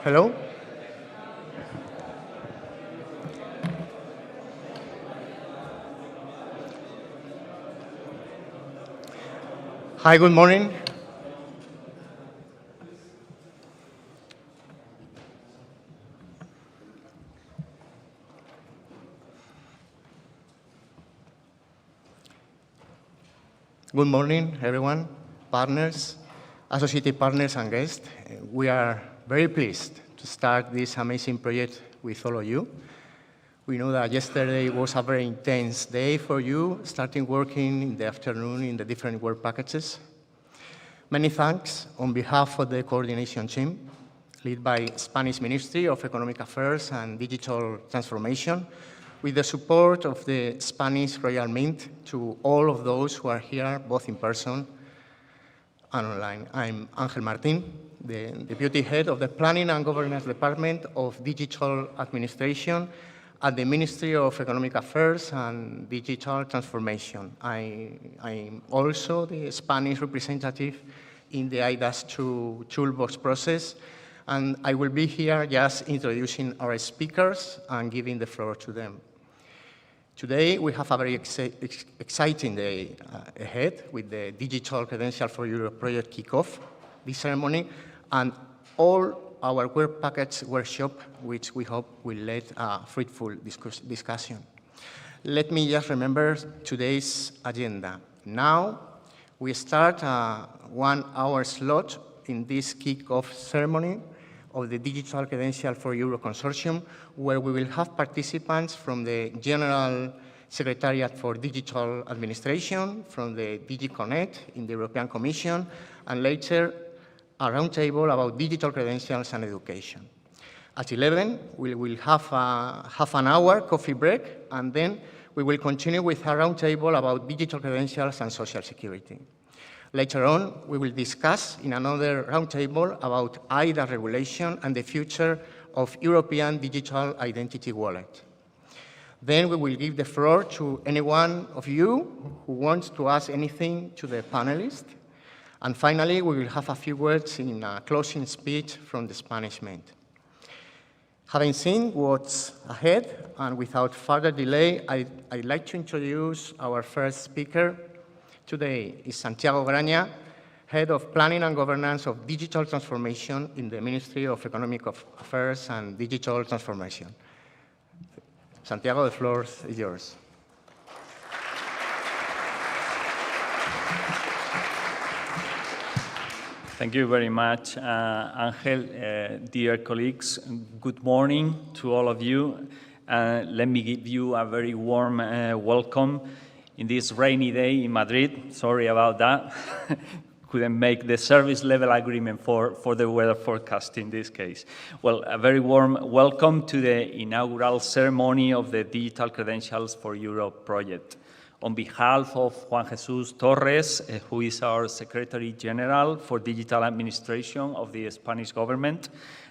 Hello? Hi, good morning. Good morning, everyone, partners, associated partners, and guests. We are very pleased to start this amazing project with all of you. We know that yesterday was a very intense day for you, starting working in the afternoon in the different work packages. Many thanks on behalf of the coordination team, led by Spanish Ministry of Economic Affairs and Digital Transformation, with the support of the Spanish Royal Mint, to all of those who are here, both in person and online. I'm Ángel Martín, the Deputy Head of the Planning and Governance Department of Digital Administration at the Ministry of Economic Affairs and Digital Transformation. I'm also the Spanish representative in the IDAS2 toolbox process, and I will be here just introducing our speakers and giving the floor to them. Today, we have a very exciting day ahead with the Digital Credential for Europe project kickoff, this ceremony, and all our work package workshop, which we hope will lead a fruitful discussion. Let me just remember today's agenda. Now, we start a 1-hour slot in this kickoff ceremony of the Digital Credential for Europe Consortium, where we will have participants from the General Secretariat for Digital Administration, from the DG Connect in the European Commission, and later a roundtable about digital credentials and education. At 11, we will have a half-an-hour coffee break, and then we will continue with a roundtable about digital credentials and social security. Later on, we will discuss in another roundtable about IDA regulation and the future of European digital identity wallet. Then we will give the floor to any one of you who wants to ask anything to the panelists. And finally, we will have a few words in a closing speech from the Spanish Mint. Having seen what's ahead, and without further delay, I'd like to introduce our first speaker. Today is Santiago Graña, Head of Planning and Governance of Digital Transformation in the Ministry of Economic Affairs and Digital Transformation. Santiago, the floor is yours. Thank you very much, Ángel. Dear colleagues, good morning to all of you. Let me give you a very warm welcome in this rainy day in Madrid. Sorry about that. Couldn't make the service level agreement for the weather forecast in this case. Well, a very warm welcome to the inaugural ceremony of the Digital Credentials for Europe project. On behalf of Juan Jesús Torres, who is our Secretary General for Digital Administration of the Spanish government,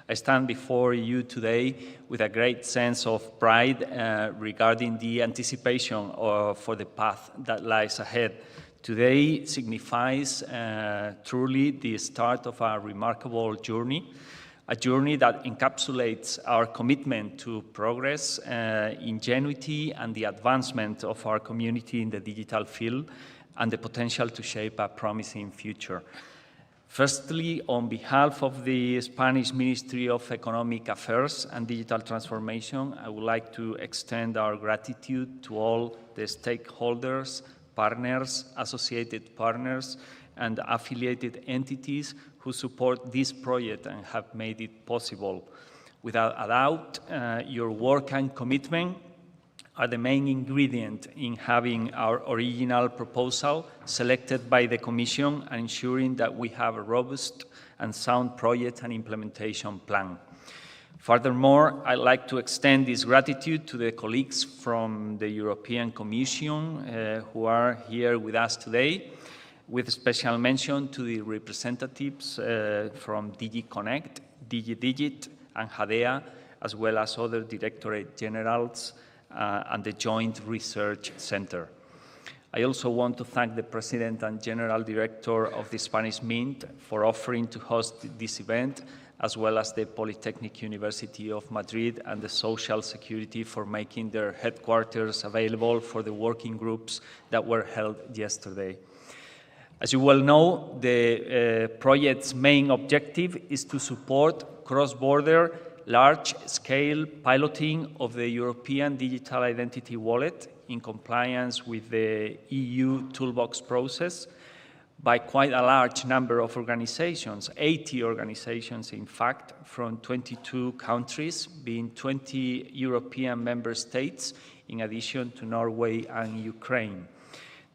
I stand before you today with a great sense of pride regarding the anticipation for the path that lies ahead. Today signifies truly the start of a remarkable journey, a journey that encapsulates our commitment to progress, ingenuity, and the advancement of our community in the digital field, and the potential to shape a promising future. Firstly, on behalf of the Spanish Ministry of Economic Affairs and Digital Transformation, I would like to extend our gratitude to all the stakeholders, partners, associated partners, and affiliated entities who support this project and have made it possible. Without a doubt, your work and commitment are the main ingredient in having our original proposal selected by the Commission and ensuring that we have a robust and sound project and implementation plan. Furthermore, I'd like to extend this gratitude to the colleagues from the European Commission who are here with us today, with special mention to the representatives from DG Connect, DG Digit, and HADEA, as well as other Directorate Generals and the Joint Research Center. I also want to thank the President and General Director of the Spanish Mint for offering to host this event, as well as the Polytechnic University of Madrid and the Social Security for making their headquarters available for the working groups that were held yesterday. As you well know, the project's main objective is to support cross-border, large-scale piloting of the European Digital Identity Wallet in compliance with the EU toolbox process by quite a large number of organizations, 80 organizations in fact, from 22 countries, being 20 European member states, in addition to Norway and Ukraine.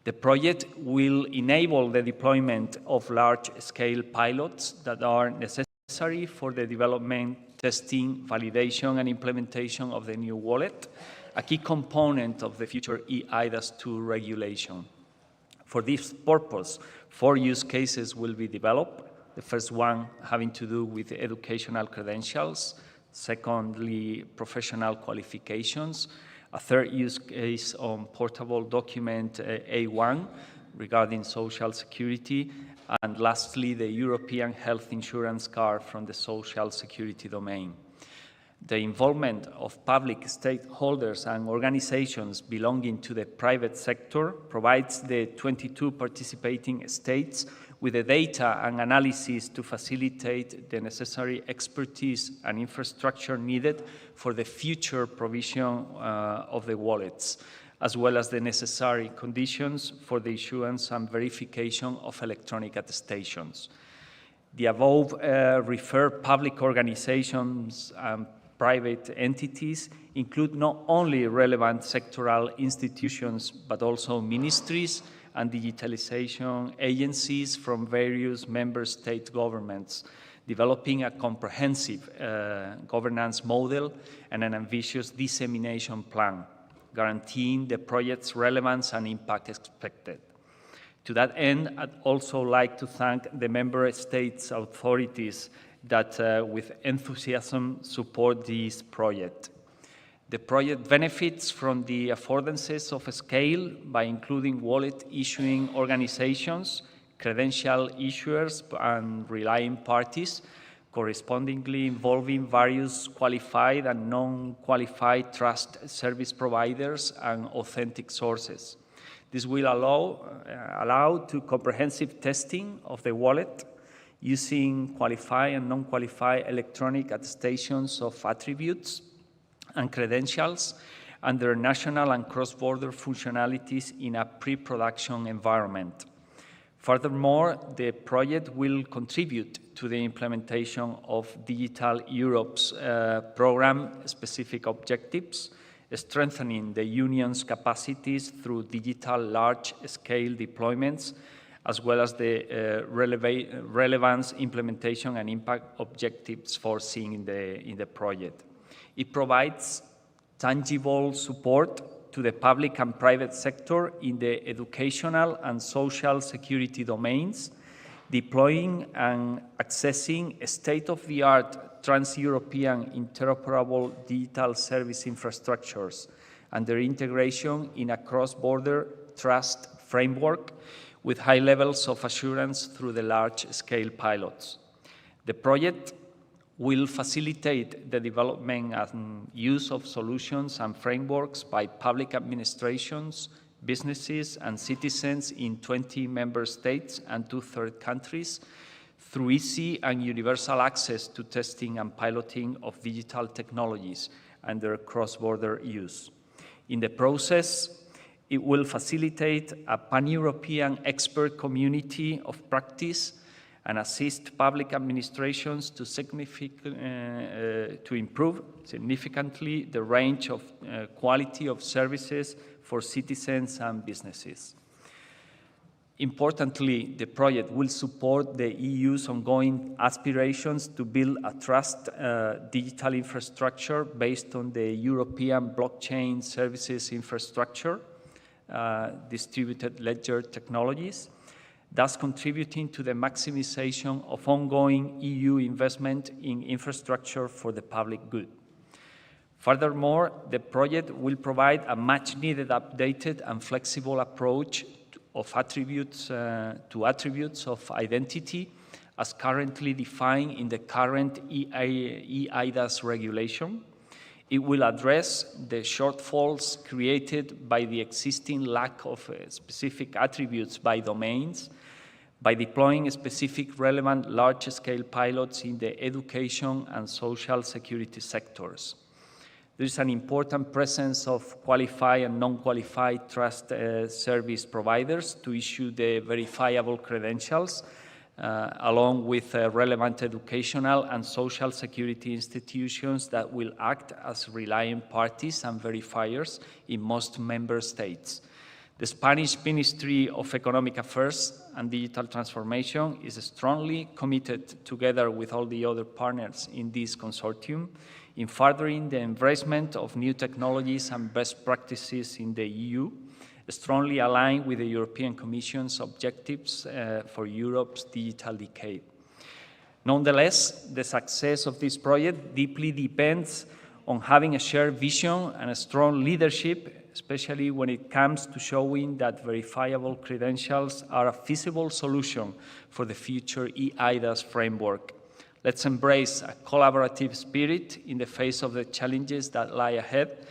The project will enable the deployment of large-scale pilots that are necessary for the development, testing, validation, and implementation of the new wallet, a key component of the future eIDAS2 regulation. For this purpose, 4 use cases will be developed. The first one having to do with educational credentials, secondly, professional qualifications, a third use case on portable document A1 regarding social security, and lastly, the European health insurance card from the social security domain. The involvement of public stakeholders and organizations belonging to the private sector provides the 22 participating states with the data and analysis to facilitate the necessary expertise and infrastructure needed for the future provision of the wallets, as well as the necessary conditions for the issuance and verification of electronic attestations. The above referred public organizations and private entities include not only relevant sectoral institutions, but also ministries and digitalization agencies from various member state governments, developing a comprehensive governance model and an ambitious dissemination plan, guaranteeing the project's relevance and impact expected. To that end, I'd also like to thank the member states' authorities that with enthusiasm support this project. The project benefits from the affordances of scale by including wallet issuing organizations, credential issuers, and relying parties, correspondingly involving various qualified and non-qualified trust service providers and authentic sources. This will allow to comprehensive testing of the wallet using qualified and non-qualified electronic attestations of attributes and credentials and their national and cross-border functionalities in a pre-production environment. Furthermore, the project will contribute to the implementation of Digital Europe's program-specific objectives, strengthening the Union's capacities through digital large-scale deployments, as well as the relevance, implementation, and impact objectives foreseen in the project. It provides tangible support to the public and private sector in the educational and social security domains, deploying and accessing state-of-the-art trans-European interoperable digital service infrastructures and their integration in a cross-border trust framework with high levels of assurance through the large-scale pilots. The project will facilitate the development and use of solutions and frameworks by public administrations, businesses, and citizens in 20 member states and 2 third countries through easy and universal access to testing and piloting of digital technologies and their cross-border use. In the process, it will facilitate a pan-European expert community of practice and assist public administrations to improve significantly the range of quality of services for citizens and businesses. Importantly, the project will support the EU's ongoing aspirations to build a trust digital infrastructure based on the European blockchain services infrastructure, distributed ledger technologies, thus contributing to the maximization of ongoing EU investment in infrastructure for the public good. Furthermore, the project will provide a much-needed updated and flexible approach of attributes of identity as currently defined in the current eIDAS regulation. It will address the shortfalls created by the existing lack of specific attributes by domains, by deploying specific relevant large-scale pilots in the education and social security sectors. There is an important presence of qualified and non-qualified trust service providers to issue the verifiable credentials, along with relevant educational and social security institutions that will act as reliant parties and verifiers in most member states. The Spanish Ministry of Economic Affairs and Digital Transformation is strongly committed, together with all the other partners in this consortium, in furthering the embracement of new technologies and best practices in the EU, strongly aligned with the European Commission's objectives for Europe's digital decade. Nonetheless, the success of this project deeply depends on having a shared vision and a strong leadership, especially when it comes to showing that verifiable credentials are a feasible solution for the future eIDAS framework. Let's embrace a collaborative spirit in the face of the challenges that lie ahead,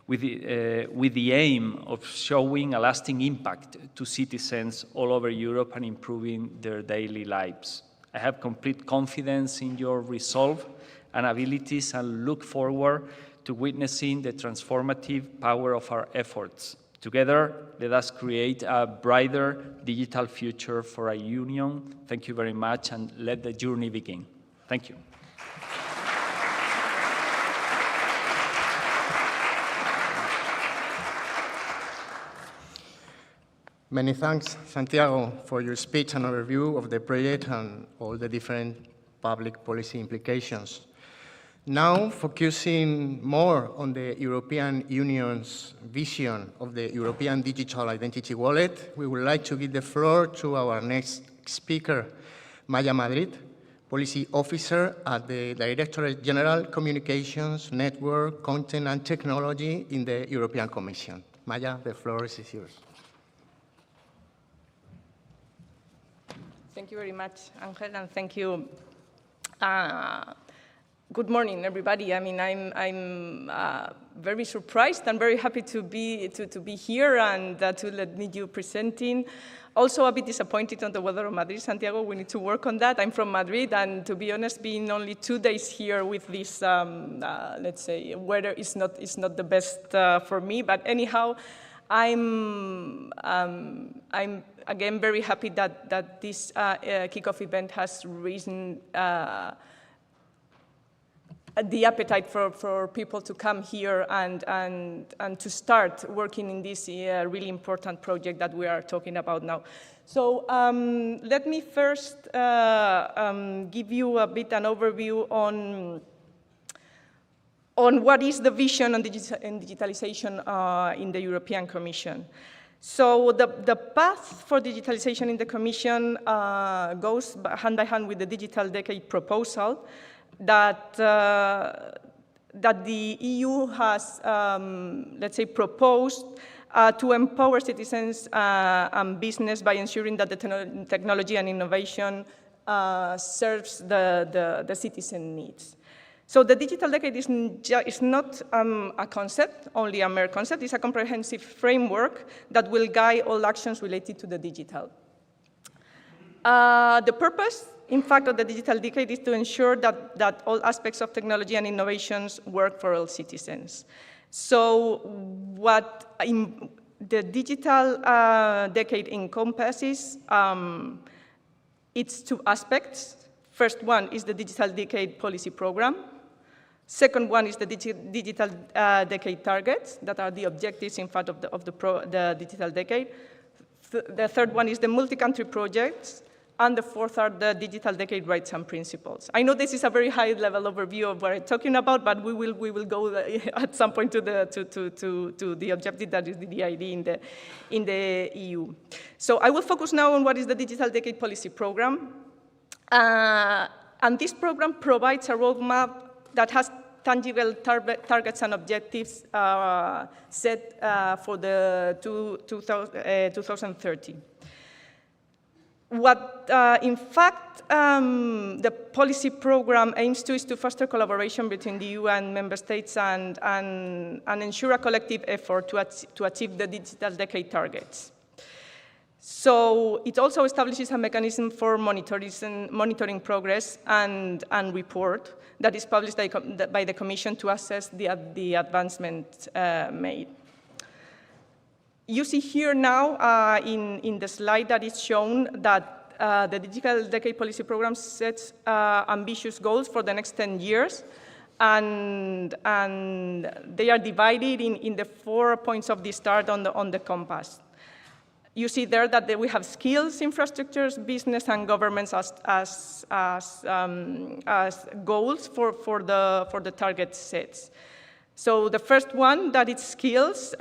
with the aim of showing a lasting impact to citizens all over Europe and improving their daily lives. I have complete confidence in your resolve and abilities and look forward to witnessing the transformative power of our efforts. Together, let us create a brighter digital future for our union. Thank you very much, and let the journey begin. Thank you. Many thanks, Santiago, for your speech and overview of the project and all the different public policy implications. Now, focusing more on the European Union's vision of the European Digital Identity Wallet, we would like to give the floor to our next speaker, Maya Madrid, Policy Officer at the Directorate General Communications, Network, Content and Technology in the European Commission. Maya, the floor is yours. Thank you very much, Angel, and thank you. Good morning, everybody. I mean, I'm very surprised and very happy to be here and to let me do presenting. Also a bit disappointed on the weather of Madrid, Santiago. We need to work on that. I'm from Madrid, and to be honest, being only 2 days here with this, let's say, weather is not the best for me. But anyhow, I'm again very happy that this kickoff event has risen the appetite for people to come here and to start working in this really important project that we are talking about now. So let me first give you a bit an overview on what is the vision on digitalization in the European Commission. So the path for digitalization in the Commission goes hand by hand with the Digital Decade proposal that the EU has, let's say, proposed to empower citizens and business by ensuring that the technology and innovation serves the citizen needs. So the Digital Decade is not a concept, only a mere concept. It's a comprehensive framework that will guide all actions related to the digital. The purpose, in fact, of the Digital Decade is to ensure that all aspects of technology and innovations work for all citizens. So what the Digital Decade encompasses, it's 2 aspects. First one is the Digital Decade policy program. Second one is the Digital Decade targets, that are the objectives, in fact, of the Digital Decade. The third one is the multi-country projects, and the fourth are the Digital Decade rights and principles. I know this is a very high-level overview of what I'm talking about, but we will go at some point to the objective that is the DID in the EU. So I will focus now on what is the Digital Decade policy program, and this program provides a roadmap that has tangible targets and objectives set for the 2030. In fact, the policy program aims to is to foster collaboration between the EU and member states and ensure a collective effort to achieve the digital decade targets. So it also establishes a mechanism for monitoring progress and report that is published by the Commission to assess the advancement made. You see here now in the slide that is shown that the Digital Decade Policy Program sets ambitious goals for the next 10 years, and they are divided in the 4 points of the start on the compass. You see there that we have skills, infrastructures, business, and governments as goals for the target sets. So the first one, that is skills,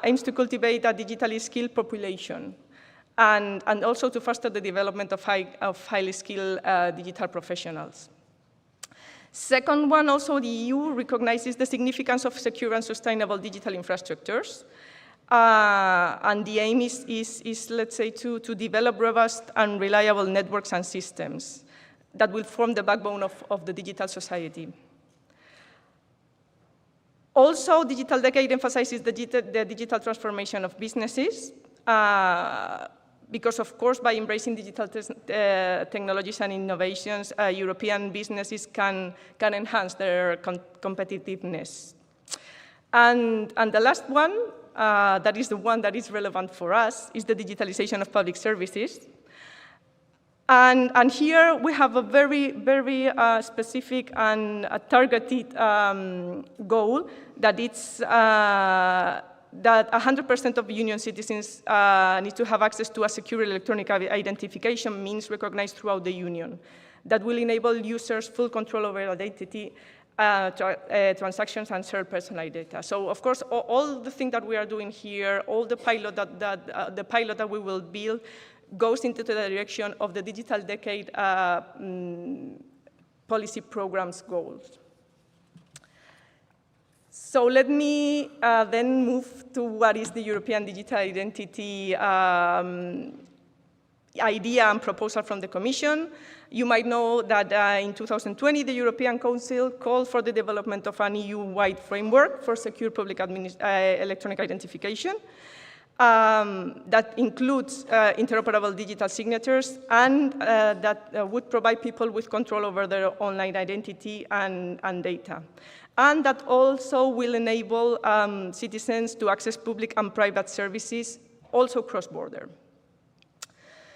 aims to cultivate a digitally skilled population and also to foster the development of highly skilled digital professionals. Second one, also the EU recognizes the significance of secure and sustainable digital infrastructures. And the aim is, let's say, to develop robust and reliable networks and systems that will form the backbone of the digital society. Also, Digital Decade emphasizes the digital transformation of businesses because, of course, by embracing digital technologies and innovations, European businesses can enhance their competitiveness. And the last one, that is the one that is relevant for us, is the digitalization of public services. And here we have a very, very specific and targeted goal that it's that 100% of Union citizens need to have access to a secure electronic identification means recognized throughout the Union that will enable users full control over identity, transactions, and shared personal data. So, of course, all the things that we are doing here, all the pilot that we will build, goes into the direction of the Digital Decade policy program's goals. So let me then move to what is the European digital identity idea and proposal from the Commission. You might know that in 2020, the European Council called for the development of an EU-wide framework for secure public electronic identification. That includes interoperable digital signatures and that would provide people with control over their online identity and data. And that also will enable citizens to access public and private services, also cross-border.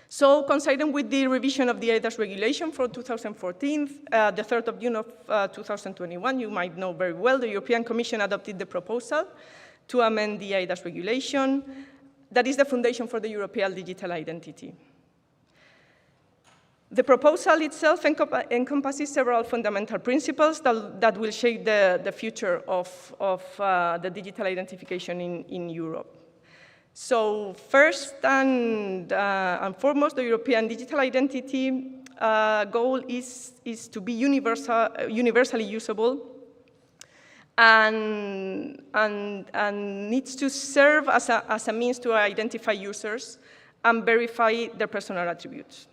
So, coinciding with the revision of the eIDAS regulation for 2014, the 3rd of June of 2021, you might know very well, the European Commission adopted the proposal to amend the eIDAS regulation. That is the foundation for the European digital identity. The proposal itself encompasses several fundamental principles that will shape the future of the digital identification in Europe. So first and foremost, the European digital identity goal is to be universally usable and needs to serve as a means to identify users and verify their personal attributes.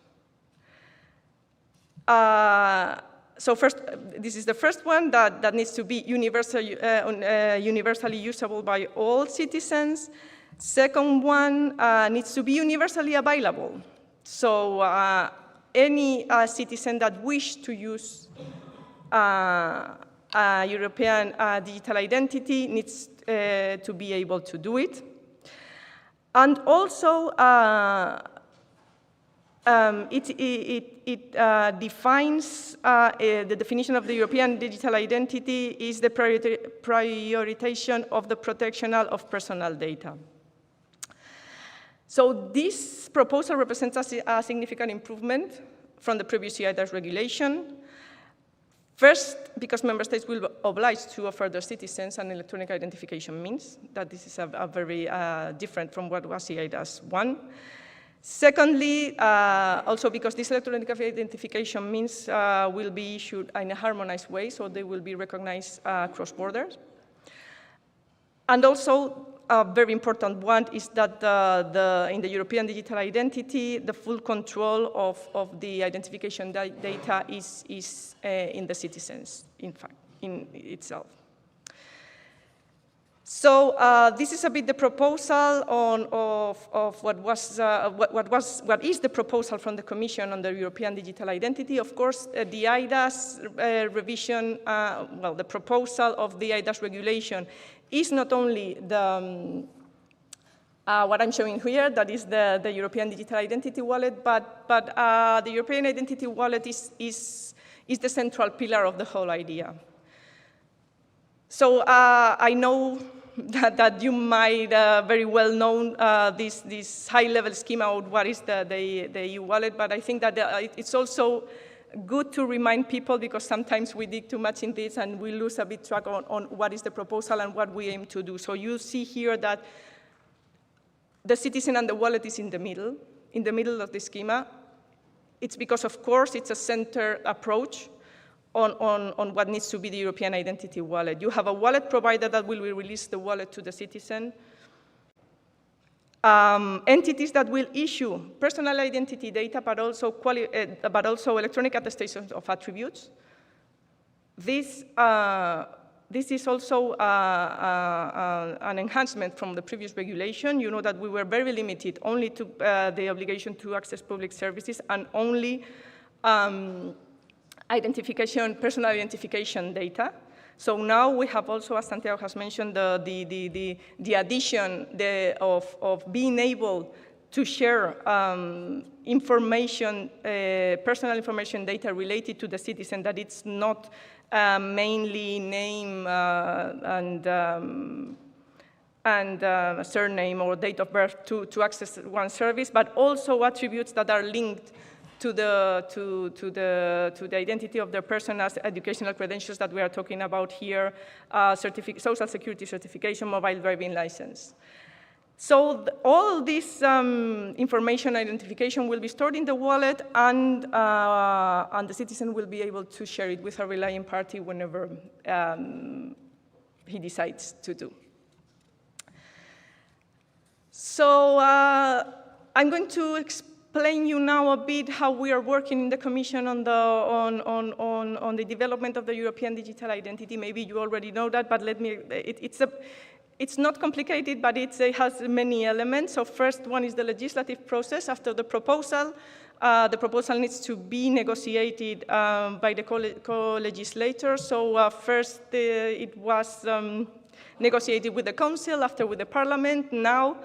So first, this is the first one that needs to be universally usable by all citizens. Second one needs to be universally available. So any citizen that wishes to use European digital identity needs to be able to do it. And also, it defines the definition of the European digital identity is the prioritization of the protection of personal data. So this proposal represents a significant improvement from the previous eIDAS regulation. First, because member states will be obliged to offer their citizens an electronic identification means, that this is a very different from what was eIDAS 1. Secondly, also because this electronic identification means will be issued in a harmonized way, so they will be recognized cross borders. And also, a very important one is that in the European digital identity, the full control of the identification data is in the citizens, in fact, in itself. So this is a bit the proposal of what is the proposal from the Commission on the European digital identity. Of course, the eIDAS revision, well, the proposal of the eIDAS regulation is not only the what I'm showing here, that is the European digital identity wallet, but the European identity wallet is the central pillar of the whole idea. So I know that you might very well know this high-level schema of what is the EU wallet, but I think that it's also good to remind people, because sometimes we dig too much in this and we lose a bit track on what is the proposal and what we aim to do. So you see here that the citizen and the wallet is in the middle of the schema. It's because, of course, it's a center approach on what needs to be the European identity wallet. You have a wallet provider that will release the wallet to the citizen. Entities that will issue personal identity data, but also electronic attestations of attributes. This is also an enhancement from the previous regulation. You know that we were very limited only to the obligation to access public services and only personal identification data. So now we have also, as Santiago has mentioned, the addition of being able to share information, personal information data related to the citizen, that it's not mainly name and surname or date of birth to access one service, but also attributes that are linked to the identity of the person, as educational credentials that we are talking about here, social security certification, mobile driving license. So all this information identification will be stored in the wallet, and the citizen will be able to share it with a relying party whenever he decides to do. So I'm going to explain you now a bit how we are working in the Commission on the development of the European digital identity. Maybe you already know that, but let me, it's not complicated, but it has many elements. So first one is the legislative process. After the proposal needs to be negotiated by the co-legislators. So first it was negotiated with the Council, after with the Parliament. Now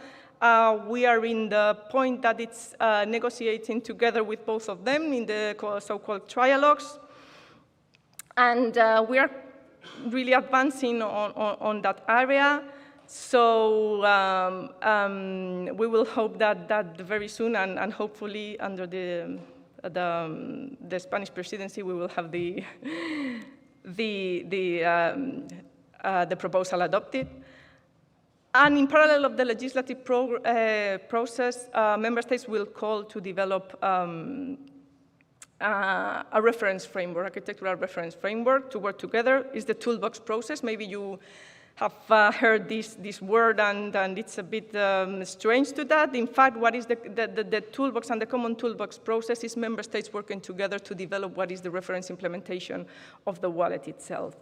we are in the point that it's negotiating together with both of them in the so-called trialogues. And we are really advancing on that area. So we will hope that very soon, and hopefully under the Spanish presidency, we will have the proposal adopted. And in parallel of the legislative process, member states will call to develop a reference framework, architectural reference framework to work together. Is the toolbox process. Maybe you have heard this word, and it's a bit strange to that. In fact, what is the toolbox and the common toolbox process is member states working together to develop what is the reference implementation of the wallet itself.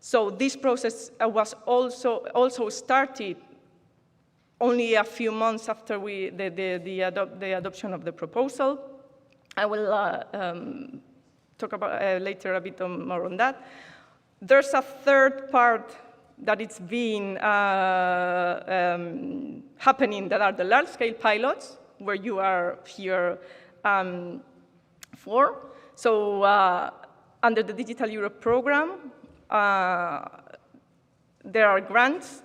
So this process was also started only a few months after the adoption of the proposal. I will talk about later a bit more on that. There's a third part that it's been happening, that are the large-scale pilots, where you are here for. So under the Digital Europe program, there are grants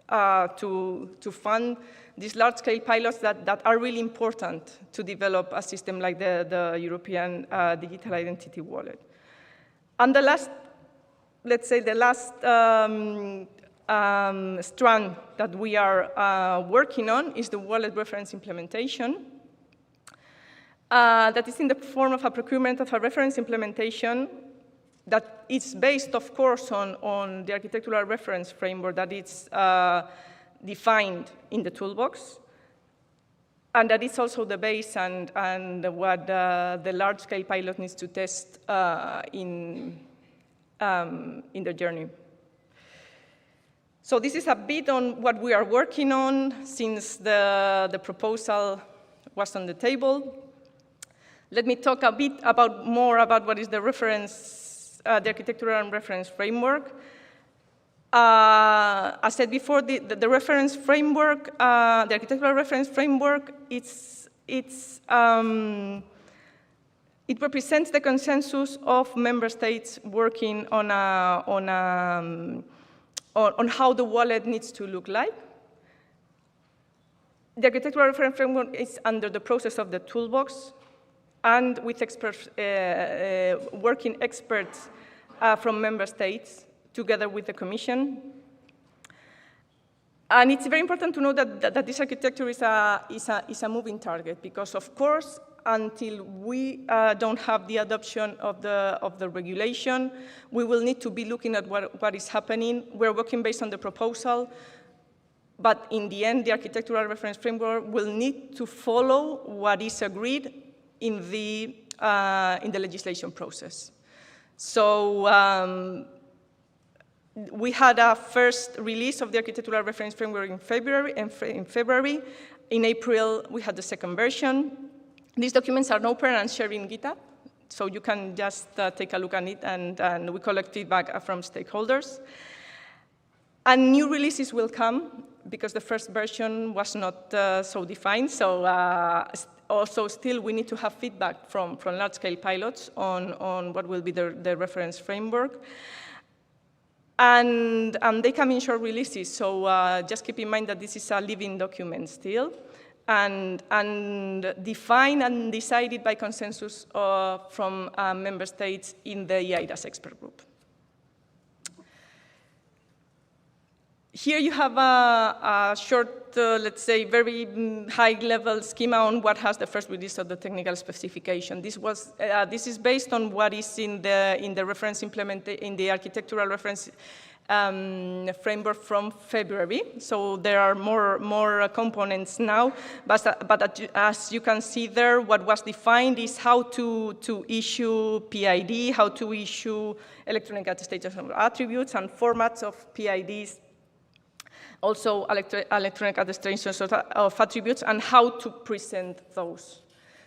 to fund these large-scale pilots that are really important to develop a system like the European digital identity wallet. And the last, let's say the last strand that we are working on is the wallet reference implementation. That is in the form of a procurement of a reference implementation that is based, of course, on the architectural reference framework that it's defined in the toolbox. And that is also the base and what the large-scale pilot needs to test in the journey. So this is a bit on what we are working on since the proposal was on the table. Let me talk a bit more about what is the reference, the architectural and reference framework. As I said before, the reference framework, the architectural reference framework, it represents the consensus of member states working on how the wallet needs to look like. The architectural reference framework is under the process of the toolbox, and with experts, working experts from member states, together with the Commission. And it's very important to know that this architecture is a moving target, because of course, until we don't have the adoption of the regulation, we will need to be looking at what is happening. We're working based on the proposal, but in the end, the architectural reference framework will need to follow what is agreed in the legislation process. So, we had a first release of the architectural reference framework in February. In April, we had the second version. These documents are open and shared in GitHub, so you can just take a look at it, and we collect feedback from stakeholders. And new releases will come, because the first version was not so defined, so also still we need to have feedback from large-scale pilots on what will be the reference framework. And they come in short releases, so just keep in mind that this is a living document still, and defined and decided by consensus from member states in the EIDAS expert group. Here you have a short, let's say, very high-level schema on what has the first release of the technical specification. This is based on what is in the reference in the architectural reference framework from February. So there are more components now, but as you can see there, what was defined is how to issue PID, how to issue electronic attestation of attributes and formats of PIDs, also electronic attestations of attributes, and how to present those.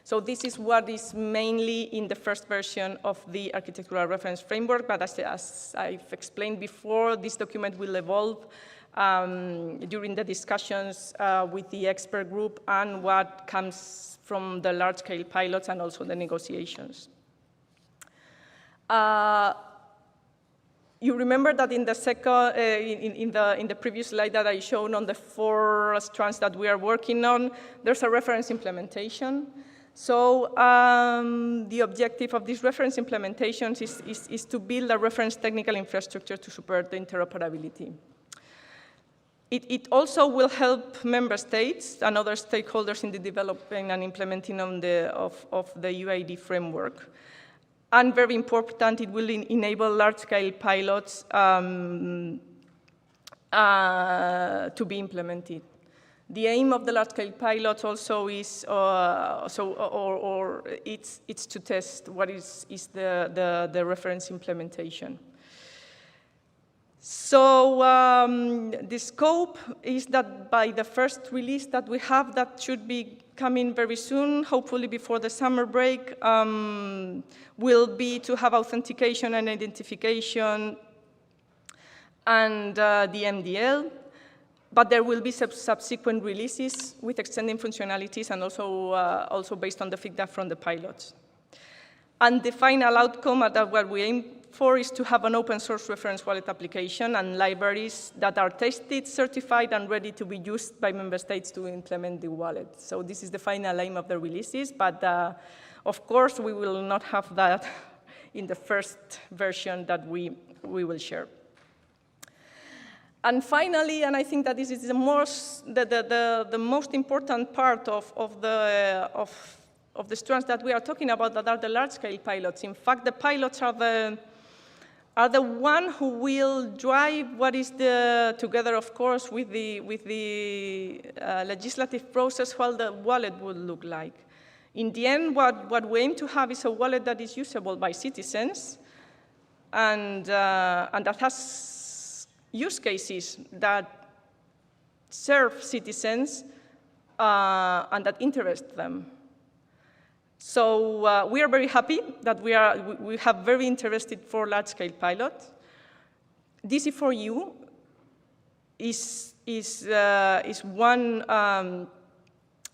So this is what is mainly in the first version of the architectural reference framework, but as I've explained before, this document will evolve during the discussions with the expert group and what comes from the large-scale pilots and also the negotiations. You remember that in the second, in the previous slide that I showed on the 4 strands that we are working on, there's a reference implementation. So the objective of these reference implementations is to build a reference technical infrastructure to support the interoperability. It also will help member states and other stakeholders in the developing and implementing of the UID framework. And very important, it will enable large-scale pilots to be implemented. The aim of the large-scale pilots also is, it's to test what is the reference implementation. So the scope is that by the first release that we have, that should be coming very soon, hopefully before the summer break, will be to have authentication and identification and the MDL. But there will be subsequent releases with extending functionalities and also based on the feedback from the pilots. And the final outcome that what we aim for is to have an open source reference wallet application and libraries that are tested, certified, and ready to be used by member states to implement the wallet. So this is the final aim of the releases, but of course we will not have that in the first version that we will share. And finally, and I think that this is the most important part of the strands that we are talking about, that are the large-scale pilots. In fact, the pilots are are the one who will drive what is the, together of course with the legislative process, what the wallet would look like. In the end, what we aim to have is a wallet that is usable by citizens and that has use cases that serve citizens and that interest them. So we are very happy that we have very interested for large-scale pilot. DC4EU is one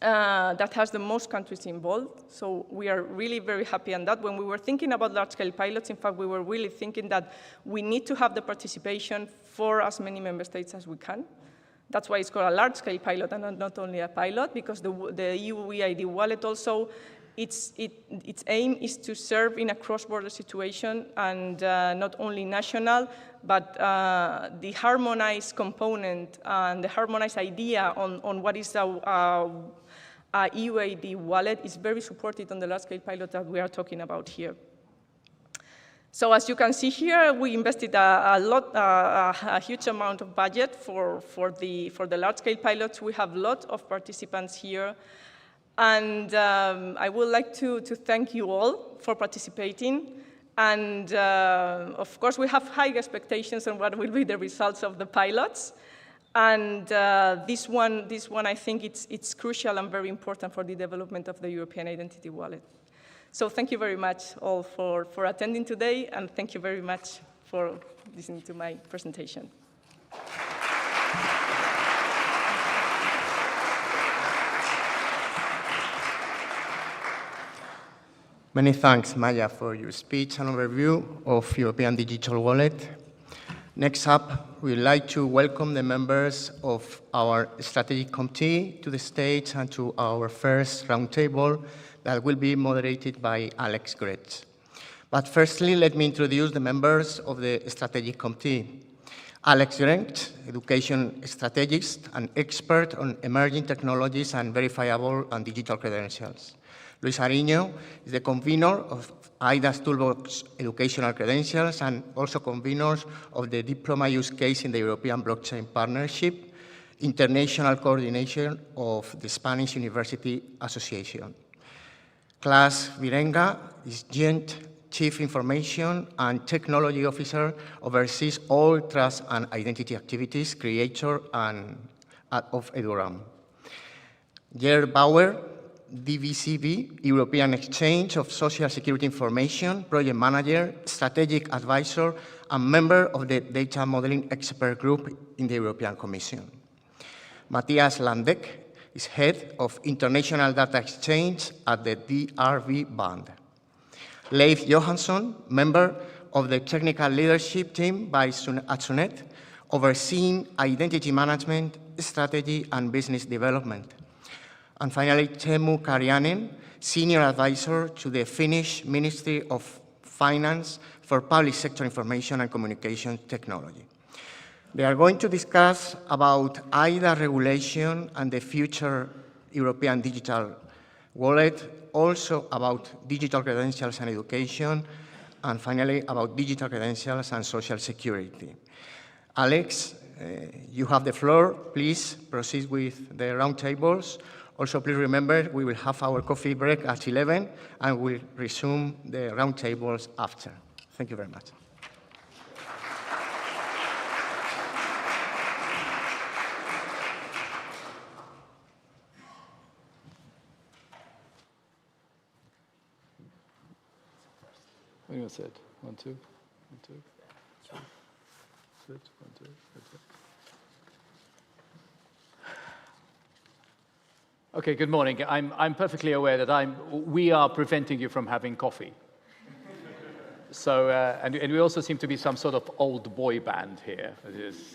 that has the most countries involved. So we are really very happy on that. When we were thinking about large-scale pilots, in fact, we were really thinking that we need to have the participation for as many member states as we can. That's why it's called a large-scale pilot and not only a pilot, because the EU EID wallet also, its aim is to serve in a cross-border situation and not only national, but the harmonized component and the harmonized idea on what is our EU EID wallet is very supported on the large-scale pilot that we are talking about here. So as you can see here, we invested a huge amount of budget for the large-scale pilots. We have a lot of participants here. And I would like to thank you all for participating. And of course, we have high expectations on what will be the results of the pilots. And this one, I think it's crucial and very important for the development of the European Identity Wallet. So thank you very much all for attending today, and thank you very much for listening to my presentation. Many thanks, Maya, for your speech and overview of European Digital Wallet. Next up, we'd like to welcome the members of our Strategic Committee to the stage and to our first roundtable that will be moderated by Alex Gretsch. But firstly, let me introduce the members of the Strategic Committee. Alex Gretsch, education strategist and expert on emerging technologies and verifiable and digital credentials. Luis Ariño is the convener of IDA's Toolbox Educational Credentials and also conveners of the diploma use case in the European Blockchain Partnership, international coordination of the Spanish University Association. Clas Virenga is Joint Chief Information and Technology Officer, oversees all trust and identity activities, creator of Eduram. Gerd Bauer, DVCB, European Exchange of Social Security Information, Project Manager, Strategic Advisor, and member of the Data Modeling Expert Group in the European Commission. Matthias Landeck is Head of International Data Exchange at the DRV Band. Leif Johansson, member of the Technical Leadership Team at SUNET, overseeing identity management, strategy, and business development. And finally, Teemu Karjanen, Senior Advisor to the Finnish Ministry of Finance for Public Sector Information and Communication Technology. They are going to discuss about IDA regulation and the future European Digital Wallet, also about digital credentials and education, and finally about digital credentials and social security. Alex, you have the floor. Please proceed with the roundtables. Also, please remember, we will have our coffee break at 11, and we'll resume the roundtables after. Thank you very much. What do you say? 1, 2, 1, 2, 3, sit, 1, 2, 1, 2. Okay, good morning. I'm perfectly aware that we are preventing you from having coffee. So, and we also seem to be some sort of old boy band here,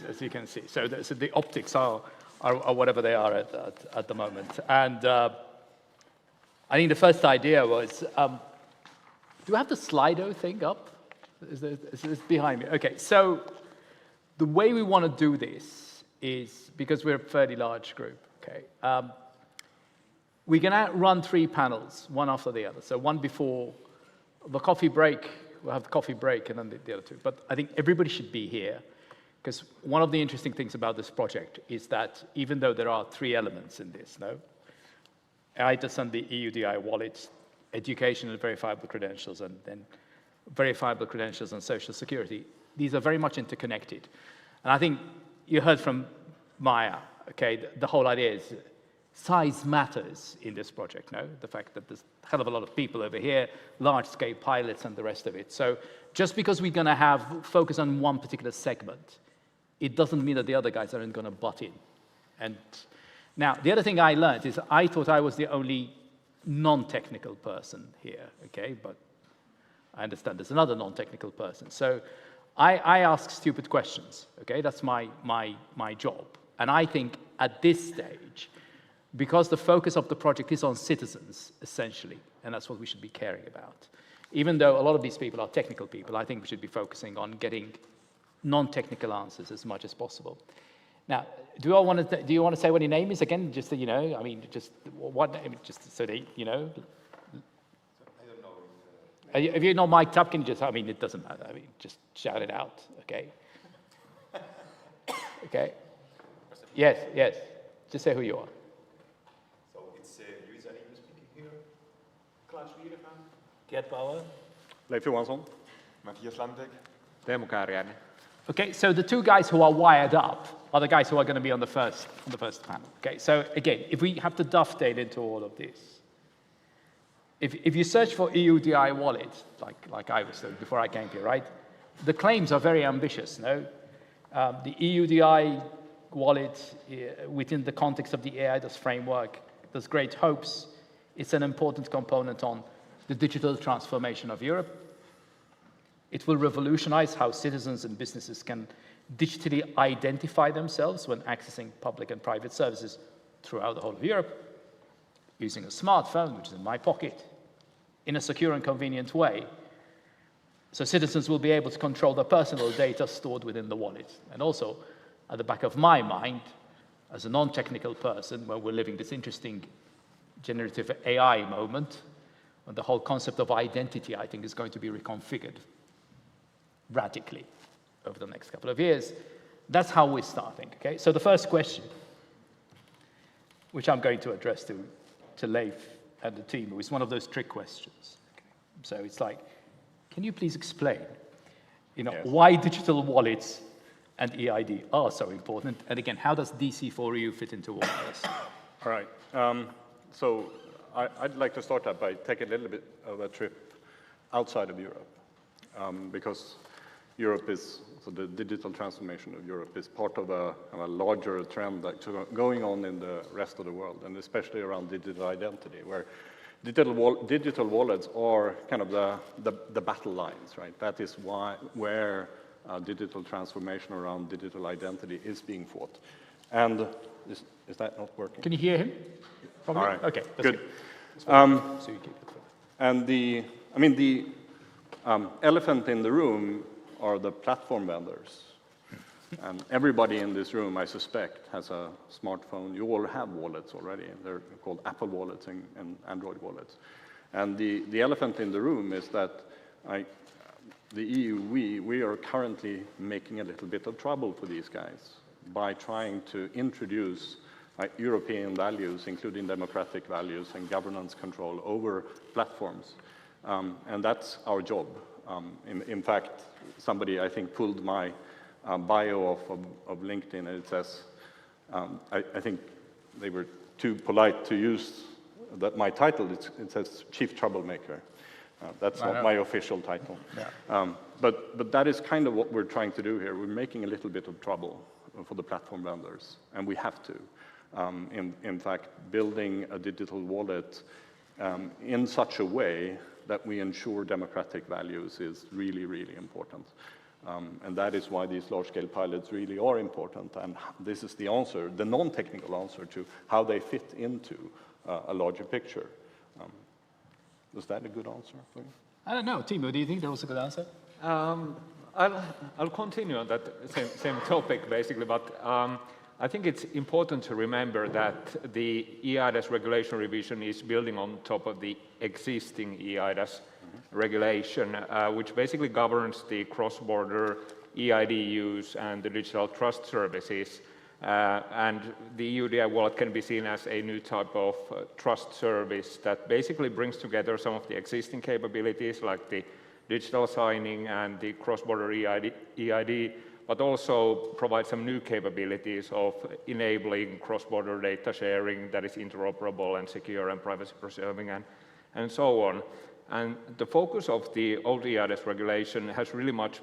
as you can see. So the optics are whatever they are at the moment. And I think the first idea was, do I have the Slido thing up? Is this behind me? Okay, so the way we want to do this is, because we're a fairly large group, okay, we're going to run 3 panels, one after the other. So one before the coffee break, We'll have the coffee break and then the other two. But I think everybody should be here, because one of the interesting things about this project is that even though there are three elements in this, no? ITIS and the EUDI wallet, education and verifiable credentials, and then verifiable credentials and social security, these are very much interconnected. And I think you heard from Maya, okay, the whole idea is size matters in this project, no? The fact that there's a hell of a lot of people over here, large-scale pilots and the rest of it. So just because we're going to have focus on one particular segment, it doesn't mean that the other guys aren't going to butt in. And now, the other thing I learned is I thought I was the only non-technical person here, okay? But I understand there's another non-technical person. So I ask stupid questions, okay? That's my job. And I think at this stage, because the focus of the project is on citizens, essentially, and that's what we should be caring about. Even though a lot of these people are technical people, I think we should be focusing on getting non-technical answers as much as possible. Now, do you want to say what your name is again? Just so you know, I mean, just what name? Just so they, you know. I don't know. If you're not mic'd up, can you just? I mean, it doesn't matter. I mean, just shout it out, okay? Okay. Yes, yes. Just say who you are. So it's Luisa Lino speaking here. Klaas Wierengaan. Gert Bauer. Leif Johansson. Matthias Landek. Teemu Kääriäinen. Okay, so the two guys who are wired up are the guys who are going to be on the first panel. Okay, so again, if we have to dovetail into all of this, if you search for EUDI wallet, like I was saying before I came here, right? The claims are very ambitious, no? The EUDI wallet within the context of the EIDAS framework, there's great hopes. It's an important component on the digital transformation of Europe. It will revolutionize how citizens and businesses can digitally identify themselves when accessing public and private services throughout the whole of Europe, using a smartphone, which is in my pocket, in a secure and convenient way. So citizens will be able to control their personal data stored within the wallet. And also, at the back of my mind, as a non-technical person, when we're living this interesting generative AI moment, when the whole concept of identity, I think, is going to be reconfigured radically over the next couple of years. That's how we're starting, okay? So the first question, which I'm going to address to Leif and the team, is one of those trick questions. Okay? So it's like, can you please explain, yes, why digital wallets and EID are so important? And again, how does DC4EU fit into all this? All right. So I'd like to start out by taking a little bit of a trip outside of Europe, because Europe is, so the digital transformation of Europe is part of a larger trend that's going on in the rest of the world, and especially around digital identity, where digital wallets are kind of the battle lines, right? That is where digital transformation around digital identity is being fought. And is that not working? Can you hear him? Probably? All right. Okay, that's good. So you keep it. And the elephant in the room are the platform vendors. And everybody in this room, I suspect, has a smartphone. You all have wallets already. They're called Apple wallets and Android wallets. And the elephant in the room is that the EU, we are currently making a little bit of trouble for these guys by trying to introduce European values, including democratic values and governance control over platforms. And that's our job. In fact, somebody, I think, pulled my bio off of LinkedIn, and it says, I think they were too polite to use my title. It says Chief Troublemaker. That's not my official title. Yeah. But that is kind of what we're trying to do here. We're making a little bit of trouble for the platform vendors, and we have to. In fact, building a digital wallet in such a way that we ensure democratic values is really, really important. And that is why these large-scale pilots really are important. And this is the answer, the non-technical answer to how they fit into a larger picture. Was that a good answer for you? I don't know. Timo, do you think that was a good answer? I'll continue on that same topic, basically, but I think it's important to remember that the eIDAS regulation revision is building on top of the existing eIDAS regulation, which basically governs the cross-border eID use and the digital trust services. And the EUDI wallet can be seen as a new type of trust service that basically brings together some of the existing capabilities like the digital signing and the cross-border eID, but also provide some new capabilities of enabling cross-border data sharing that is interoperable and secure and privacy preserving and so on. And the focus of the old eIDAS regulation has really much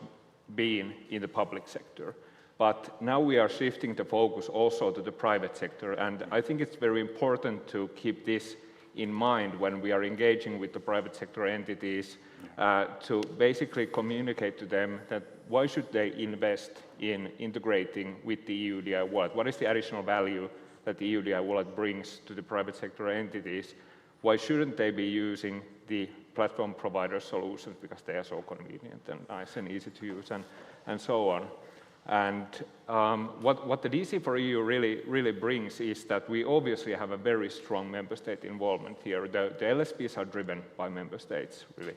been in the public sector. But now we are shifting the focus also to the private sector, and I think it's very important to keep this in mind when we are engaging with the private sector entities to basically communicate to them that why should they invest in integrating with the EUDI wallet? What is the additional value that the EUDI wallet brings to the private sector entities? Why shouldn't they be using the platform provider solutions because they are so convenient and nice and easy to use and so on? And what the DC4EU really brings is that we obviously have a very strong member state involvement here. The LSPs are driven by member states, really.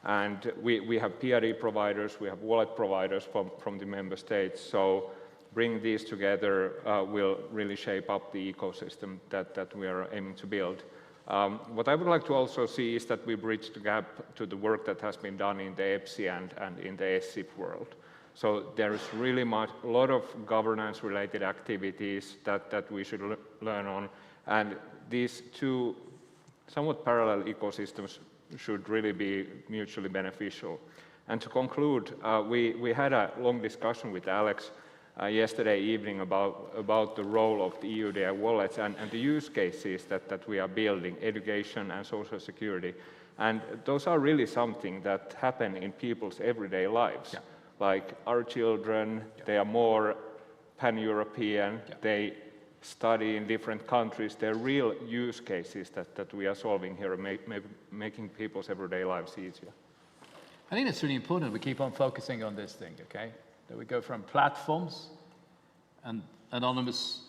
And we have PID providers, we have wallet providers from the member states. So bringing these together will really shape up the ecosystem that we are aiming to build. What I would like to also see is that we bridge the gap to the work that has been done in the EPSI and in the SIP world. So there is really a lot of governance-related activities that we should learn on, and these two somewhat parallel ecosystems should really be mutually beneficial. And to conclude, we had a long discussion with Alex yesterday evening about the role of the EUDI wallets and the use cases that we are building, education and social security. And those are really something that happen in people's everyday lives. Yeah. Like our children, they are more pan-European, they study in different countries. They're real use cases that we are solving here, making people's everyday lives easier. I think it's really important we keep on focusing on this thing, okay? That we go from platforms and anonymous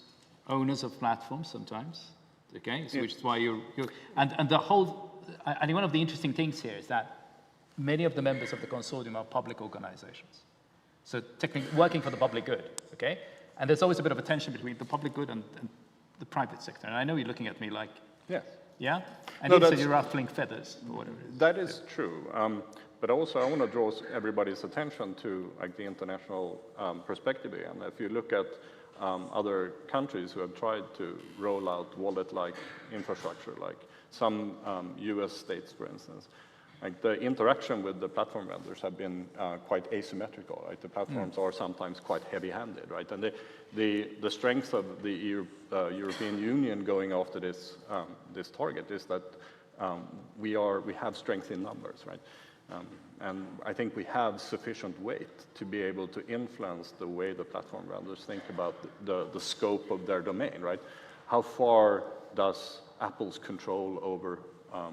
owners of platforms sometimes, okay? So which is why and the whole, I think one of the interesting things here is that many of the members of the consortium are public organizations. So technically working for the public good, okay? And there's always a bit of a tension between the public good and the private sector. And I know you're looking at me like, Yes. Yeah? And no, you said you're ruffling feathers, or whatever it is. That is true. But also I want to draw everybody's attention to like the international perspective here. And if you look at other countries who have tried to roll out wallet-like infrastructure, like some US states, for instance, like the interaction with the platform vendors have been quite asymmetrical, right? The platforms are sometimes quite heavy-handed, right? And the strength of the European Union going after this this target is that we have strength in numbers, right? And I think we have sufficient weight to be able to influence the way the platform vendors think about the scope of their domain, right? How far does Apple's control over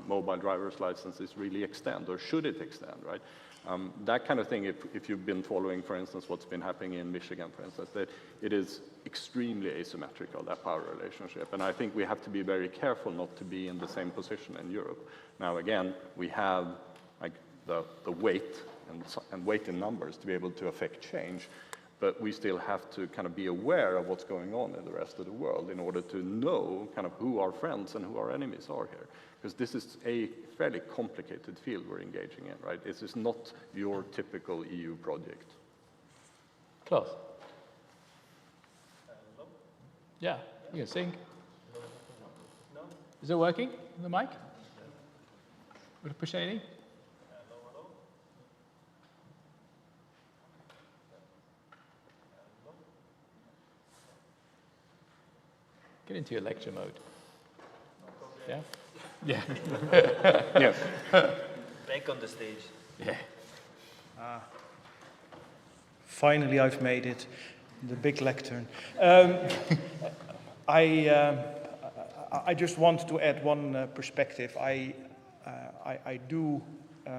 mobile driver's licenses really extend, or should it extend, right? That kind of thing, if you've been following, for instance, what's been happening in Michigan, for instance, that it is extremely asymmetrical, that power relationship. And I think we have to be very careful not to be in the same position in Europe. Now, again, we have like the weight and weight in numbers to be able to affect change, but we still have to kind of be aware of what's going on in the rest of the world in order to know kind of who our friends and who our enemies are here. Because this is a fairly complicated field we're engaging in, right? This is not your typical EU project. Klaus? Yeah, you can sing. No. Is it working, the mic? Would it push anything? Get into your lecture mode. Yeah? Yeah. Yes. Back on the stage. Yeah. Finally, I've made it. The big lectern. I just want to add one perspective. I do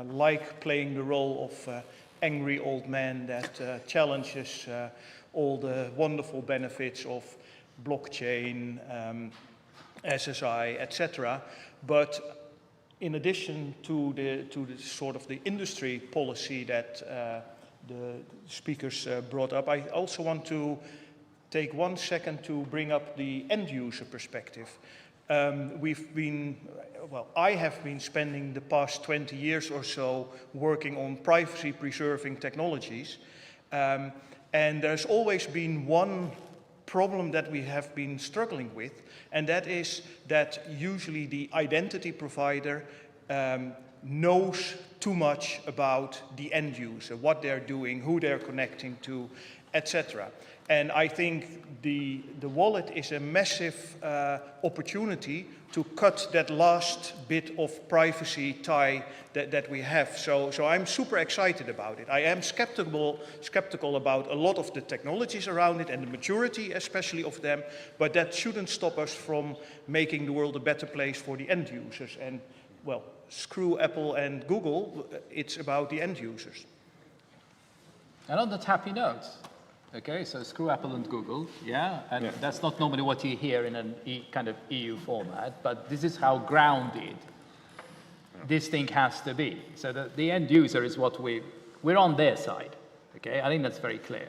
like playing the role of angry old man that challenges all the wonderful benefits of blockchain, SSI, etc. But in addition to the sort of the industry policy that the speakers brought up, I also want to take 1 second to bring up the end user perspective. I have been spending the past 20 years or so working on privacy preserving technologies. And there's always been one problem that we have been struggling with, and that is that usually the identity provider knows too much about the end user, what they're doing, who they're connecting to, etc. And I think the wallet is a massive opportunity to cut that last bit of privacy tie that we have. So I'm super excited about it. I am skeptical about a lot of the technologies around it and the maturity especially of them, but that shouldn't stop us from making the world a better place for the end users. And well, screw Apple and Google, it's about the end users. And on that happy note, okay, so screw Apple and Google, yeah, and that's not normally what you hear in an kind of EU format, but this is how grounded this thing has to be. So the end user is what we're on their side, okay? I think that's very clear.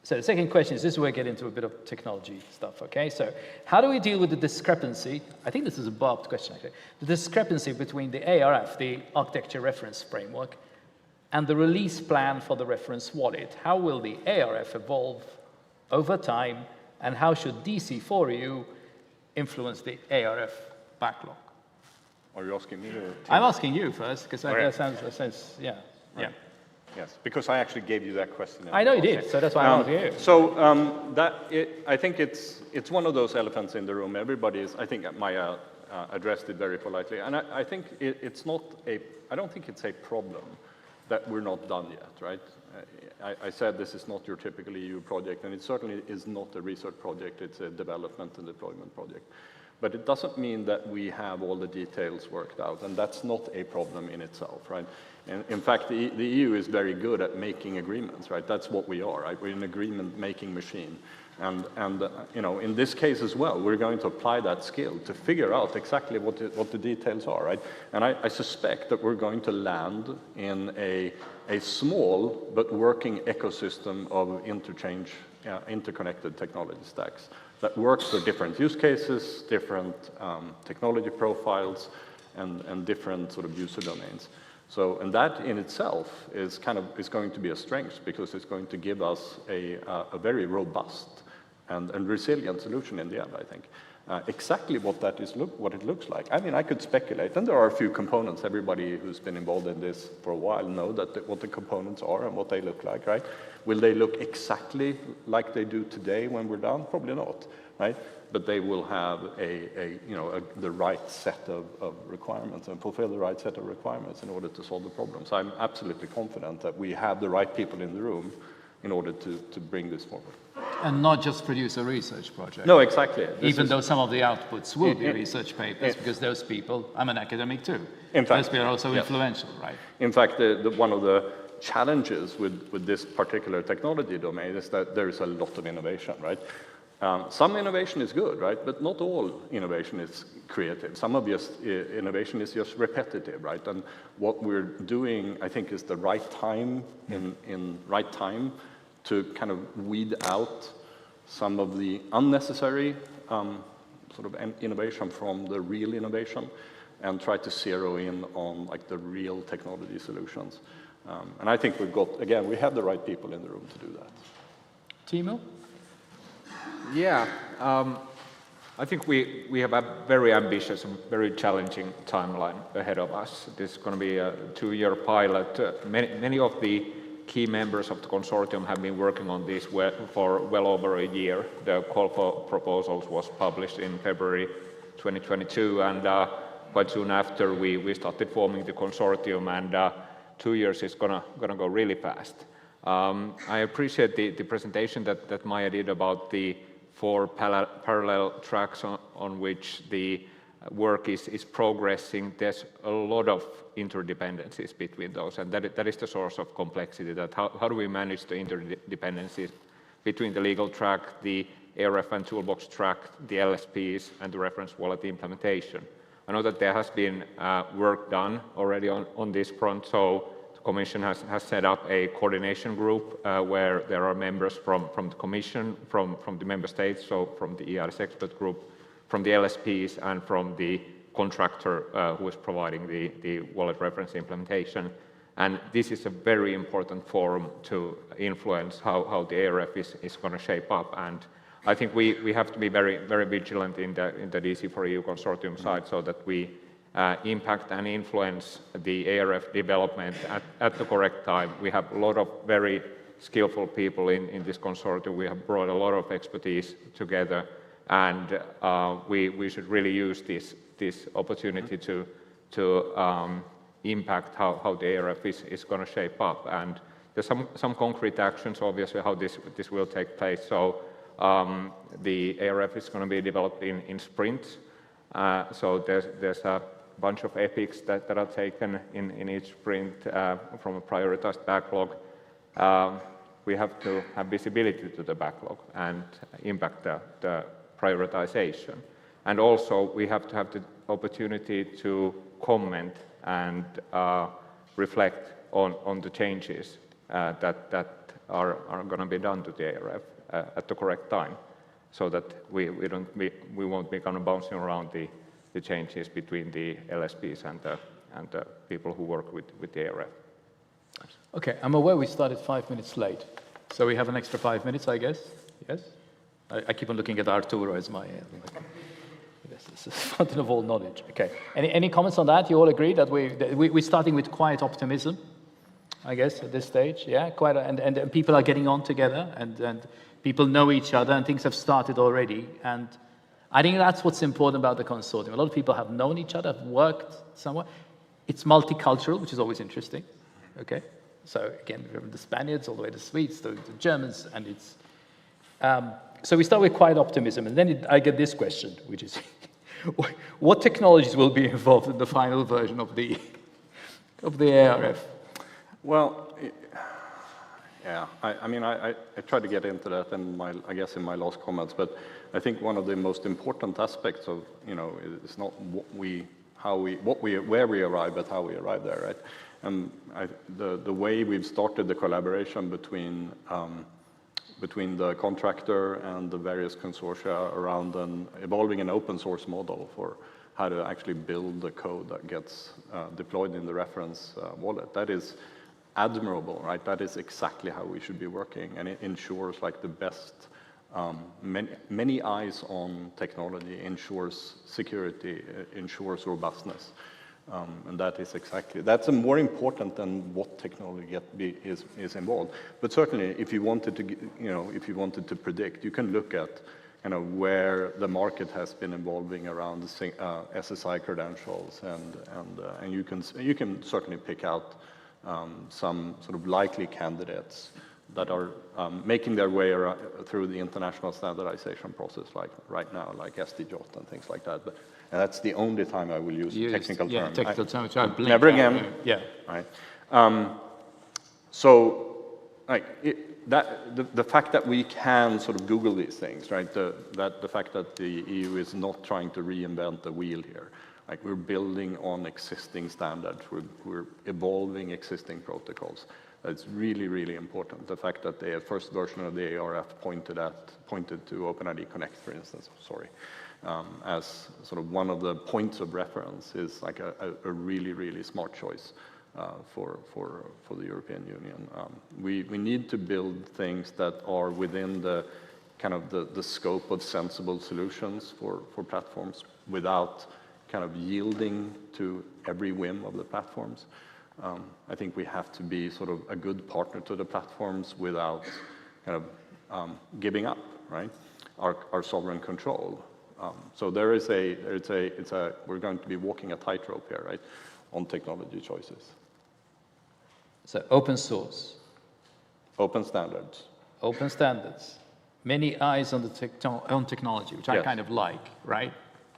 So the second question is, this is where we get into a bit of technology stuff, okay? So how do we deal with the discrepancy? I think this is a barbed question, actually. The discrepancy between the ARF, the Architecture Reference Framework, and the release plan for the reference wallet. How will the ARF evolve over time, and how should DC4EU influence the ARF backlog? Are you asking me or? I'm asking you first, because that sounds, yeah. Right. Yeah. Yes, because I actually gave you that question. I know you did, so that's why I'm asking you. So I think it's one of those elephants in the room. Everybody is, I think Maya addressed it very politely, and I think I don't think it's a problem that we're not done yet, right? I said this is not your typical EU project, and it certainly is not a research project, it's a development and deployment project. But it doesn't mean that we have all the details worked out, and that's not a problem in itself, right? And in fact, the EU is very good at making agreements, right? That's what we are, right? We're an agreement-making machine. And you know, in this case as well, we're going to apply that skill to figure out exactly what the details are, right? And I suspect that we're going to land in a small but working ecosystem of interconnected technology stacks that works for different use cases, different technology profiles, and different sort of user domains. So, and that in itself is going to be a strength because it's going to give us a very robust and resilient solution in the end, I think. Exactly what it looks like. I mean, I could speculate, and there are a few components. Everybody who's been involved in this for a while know what the components are and what they look like, right? Will they look exactly like they do today when we're done? Probably not, right? But they will have the right set of requirements and fulfill the right set of requirements in order to solve the problem. So I'm absolutely confident that we have the right people in the room in order to bring this forward. And not just produce a research project. No, exactly. Even though some of the outputs will be research papers, because those people, I'm an academic too. In fact, those people are also influential, right? In fact, one of the challenges with this particular technology domain is that there is a lot of innovation, right? Some innovation is good, right? But not all innovation is creative. Some of innovation is just repetitive, right? And what we're doing, I think, is the right time in right time to kind of weed out some of the unnecessary sort of innovation from the real innovation and try to zero in on like the real technology solutions. And I think we have the right people in the room to do that. Timo? Yeah, I think we have a very ambitious and very challenging timeline ahead of us. This is going to be a 2-year pilot. Many of the key members of the consortium have been working on this for well over a year. The call for proposals was published in February 2022, and quite soon after we started forming the consortium, and 2 years is gonna go really fast. I appreciate the presentation that Maya did about the 4 parallel tracks on which the work is progressing. There's a lot of interdependencies between those, and that is the source of complexity. That how do we manage the interdependencies between the legal track, the ARF and Toolbox track the LSPs and the reference wallet implementation. I know that there has been work done already on this front, so the Commission has set up a coordination group where there are members from the Commission, from the Member States, so from the ERS expert group, from the LSPs, and from the contractor who is providing the wallet reference implementation. And this is a very important forum to influence how the ARF is going to shape up. And I think we have to be very, very vigilant in the DC4EU consortium side so that we impact and influence the ARF development at the correct time. We have a lot of very skillful people in this consortium. We have brought a lot of expertise together, and we should really use this opportunity to impact how the ARF is going to shape up. And there's some concrete actions, obviously, how this will take place. So the ARF is going to be developed in sprints. So there's a bunch of epics that are taken in each sprint from a prioritized backlog. We have to have visibility to the backlog and impact the prioritization. And also, we have to have the opportunity to comment and reflect on the changes that are going to be done to the ARF at the correct time, so that we won't be kind of bouncing around the changes between the LSPs and the people who work with the ARF. Okay, I'm aware we started 5 minutes late, so we have an extra 5 minutes, I guess. Yes? I keep on looking at Arturo as my... This is fountain of all knowledge. Okay. Any comments on that? You all agree that we're starting with quiet optimism, I guess, at this stage? Yeah, and people are getting on together, and people know each other, and things have started already. And I think that's what's important about the consortium. A lot of people have known each other, have worked somewhere. It's multicultural, which is always interesting. Okay. So again, from the Spaniards all the way to the Swedes, the Germans, and it's. So we start with quiet optimism, and then I get this question, which is, what technologies will be involved in the final version of the ARF? Well, yeah, I mean, I tried to get into that in I guess in my last comments, but I think one of the most important aspects of, is not where we arrive, but how we arrive there, right? And the way we've started the collaboration between the contractor and the various consortia around evolving an open source model for how to actually build the code that gets deployed in the reference wallet. That is admirable, right? That is exactly how we should be working, and it ensures like the best, many eyes on technology, ensures security, ensures robustness. And that's more important than what technology is involved. But certainly, if you wanted to predict, you can look at where the market has been evolving around SSI credentials, and you can certainly pick out some sort of likely candidates that are making their way through the international standardization process, like right now, like SDJOT and things like that. And that's the only time I will use technical terms. Yeah, technical terms, which I blink. Never again. Yeah. Right. So, the fact that we can sort of Google these things, right? The fact that the EU is not trying to reinvent the wheel here. Like, we're building on existing standards. We're evolving existing protocols. That's really, really important. The fact that the first version of the ARF pointed to OpenID Connect, for instance, as sort of one of the points of reference is like a really, really smart choice for the European Union. We need to build things that are within the kind of the scope of sensible solutions for platforms without kind of yielding to every whim of the platforms. I think we have to be sort of a good partner to the platforms without kind of giving up, right? Our sovereign control. So we're going to be walking a tightrope here, right, on technology choices. So open source. Open standards. Open standards. Many eyes on on technology, which I kind of like, right?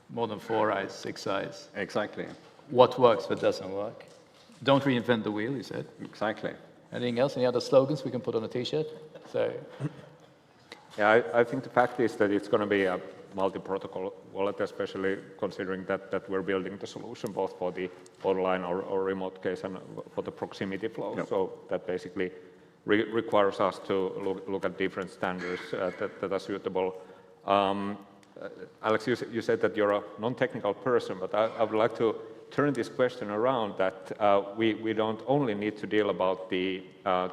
More than 4 eyes, 6 eyes. Exactly. What works, what doesn't work. Don't reinvent the wheel, you said. Exactly. Anything else? Any other slogans we can put on a T-shirt? So, Yeah, I think the fact is that it's going to be a multi-protocol wallet, especially considering that we're building the solution both for the online or remote case and for the proximity flow. Yep. So that basically requires us to look at different standards that are suitable. Alex, you said that you're a non-technical person, but I would like to turn this question around, that we don't only need to deal about the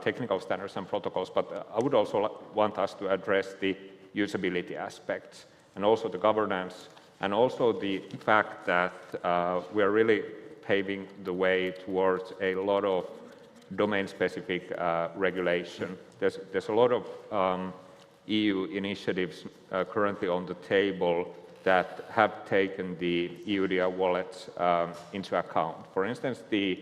technical standards and protocols, but I would also want us to address the usability aspects and also the governance, and also the fact that we're really paving the way towards a lot of domain-specific regulation. There's a lot of EU initiatives currently on the table that have taken the EUDI wallets into account. For instance, the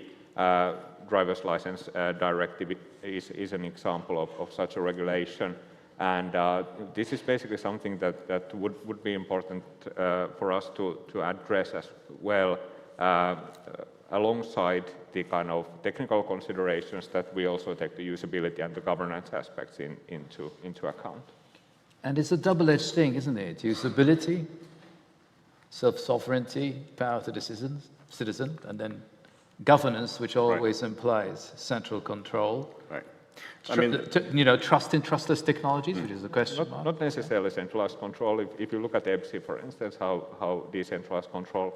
driver's license directive is an example of such a regulation. And this is basically something that would be important for us to address as well, alongside the kind of technical considerations that we also take the usability and the governance aspects into account. And it's a double-edged thing, isn't it? Usability, self-sovereignty, power to the citizen, and then governance, which always implies central control. Right. Trust in trustless technologies, which is a question mark. Not necessarily centralized control. If you look at EBSI, for instance, how decentralized control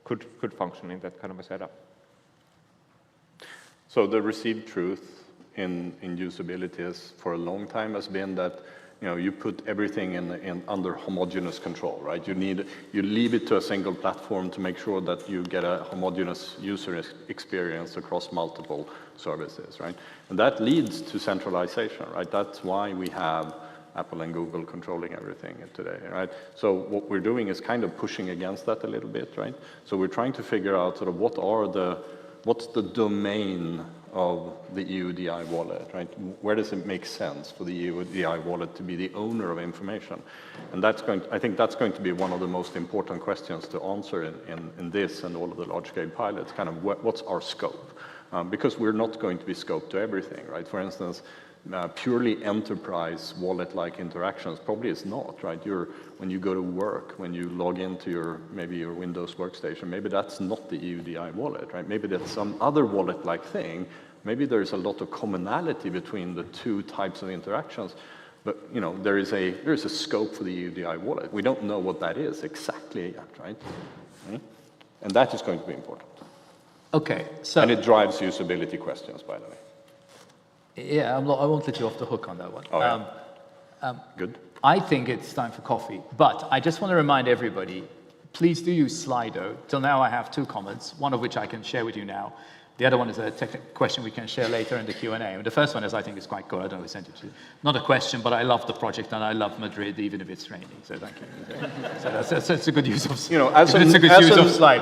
could function in that kind of a setup. So the received truth in usability has, for a long time, has been that you put everything in under homogeneous control, right? You leave it to a single platform to make sure that you get a homogeneous user experience across multiple services, right? And that leads to centralization, right? That's why we have Apple and Google controlling everything today, right? So what we're doing is kind of pushing against that a little bit, right? So we're trying to figure out sort of what's the domain of the EUDI wallet, right? Where does it make sense for the EUDI wallet to be the owner of information? And I think that's going to be one of the most important questions to answer in this and all of the large-scale pilots, kind of what's our scope? Because we're not going to be scoped to everything, right? For instance, purely enterprise wallet-like interactions probably is not, right? When you go to work, when you log into maybe your Windows workstation, maybe that's not the EUDI wallet, right? Maybe that's some other wallet-like thing. Maybe there's a lot of commonality between the two types of interactions, but there is a scope for the EUDI wallet. We don't know what that is exactly yet, right? And that is going to be important. Okay, so... And it drives usability questions, by the way. Yeah, I won't let you off the hook on that one. Oh, yeah. Good. I think it's time for coffee, but I just want to remind everybody, please do use Slido. Till now I have 2 comments, one of which I can share with you now. The other one is a technical question we can share later in the Q&A. The first one is, I think, is quite cool. I don't know who sent it to you. Not a question, but I love the project and I love Madrid, even if it's raining. So thank you. So that's a good use of Slido.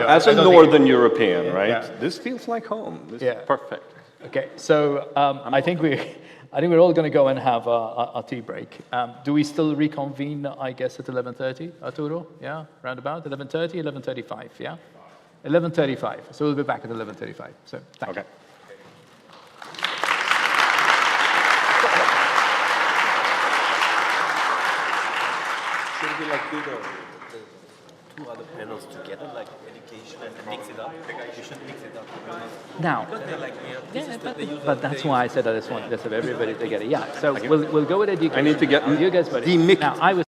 As a Northern European, right? Yeah. This feels like home. This is perfect. Okay, so I think we're all going to go and have a tea break. Do we still reconvene, I guess, at 11:30, Arturo? Yeah, round about 11:30, 11:35, yeah? 11:35, so we'll be back at 11:35, so thank you. Should we like do the 2 other panels together, like education and mix it up? You should mix it up. Now, because they're like, but that's why I said I just want to have everybody together. Yeah, so we'll go with education. I need to get you guys ready. the mix. Now, I was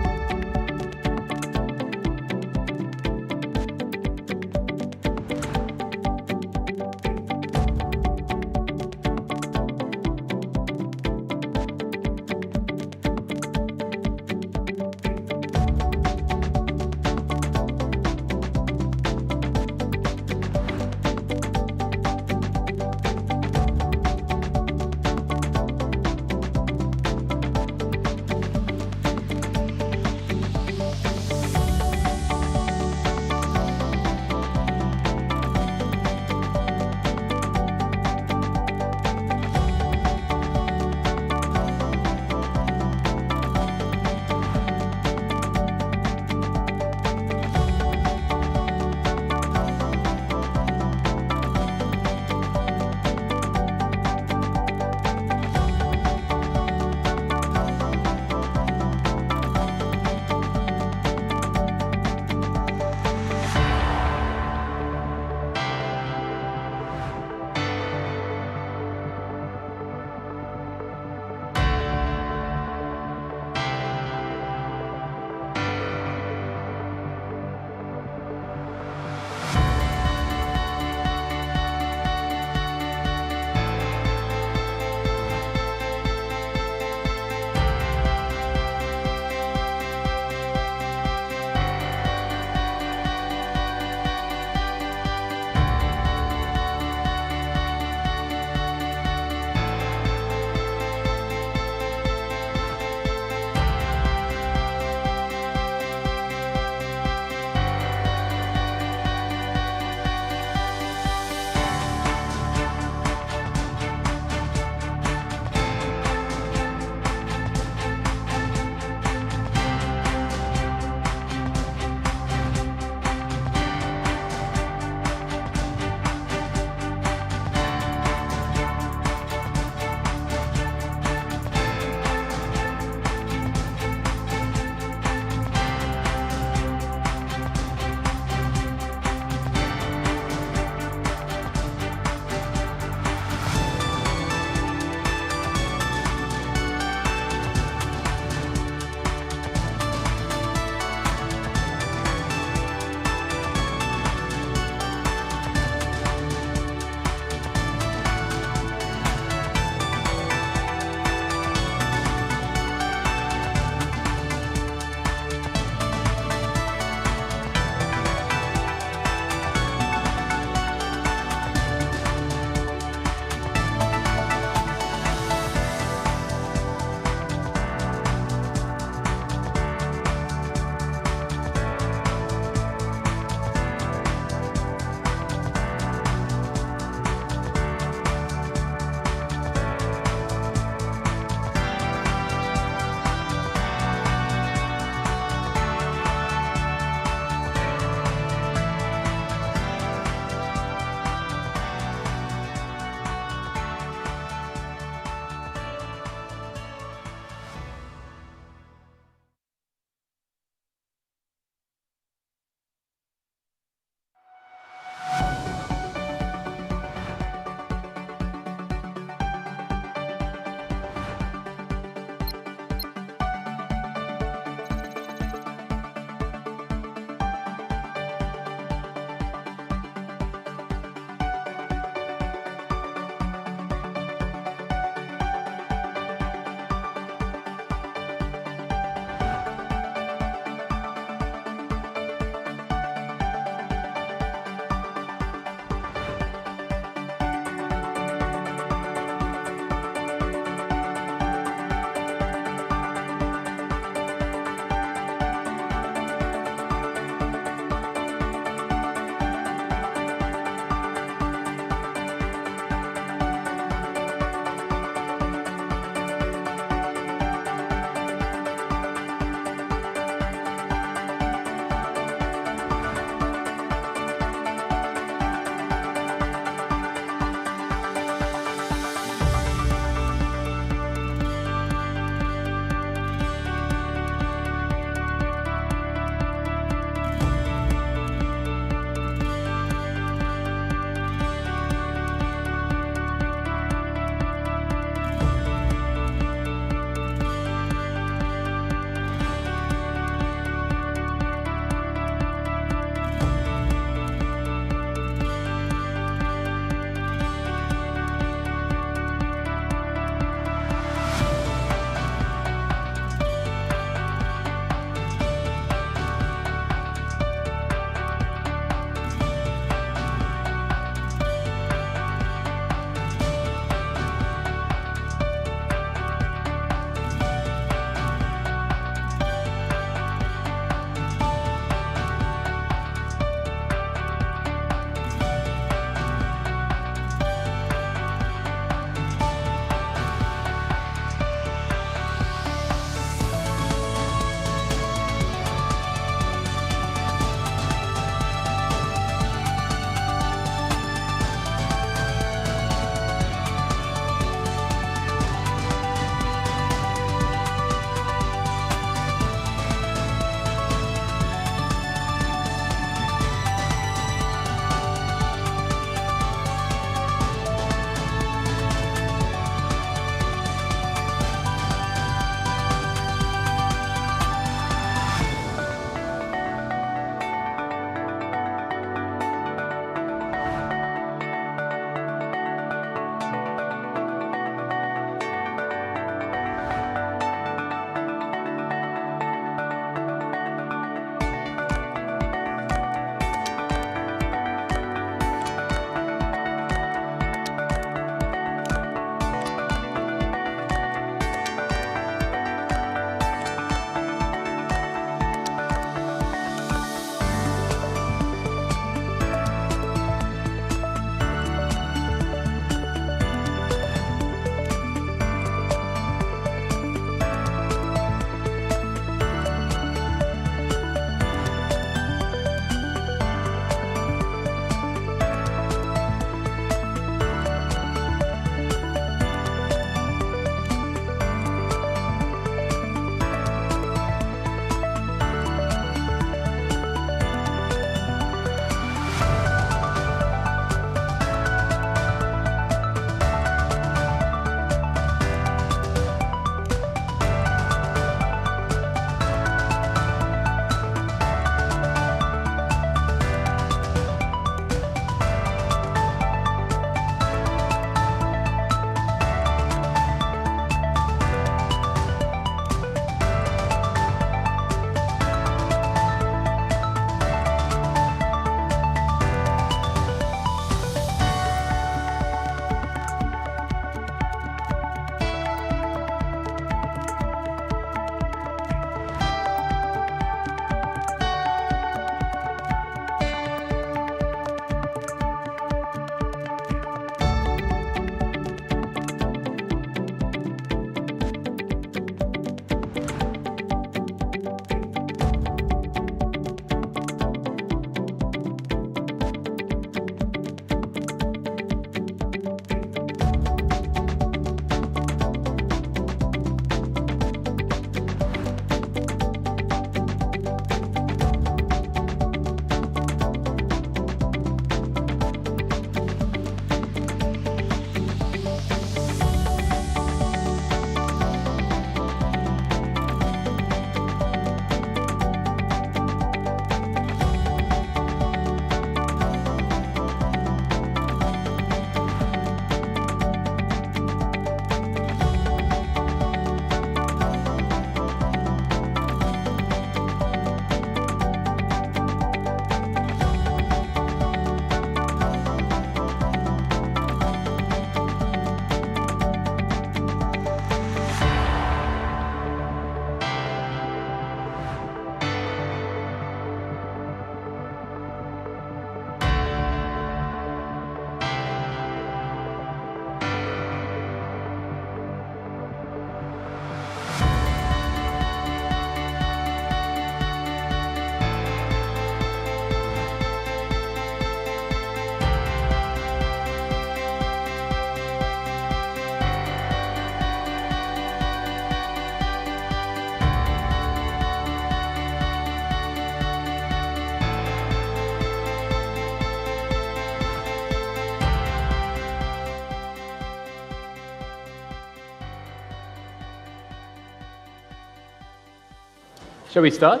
Shall we start?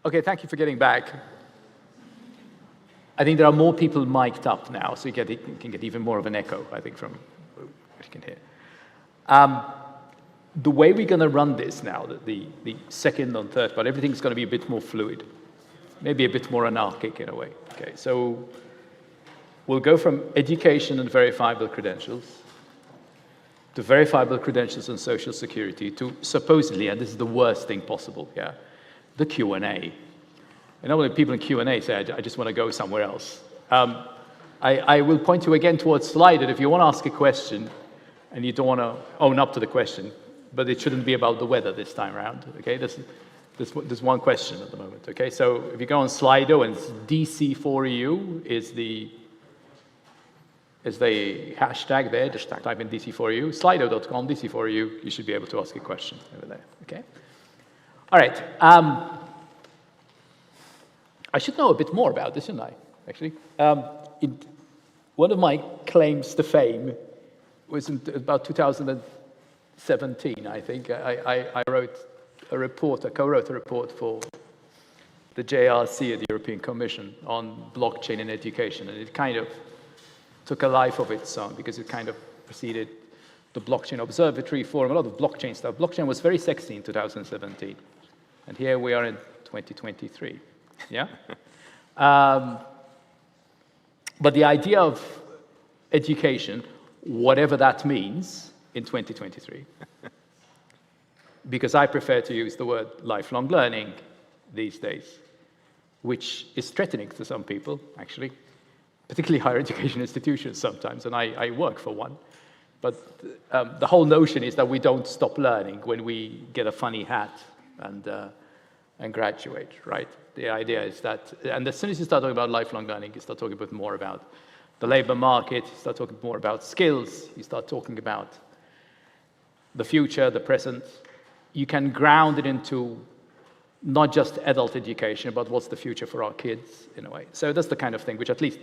Okay, thank you for getting back. I think there are more people mic'd up now, so you can get even more of an echo, I think, from what you can hear. The way we're going to run this now, the second and third part, everything's going to be a bit more fluid, maybe a bit more anarchic in a way. Okay, so we'll go from education and verifiable credentials to verifiable credentials and social security to supposedly, and this is the worst thing possible, yeah, the Q&A. And normally people in Q&A say, I just want to go somewhere else. I will point you again towards slide that if you want to ask a question and you don't want to own up to the question, but it shouldn't be about the weather this time around, okay? There's one question at the moment, okay? So if you go on Slido and DC4EU is the hashtag there, just type in DC4EU, slido.com, DC4EU, you should be able to ask a question over there, okay? All right, I should know a bit more about this, shouldn't I, actually? One of my claims to fame was in about 2017, I think. I wrote a report, I co-wrote a report for the JRC at the European Commission on blockchain in education, and it kind of took a life of its own because it kind of preceded the Blockchain Observatory Forum, a lot of blockchain stuff. Blockchain was very sexy in 2017, and here we are in 2023, yeah? But the idea of education, whatever that means in 2023, because I prefer to use the word lifelong learning these days, which is threatening to some people, actually, particularly higher education institutions sometimes, and I work for one. But the whole notion is that we don't stop learning when we get a funny hat and graduate, right? The idea is that, and as soon as you start talking about lifelong learning, you start talking a bit more about the labor market, you start talking more about skills, you start talking about the future, the present. You can ground it into not just adult education, but what's the future for our kids, in a way. So that's the kind of thing which at least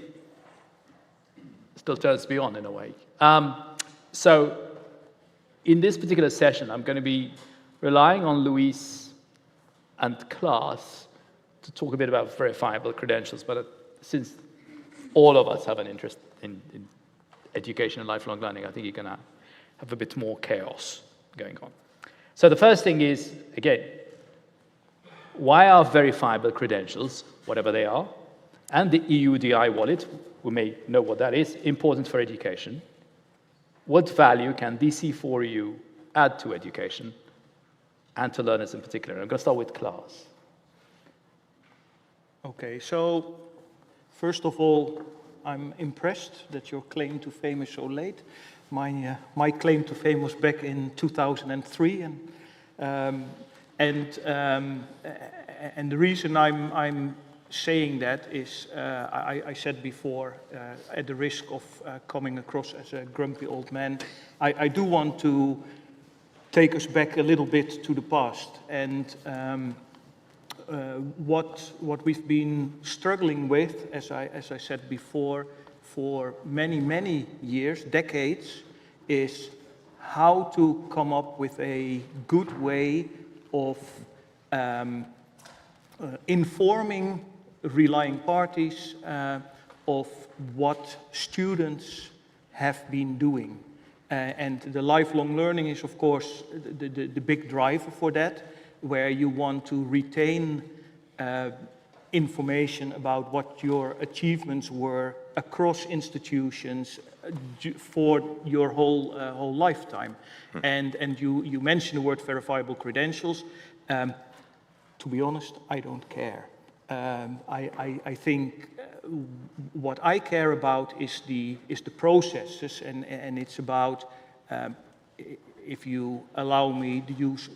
still turns me on, in a way. So in this particular session, I'm going to be relying on Luis and Klaas to talk a bit about verifiable credentials, but since all of us have an interest in education and lifelong learning, I think you're going to have a bit more chaos going on. So the first thing is, again, why are verifiable credentials, whatever they are, and the EUDI wallet, we may know what that is, important for education? What value can DC4EU add to education and to learners in particular? I'm going to start with Klaas. Okay, so first of all, I'm impressed that your claim to fame is so late. My claim to fame was back in 2003, and the reason I'm saying that is, I said before, at the risk of coming across as a grumpy old man, I do want to take us back a little bit to the past, and what we've been struggling with, as I said before, for many years, decades, is how to come up with a good way of informing relying parties of what students have been doing. And the lifelong learning is, of course, the big driver for that, where you want to retain information about what your achievements were across institutions for your whole lifetime. And you mentioned the word verifiable credentials. To be honest, I don't care. I think what I care about is the processes, and it's about, if you allow me the use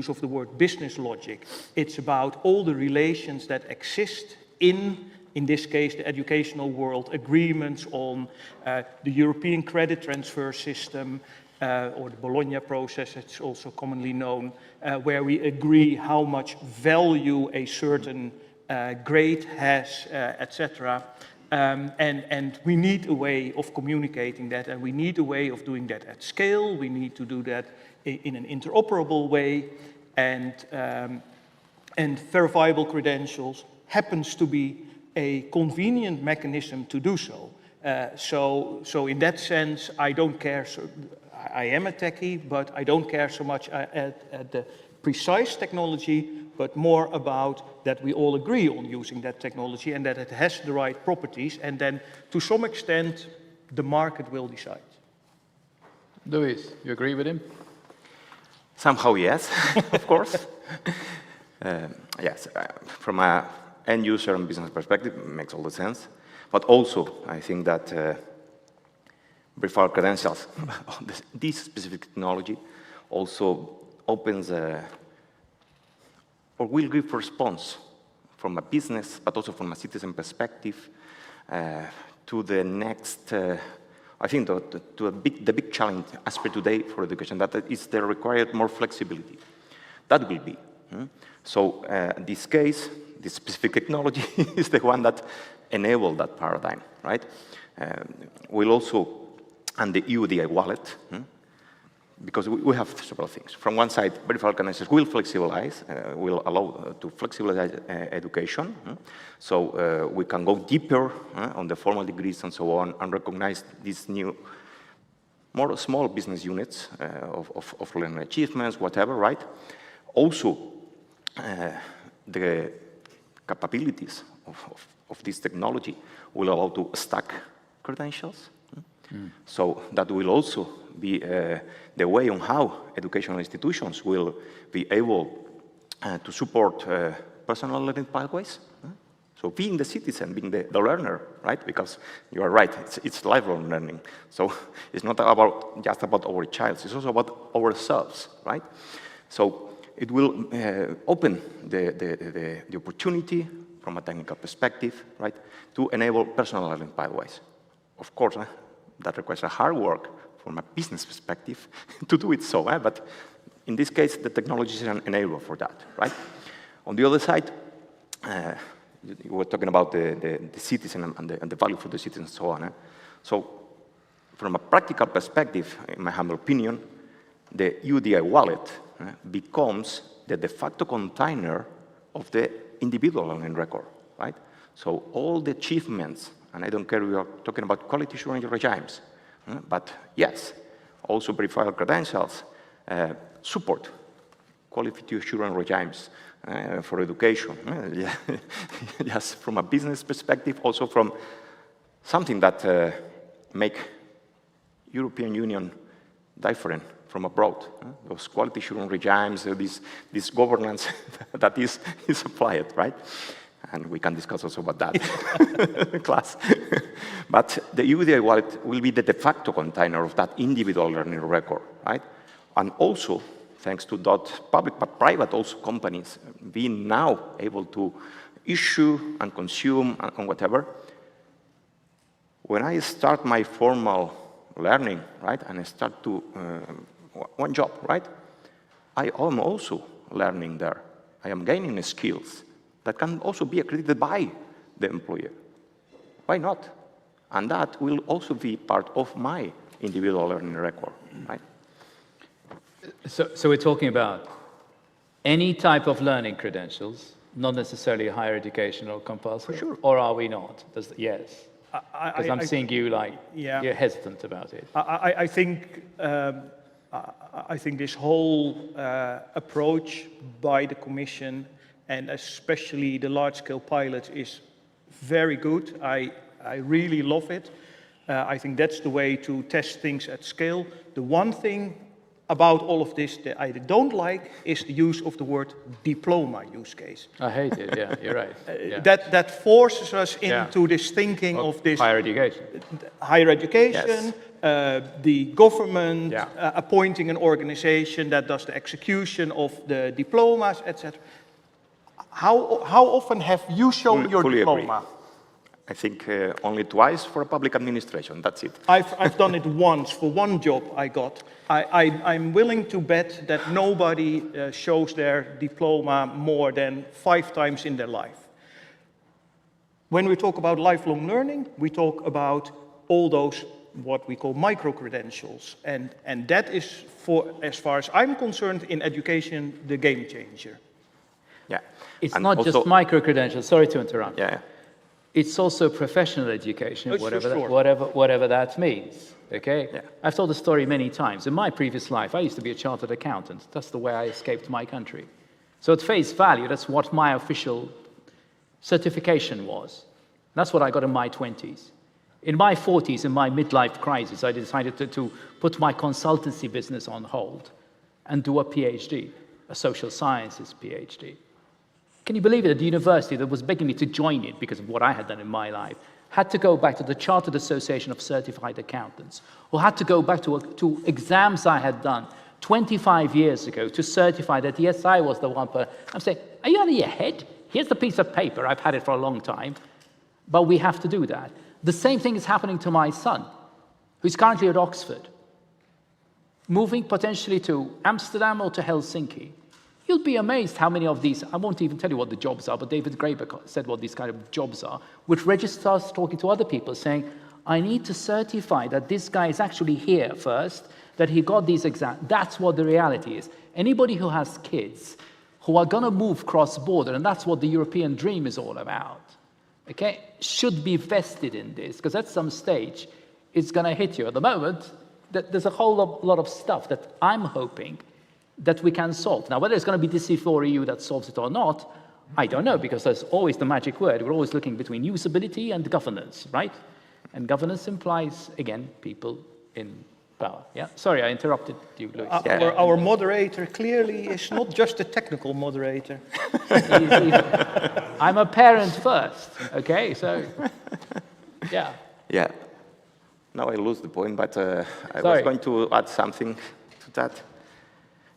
of the word business logic, it's about all the relations that exist in this case, the educational world, agreements on the European credit transfer system, or the Bologna process, it's also commonly known, where we agree how much value a certain grade has, etc. And we need a way of communicating that, and we need a way of doing that at scale. We need to do that in an interoperable way, and verifiable credentials happens to be a convenient mechanism to do so. So in that sense, I don't care. I am a techie, but I don't care so much at the precise technology, but more about that we all agree on using that technology and that it has the right properties, and then to some extent, the market will decide. Luis, you agree with him? Somehow, yes, of course. Yes, from an end user and business perspective, it makes all the sense. But also, I think that verifiable credentials, this specific technology, also opens or will give response from a business, but also from a citizen perspective, to the next, I think, to the big challenge aspect today for education, that is the required more flexibility. That will be. So this case, this specific technology is the one that enabled that paradigm, right? We'll also, and the EUDI wallet, because we have several things. From one side, verifiable credentials will flexibilize, will allow to flexibilize education. So we can go deeper on the formal degrees and so on, and recognize these new, more small business units of learning achievements, whatever, right? Also, the capabilities of this technology will allow to stack credentials. So that will also be the way on how educational institutions will be able to support personal learning pathways. So being the citizen, being the learner, right? Because you are right, it's lifelong learning. So it's not just about our child, it's also about ourselves, right? So it will open the opportunity from a technical perspective, right, to enable personal learning pathways. Of course, that requires a hard work from a business perspective to do it so, but in this case, the technology is an enabler for that, right? On the other side, you were talking about the citizen and the value for the citizen and so on. So from a practical perspective, in my humble opinion, the UDI wallet becomes the de facto container of the individual learning record, right? So all the achievements, and I don't care if we are talking about quality assurance regimes, but yes, also verifiable credentials support quality assurance regimes for education. Yes, from a business perspective, also from something that make European Union different from abroad. Those quality assurance regimes, this governance that is applied, right? And we can discuss also about that class. But the UDI wallet will be the de facto container of that individual learning record, right? And also, thanks to not public but private also companies being now able to issue and consume and whatever, when I start my formal learning, right, and I start to one job, right, I am also learning there. I am gaining skills that can also be accredited by the employer. Why not? And that will also be part of my individual learning record, right? So we're talking about any type of learning credentials, not necessarily higher education or compulsory, For sure. or are we not? Yes. Because I'm seeing you like, yeah. you're hesitant about it. I think this whole approach by the Commission, and especially the large-scale pilots, is very good. I really love it. I think that's the way to test things at scale. The one thing about all of this that I don't like is the use of the word diploma use case. I hate it, yeah, you're right. Yeah. That forces us into this thinking of this higher education. Higher education, Yes. The government appointing an organization that does the execution of the diplomas, etc. How often have you shown your Fully diploma? agree. I think only twice for a public administration, that's it. I've done it once for one job I got. I'm willing to bet that nobody shows their diploma more than 5 times in their life. When we talk about lifelong learning, we talk about all those what we call micro-credentials. And that is, for, as far as I'm concerned, in education, the game changer. Yeah. It's And not also, just micro-credentials, sorry to interrupt. Yeah. It's also professional education, That's whatever, for whatever that means, okay? Yeah. I've told the story many times. In my previous life, I used to be a chartered accountant. That's the way I escaped my country. So at face value, that's what my official certification was. That's what I got in my 20s. In my 40s, in my midlife crisis, I decided to put my consultancy business on hold and do a PhD, a social sciences PhD. Can you believe it? The university that was begging me to join it because of what I had done in my life had to go back to the Chartered Association of Certified Accountants, or had to go back to exams I had done 25 years ago to certify that, yes, I was the one. I'm saying, are you out of your head? Here's the piece of paper. I've had it for a long time. But we have to do that. The same thing is happening to my son, who's currently at Oxford, moving potentially to Amsterdam or to Helsinki. You'll be amazed how many of these, I won't even tell you what the jobs are, but David Graeber said what these kind of jobs are, which registers talking to other people saying, I need to certify that this guy is actually here first, that he got these exams. That's what the reality is. Anybody who has kids who are going to move cross-border, and that's what the European dream is all about, okay, should be vested in this, because at some stage, it's going to hit you. At the moment, there's a whole lot of stuff that I'm hoping that we can solve. Now, whether it's going to be DC4EU that solves it or not, I don't know, because there's always the magic word. We're always looking between usability and governance, right? And governance implies, again, people in power. Yeah. Sorry, I interrupted you, Luis. Our moderator clearly is not just a technical moderator. I'm a parent first, okay? So, yeah. Yeah. Now I lose the point, but I was going to add something to that.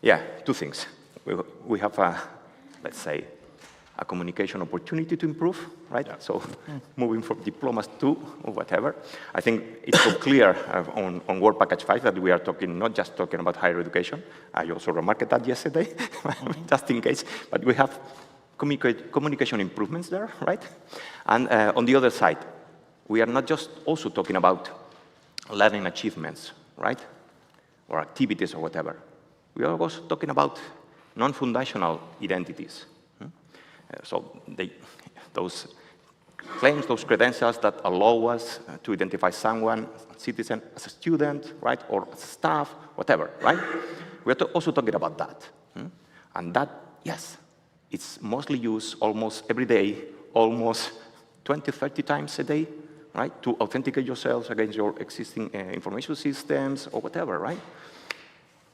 Yeah, two things. We have let's say, a communication opportunity to improve, right? Yeah. So moving from diplomas to or whatever. I think it's so clear on Work Package 5 that we are talking, not just talking about higher education. I also remarked that yesterday, just in case. But we have communication improvements there, right? And on the other side, we are not just also talking about learning achievements, right? Or activities or whatever. We are also talking about non-foundational identities. So those claims, those credentials that allow us to identify someone, a citizen, as a student, right, or as staff, whatever, right? We're also talking about that. And that, yes, it's mostly used almost every day, almost 20, 30 times a day, right, to authenticate yourselves against your existing information systems or whatever, right?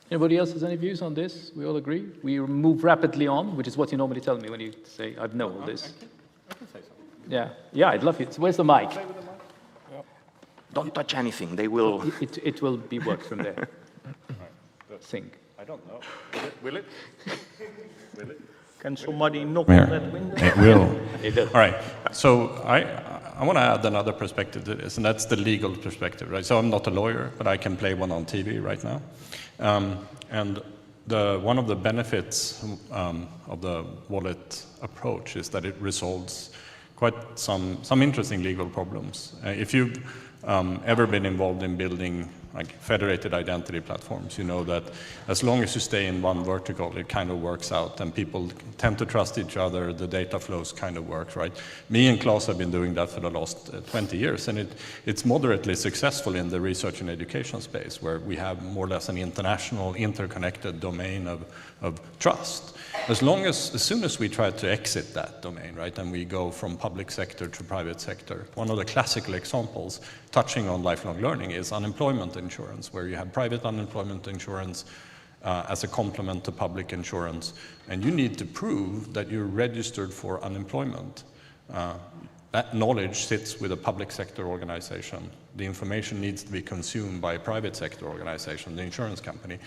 Anybody else has any views on this? We all agree? We move rapidly on, which is what you normally tell me when you say, I know all this. I can say something. Yeah, yeah, I'd love it. So where's the mic? Don't touch anything, they will... It will be worked from there. Sing. I don't know. Will it? Will it? Can somebody knock on that window? It will. It does. All right. So I want to add another perspective to this, and that's the legal perspective, right? So I'm not a lawyer, but I can play one on TV right now. And one of the benefits of the wallet approach is that it resolves quite some interesting legal problems. If you've ever been involved in building like federated identity platforms, you know that as long as you stay in one vertical, it kind of works out, and people tend to trust each other, the data flows kind of work, right? Me and Klaus have been doing that for the last 20 years, and it's moderately successful in the research and education space, where we have more or less an international, interconnected domain of trust. As soon as we try to exit that domain, right, and we go from public sector to private sector, one of the classical examples touching on lifelong learning is unemployment insurance, where you have private unemployment insurance as a complement to public insurance, and you need to prove that you're registered for unemployment. That knowledge sits with a public sector organization. The information needs to be consumed by a private sector organization, the insurance company.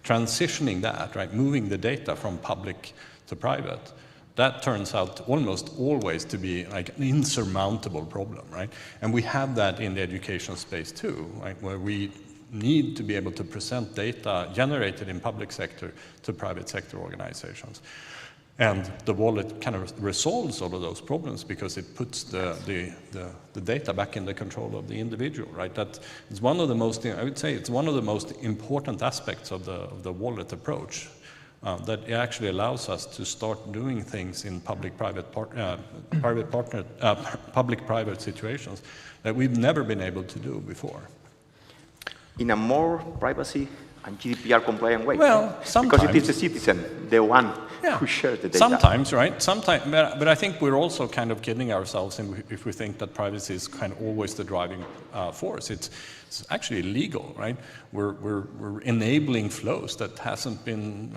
Transitioning that, right, moving the data from public to private, that turns out almost always to be like an insurmountable problem, right? And we have that in the education space too, right, where we need to be able to present data generated in public sector to private sector organizations. And the wallet kind of resolves all of those problems because it puts the data back in the control of the individual, right? That is one of the most, I would say, it's one of the most important aspects of the wallet approach. That it actually allows us to start doing things in public-private situations that we've never been able to do before. In a more privacy and GDPR compliant way. Well, sometimes. Because it is the citizen, the one who shares the data. Sometimes, right? Sometimes, but I think we're also kind of kidding ourselves if we think that privacy is kind of always the driving force. It's actually illegal, right? We're enabling flows that hasn't been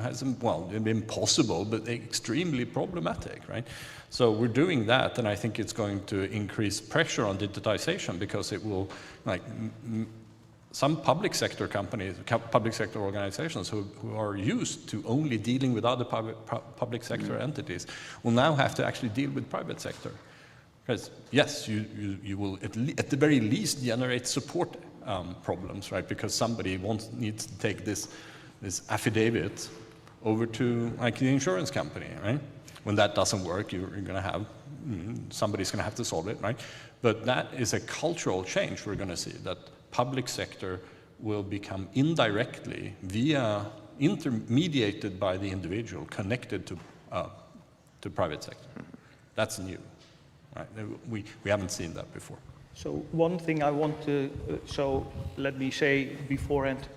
possible, but extremely problematic, right? So we're doing that, and I think it's going to increase pressure on digitization because it will, like, some public sector companies, public sector organizations who are used to only dealing with other public sector entities will now have to actually deal with private sector. Because yes, you will at the very least generate support problems, right? Because somebody needs to take this affidavit over to like the insurance company, right? When that doesn't work, you're going to have, somebody's going to have to solve it, right? But that is a cultural change we're going to see, that public sector will become indirectly intermediated by the individual, connected to private sector. That's new, right? We haven't seen that before. So one thing I want to, so let me say beforehand,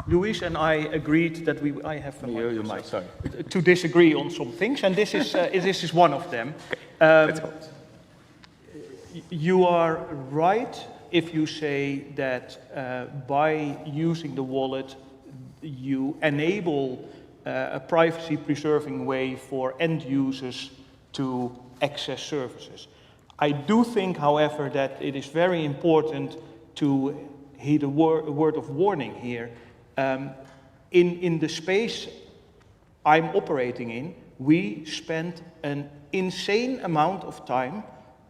Luis and I agreed that I have you might, sorry. To disagree on some things, and this is one of them. Let's go. You are right if you say that by using the wallet, you enable a privacy-preserving way for end users to access services. I do think, however, that it is very important to heed a word of warning here. In the space I'm operating in, we spend an insane amount of time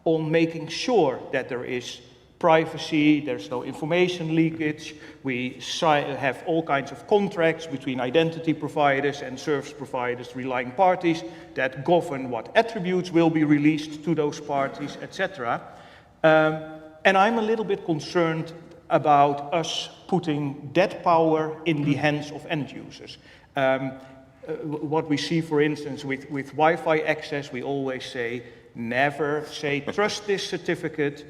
on making sure that there is privacy, there's no information leakage, we have all kinds of contracts between identity providers and service providers, relying parties, that govern what attributes will be released to those parties, etc. And I'm a little bit concerned about us putting that power in the hands of end users. What we see, for instance, with Wi-Fi access, we always say, never say, trust this certificate,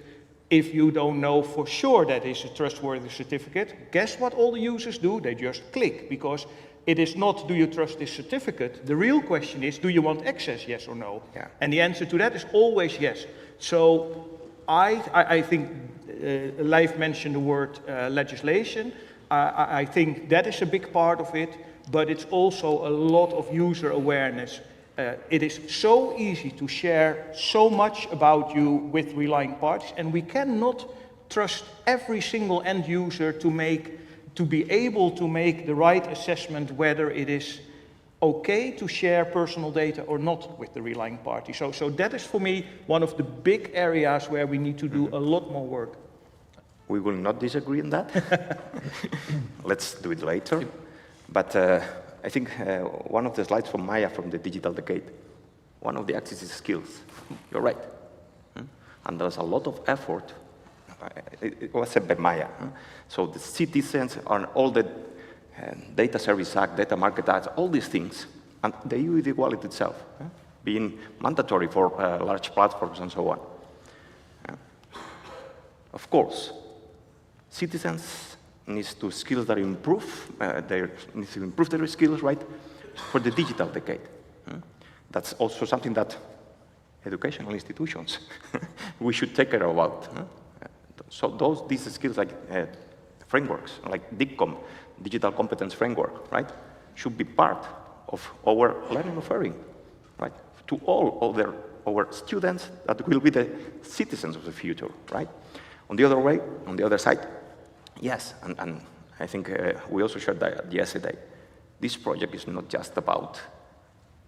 if you don't know for sure that it's a trustworthy certificate. Guess what all the users do? They just click, because it is not, do you trust this certificate? The real question is, do you want access, yes or no? Yeah. And the answer to that is always yes. So I think Leif mentioned the word legislation. I think that is a big part of it, but it's also a lot of user awareness. It is so easy to share so much about you with relying parties, and we cannot trust every single end user to be able to make the right assessment whether it is okay to share personal data or not with the relying party. So that is for me one of the big areas where we need to do a lot more work. We will not disagree on that. Let's do it later. But I think one of the slides from Maya from the digital decade, one of the axes is skills. You're right. And there's a lot of effort. It was said by Maya. So the citizens on all the Data Service Act, Data Market Act, all these things, and the EU wallet itself, being mandatory for large platforms and so on. Of course, citizens need to skills that improve, need to improve their skills, right, for the digital decade. That's also something that educational institutions, we should take care about. So these skills like frameworks, like DICCOM, Digital Competence Framework, right, should be part of our learning offering, right, to all our students that will be the citizens of the future, right? On the other side, yes, and I think we also shared that yesterday, this project is not just about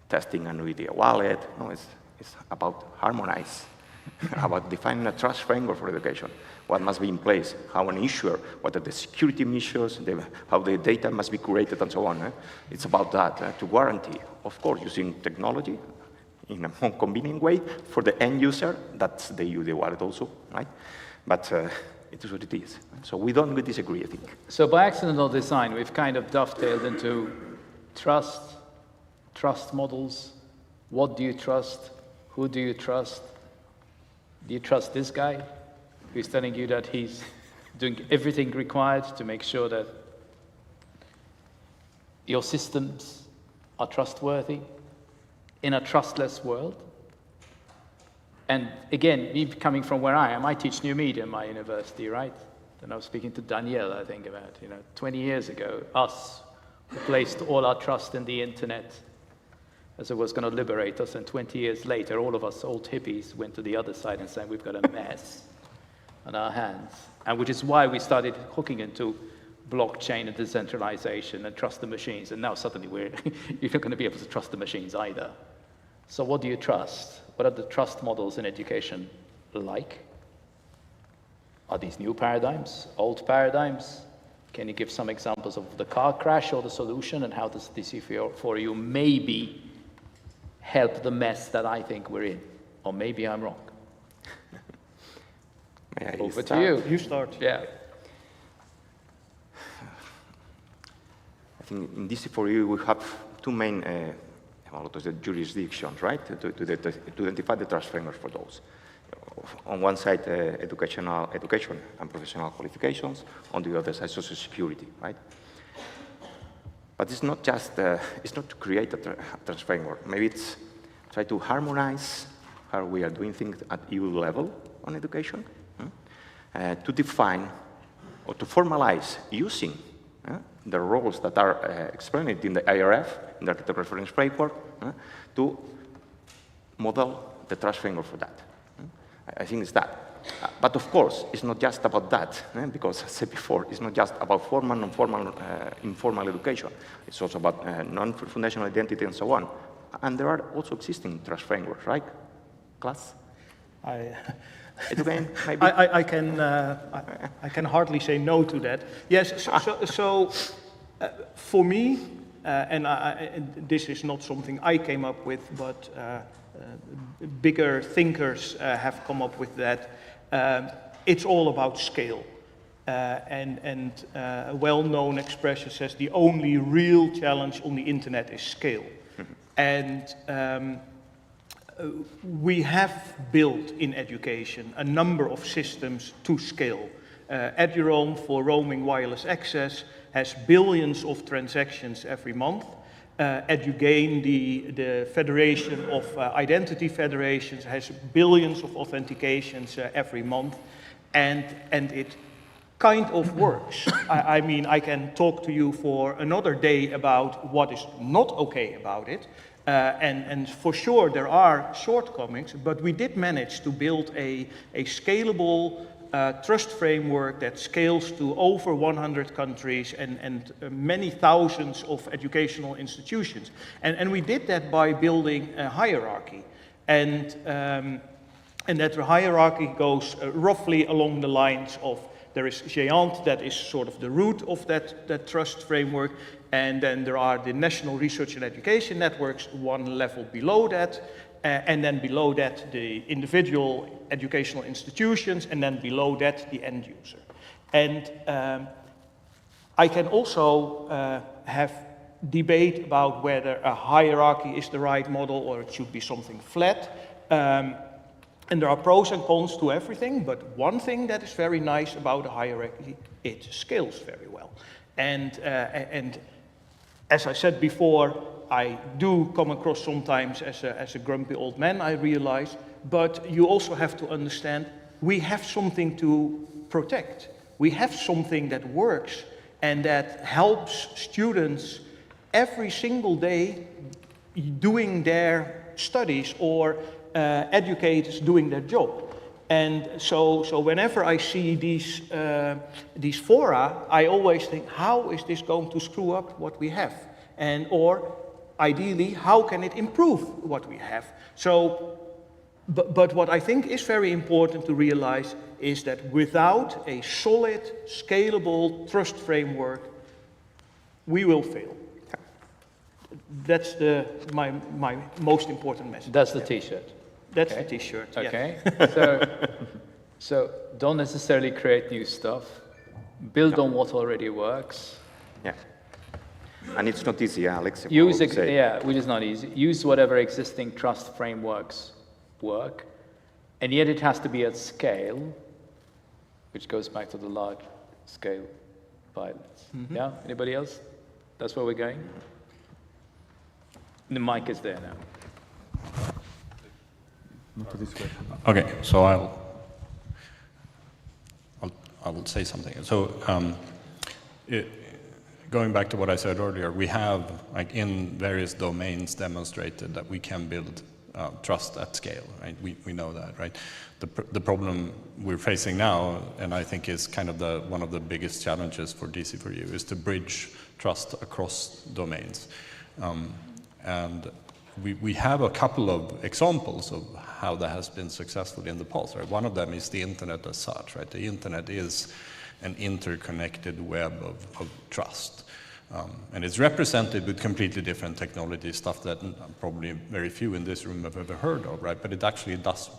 testing an NVIDIA wallet, no, it's about harmonize, about defining a trust framework for education, what must be in place, how an issuer, what are the security measures, how the data must be curated and so on. It's about that, to guarantee, of course, using technology in a more convenient way. For the end user, that's they use the wallet also, right? But it is what it is. So we don't disagree, I think. So by accidental design, we've kind of dovetailed into trust models. What do you trust? Who do you trust? Do you trust this guy who's telling you that he's doing everything required to make sure that your systems are trustworthy in a trustless world? And again, me coming from where I am, I teach new media in my university, right? And I was speaking to Danielle, I think, about 20 years ago, us who placed all our trust in the internet as it was going to liberate us, and 20 years later, all of us old hippies went to the other side and said, we've got a mess on our hands. And which is why we started hooking into blockchain and decentralization and trust the machines. And now suddenly you're not going to be able to trust the machines either. So what do you trust? What are the trust models in education like? Are these new paradigms, old paradigms? Can you give some examples of the car crash or the solution, and how does DC4EU maybe help the mess that I think we're in? Or maybe I'm wrong. Over to you. You start. Yeah. I think in DC4EU we have two main jurisdictions, right, to identify the trust framework for those. On one side, education and professional qualifications. On the other side, social security, right? But it's not just, it's not to create a trust framework. Maybe it's try to harmonize how we are doing things at EU level on education, to define or to formalize using the roles that are explained in the IRF, in the Architect Reference Framework, to model the trust framework for that. I think it's that. But of course, it's not just about that, because as I said before, it's not just about formal, non-formal, informal education. It's also about non-foundational identity and so on. And there are also existing trust frameworks, right? Class? Again, maybe? I can hardly say no to that. Yes, so for me, and this is not something I came up with, but bigger thinkers have come up with that. It's all about scale. And a well-known expression says the only real challenge on the internet is scale. And we have built in education a number of systems to scale. EduRoam for roaming wireless access has billions of transactions every month. EduGain, the Federation of Identity Federations, has billions of authentications every month, and it kind of works. I mean, I can talk to you for another day about what is not okay about it, and for sure there are shortcomings, but we did manage to build a scalable trust framework that scales to over 100 countries and many thousands of educational institutions. And we did that by building a hierarchy. And that hierarchy goes roughly along the lines of, there is GÉANT, that is sort of the root of that trust framework, and then there are the National Research and Education Networks, one level below that, and then below that the individual educational institutions, and then below that the end user. And I can also have debate about whether a hierarchy is the right model or it should be something flat. And there are pros and cons to everything, but one thing that is very nice about a hierarchy, it scales very well. And as I said before, I do come across sometimes as a grumpy old man, I realize, but you also have to understand we have something to protect. We have something that works and that helps students every single day doing their studies or educators doing their job. And so whenever I see these fora, I always think, how is this going to screw up what we have? Or ideally, how can it improve what we have? So, but what I think is very important to realize is that without a solid, scalable trust framework, we will fail. That's my most important message. That's the T-shirt. That's Okay. the T-shirt. Yeah. Okay. So don't necessarily create new stuff. Build on what already works. Yeah. And it's not easy, Alex. Use which is not easy. Use whatever existing trust frameworks work, and yet it has to be at scale, which goes back to the large scale pilots. Yeah. Anybody else? That's where we're going. The mic is there now. Okay, so I'll say something. So going back to what I said earlier, we have, like, in various domains demonstrated that we can build trust at scale, right? We know that, right? The problem we're facing now, and I think is kind of one of the biggest challenges for DC4EU, is to bridge trust across domains. And we have a couple of examples of how that has been successful in the past, right? One of them is the internet as such, right? The internet is an interconnected web of trust. And it's represented with completely different technology, stuff that probably very few in this room have ever heard of, right? But it actually does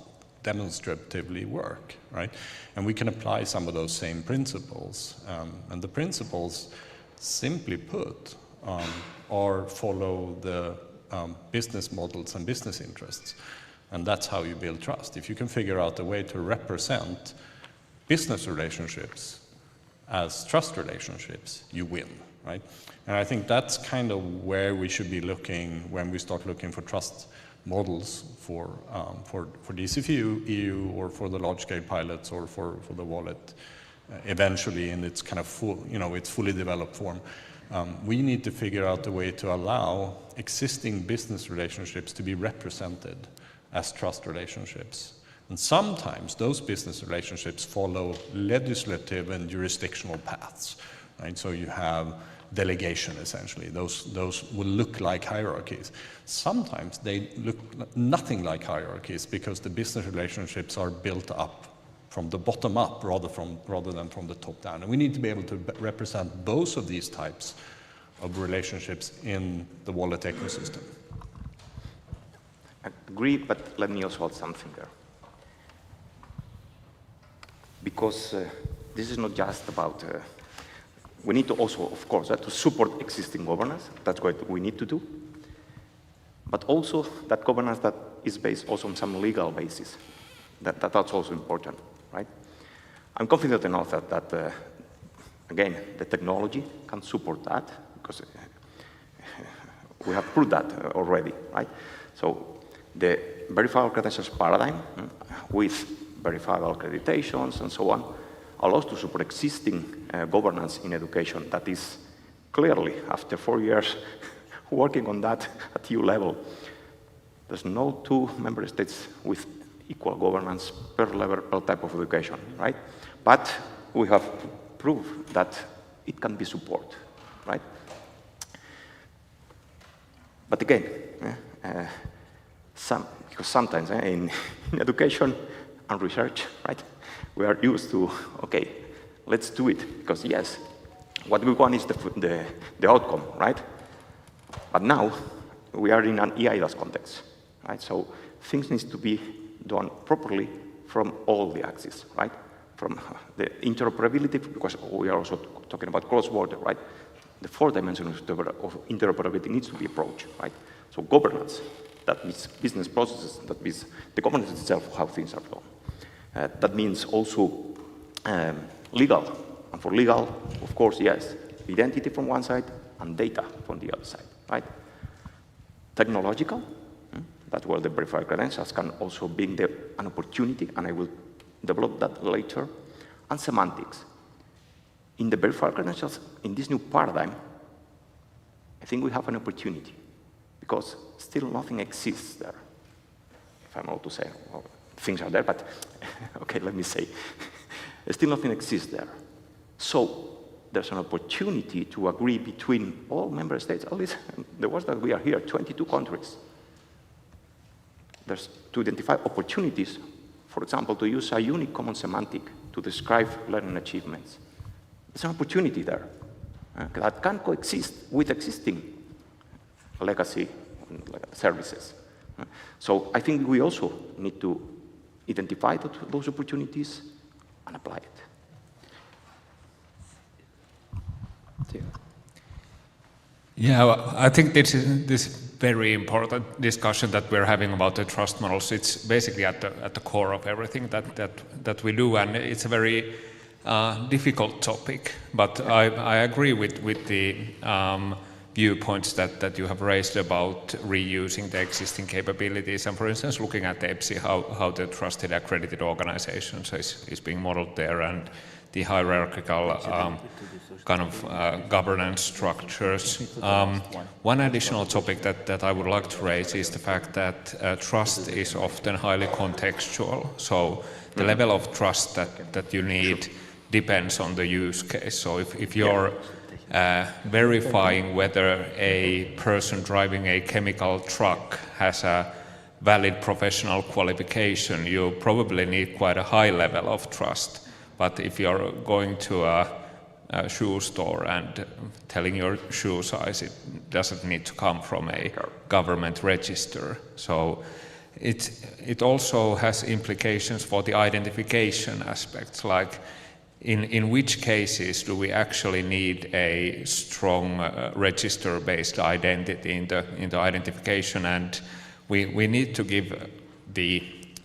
demonstratively work, right? And we can apply some of those same principles. And the principles, simply put, are follow the business models and business interests. And that's how you build trust. If you can figure out a way to represent business relationships as trust relationships, you win, right? And I think that's kind of where we should be looking when we start looking for trust models for DC4EU or for the large-scale pilots or for the wallet eventually in its kind of full, its fully developed form. We need to figure out a way to allow existing business relationships to be represented as trust relationships. And sometimes those business relationships follow legislative and jurisdictional paths, right? So you have delegation, essentially. Those will look like hierarchies. Sometimes they look nothing like hierarchies because the business relationships are built up from the bottom up rather than from the top down. And we need to be able to represent both of these types of relationships in the wallet ecosystem. I agree, but let me also add something there. Because this is not just about, we need to also, of course, to support existing governance. That's what we need to do. But also that governance that is based also on some legal basis. That's also important, right? I'm confident enough that again, the technology can support that because we have proved that already, right? So the verifiable credentials paradigm with verifiable accreditations and so on allows to support existing governance in education that is clearly, after 4 years working on that at EU level, there's no two member states with equal governance per level, per type of education, right? But we have proved that it can be supported, right? But again, because sometimes in education and research, right, we are used to, okay, let's do it, because yes, what we want is the outcome, right? But now, we are in an EIDAS context, right? So things need to be done properly from all the axes, right? From the interoperability, because we are also talking about cross-border, right? The four dimensions of interoperability needs to be approached, right? So governance, that means business processes, that means the governance itself, how things are done. That means also legal. And for legal, of course, yes, identity from one side and data from the other side, right? Technological, that's where the verified credentials can also bring an opportunity, and I will develop that later. And semantics. In the verified credentials, in this new paradigm, I think we have an opportunity because still nothing exists there. If I'm allowed to say, well, things are there, but okay, let me say, still nothing exists there. So there's an opportunity to agree between all member states, at least the ones that we are here, 22 countries. There's to identify opportunities, for example, to use a unique common semantic to describe learning achievements. There's an opportunity there that can coexist with existing legacy services. So I think we also need to identify those opportunities and apply it. Yeah, I think this very important discussion that we're having about the trust models. It's basically at the core of everything that we do, and it's a very difficult topic. But I agree with the viewpoints that you have raised about reusing the existing capabilities, and for instance, looking at the EPSI, how the trusted accredited organizations is being modeled there, and the hierarchical kind of governance structures. One additional topic that I would like to raise is the fact that trust is often highly contextual. So the level of trust that you need depends on the use case. So if you're verifying whether a person driving a chemical truck has a valid professional qualification, you probably need quite a high level of trust. But if you're going to a shoe store and telling your shoe size, it doesn't need to come from a government register. So it also has implications for the identification aspects, like in which cases do we actually need a strong register-based identity in the identification, and we need to give the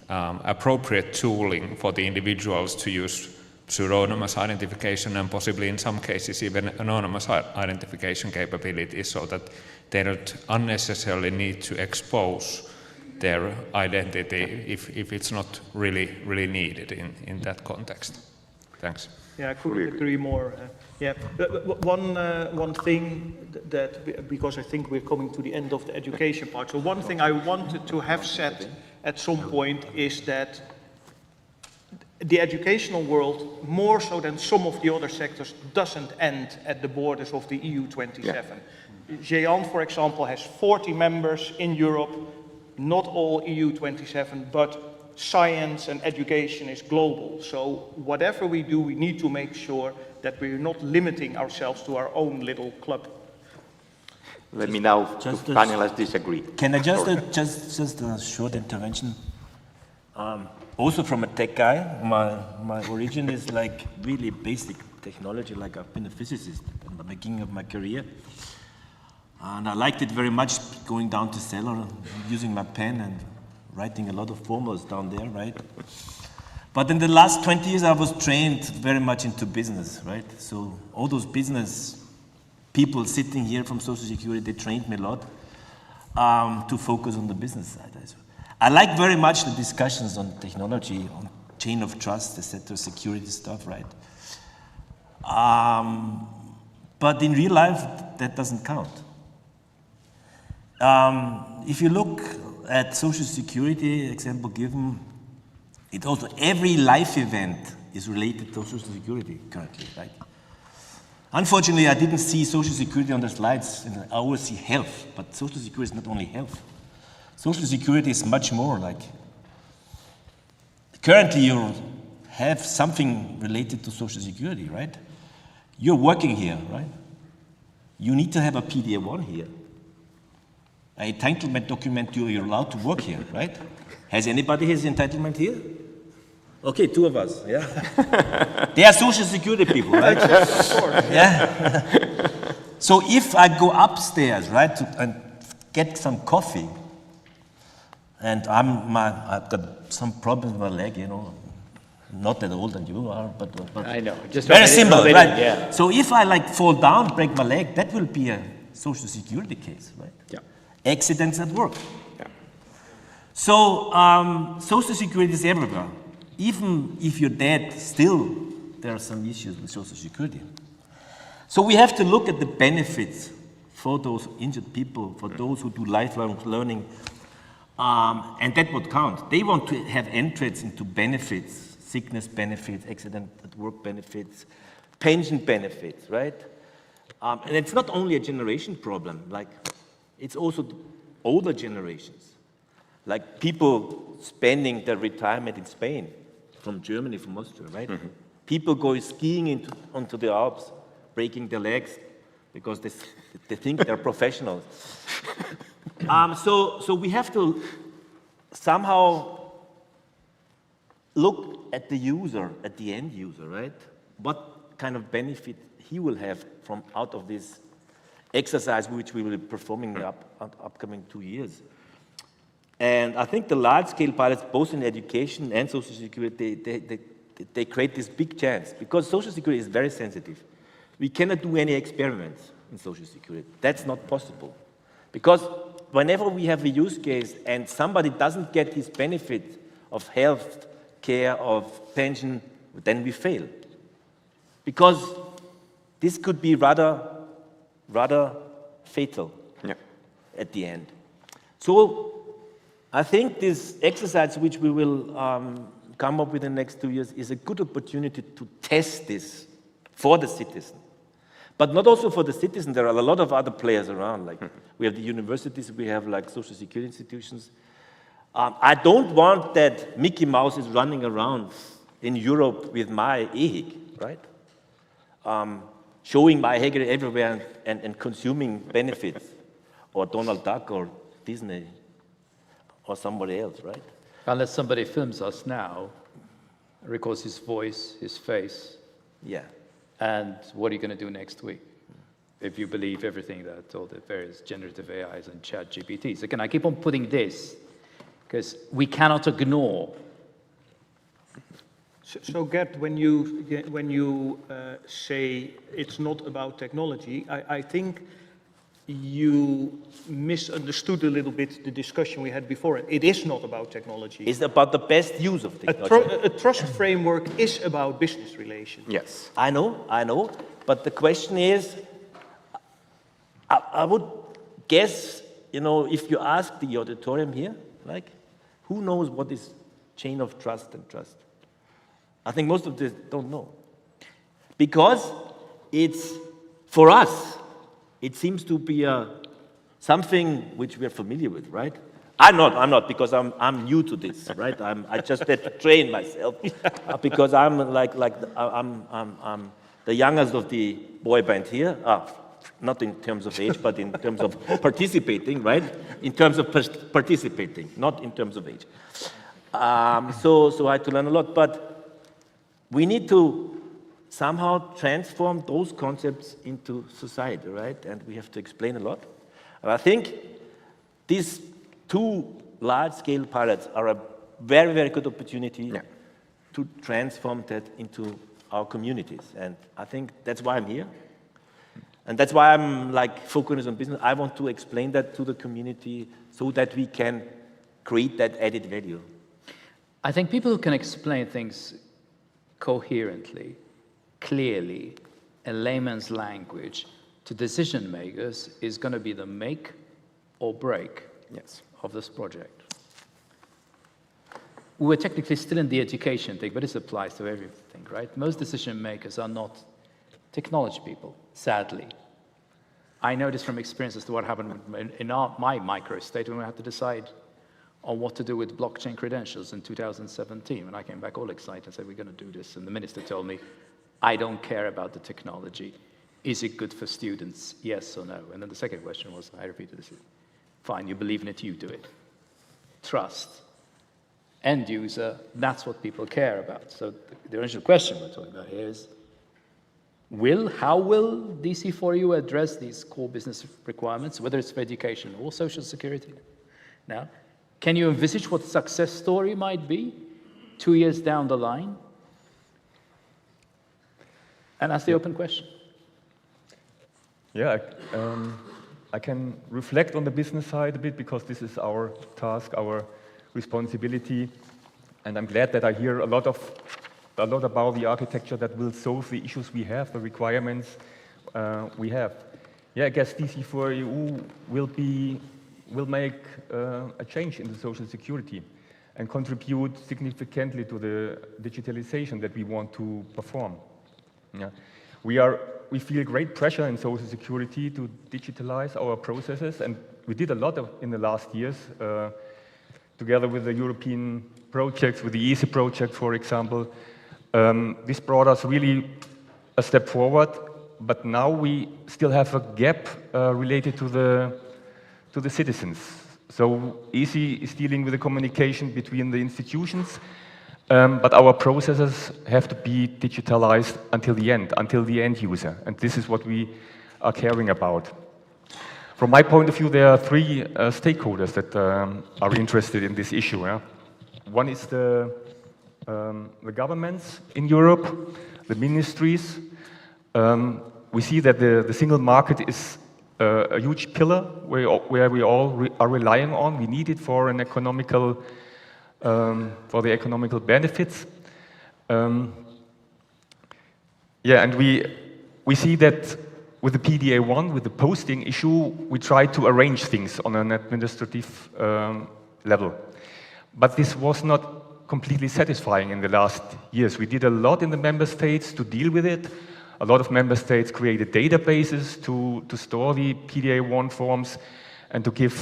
appropriate tooling for the individuals to use pseudonymous identification and possibly in some cases even anonymous identification capabilities, so that they don't unnecessarily need to expose their identity if it's not really needed in that context. Thanks. Yeah, I couldn't agree more. One thing that, because I think we're coming to the end of the education part, so one thing I wanted to have said at some point is that the educational world, more so than some of the other sectors, doesn't end at the borders of the EU 27. Jean, for example, has 40 members in Europe, not all EU 27, but science and education is global. So whatever we do, we need to make sure that we're not limiting ourselves to our own little club. Let me now panelists disagree. Can I just a short intervention? Also from a tech guy, my origin is like really basic technology, like I've been a physicist in the beginning of my career. And I liked it very much, going down to cellar, using my pen and writing a lot of formulas down there, right? But in the last 20 years, I was trained very much into business, right? So all those business people sitting here from Social Security, they trained me a lot to focus on the business side. I like very much the discussions on technology, on chain of trust, etc., security stuff, right? But in real life, that doesn't count. If you look at Social Security, example given, it also, every life event is related to Social Security currently, right? Unfortunately, I didn't see Social Security on the slides. I always see health, but Social Security is not only health. Social Security is much more like, currently you have something related to Social Security, right? You're working here, right? You need to have a PDA-1 here. An entitlement document, you're allowed to work here, right? Has anybody his entitlement here? Okay, two of us, yeah. They are Social Security people, right? Yeah. So if I go upstairs, right, and get some coffee, and I've got some problem with my leg, you know, not that old than you are, but I know, just very simple, right? Yeah. So if I like fall down, break my leg, that will be a Social Security case, right? Yeah. Accidents at work. Yeah. So Social Security is everywhere. Even if you're dead, still there are some issues with Social Security. So we have to look at the benefits for those injured people, for those who do lifelong learning, and that would count. They want to have entrance into benefits, sickness benefits, accident at work benefits, pension benefits, right? And it's not only a generation problem, like it's also the older generations, like people spending their retirement in Spain, from Germany, from Austria, right? Mm-hmm. People go skiing onto the Alps, breaking their legs, because they think they're professionals. So we have to somehow look at the user, at the end user, right? What kind of benefit he will have from out of this exercise which we will be performing in the upcoming 2 years. And I think the large-scale pilots, both in education and social security, they create this big chance, because social security is very sensitive. We cannot do any experiments in social security. That's not possible. Because whenever we have a use case and somebody doesn't get his benefit of health care, of pension, then we fail. Because this could be rather fatal at the end. So I think this exercise which we will come up with in the next 2 years is a good opportunity to test this for the citizen. But not also for the citizen, there are a lot of other players around, like we have the universities, we have like social security institutions. I don't want that Mickey Mouse is running around in Europe with my EHIG, right? Showing my Hegel everywhere and consuming benefits, or Donald Duck or Disney or somebody else, right? Unless somebody films us now, records his voice, his face. Yeah. And what are you going to do next week? If you believe everything that all the various generative AIs and chat GPTs. Again, I keep on putting this because we cannot ignore. So Gert, when you say it's not about technology, I think you misunderstood a little bit the discussion we had before. It is not about technology. It's about the best use of technology. A trust framework is about business relations. Yes. I know. But the question is, I would guess, if you ask the auditorium here, like, who knows what is chain of trust and trust? I think most of them don't know. Because it's, for us, it seems to be something which we are familiar with, right? I'm not, because I'm new to this, right? I just had to train myself, because I'm I'm the youngest of the boy band here. Not in terms of age, but in terms of participating, right? In terms of participating, not in terms of age. So I had to learn a lot, but we need to somehow transform those concepts into society, right? And we have to explain a lot. And I think these 2 large-scale pilots are a very, very good opportunity to transform that into our communities. And I think that's why I'm here. And that's why I'm focused on business. I want to explain that to the community so that we can create that added value. I think people who can explain things coherently, clearly, in layman's language to decision makers is going to be the make or break of this project. We're technically still in the education thing, but this applies to everything, right? Most decision makers are not technology people, sadly. I know this from experience as to what happened in my microstate when we had to decide on what to do with blockchain credentials in 2017. When I came back all excited and said, we're going to do this. And the minister told me, I don't care about the technology. Is it good for students? Yes or no? And then the second question was, I repeated this, fine, you believe in it, you do it. Trust. End user, that's what people care about. So the original question we're talking about here is, how will DC4EU address these core business requirements, whether it's for education or social security? Now, can you envisage what the success story might be 2 years down the line? And that's the open question. Yeah, I can reflect on the business side a bit, because this is our task, our responsibility, and I'm glad that I hear a lot about the architecture that will solve the issues we have, the requirements we have. Yeah, I guess DC4EU will make a change in the social security and contribute significantly to the digitalization that we want to perform. Yeah. We feel great pressure in social security to digitalize our processes, and we did a lot in the last years, together with the European projects, with the EASY project, for example. This brought us really a step forward, but now we still have a gap related to the citizens. So EASY is dealing with the communication between the institutions, but our processes have to be digitalized until the end user, and this is what we are caring about. From my point of view, there are three stakeholders that are interested in this issue. Yeah? One is the governments in Europe, the ministries. We see that the single market is a huge pillar where we all are relying on. We need it for an economical, for the economical benefits. Yeah, and we see that with the PDA1, with the posting issue, we try to arrange things on an administrative level. But this was not completely satisfying in the last years. We did a lot in the member states to deal with it. A lot of member states created databases to store the PDA1 forms and to give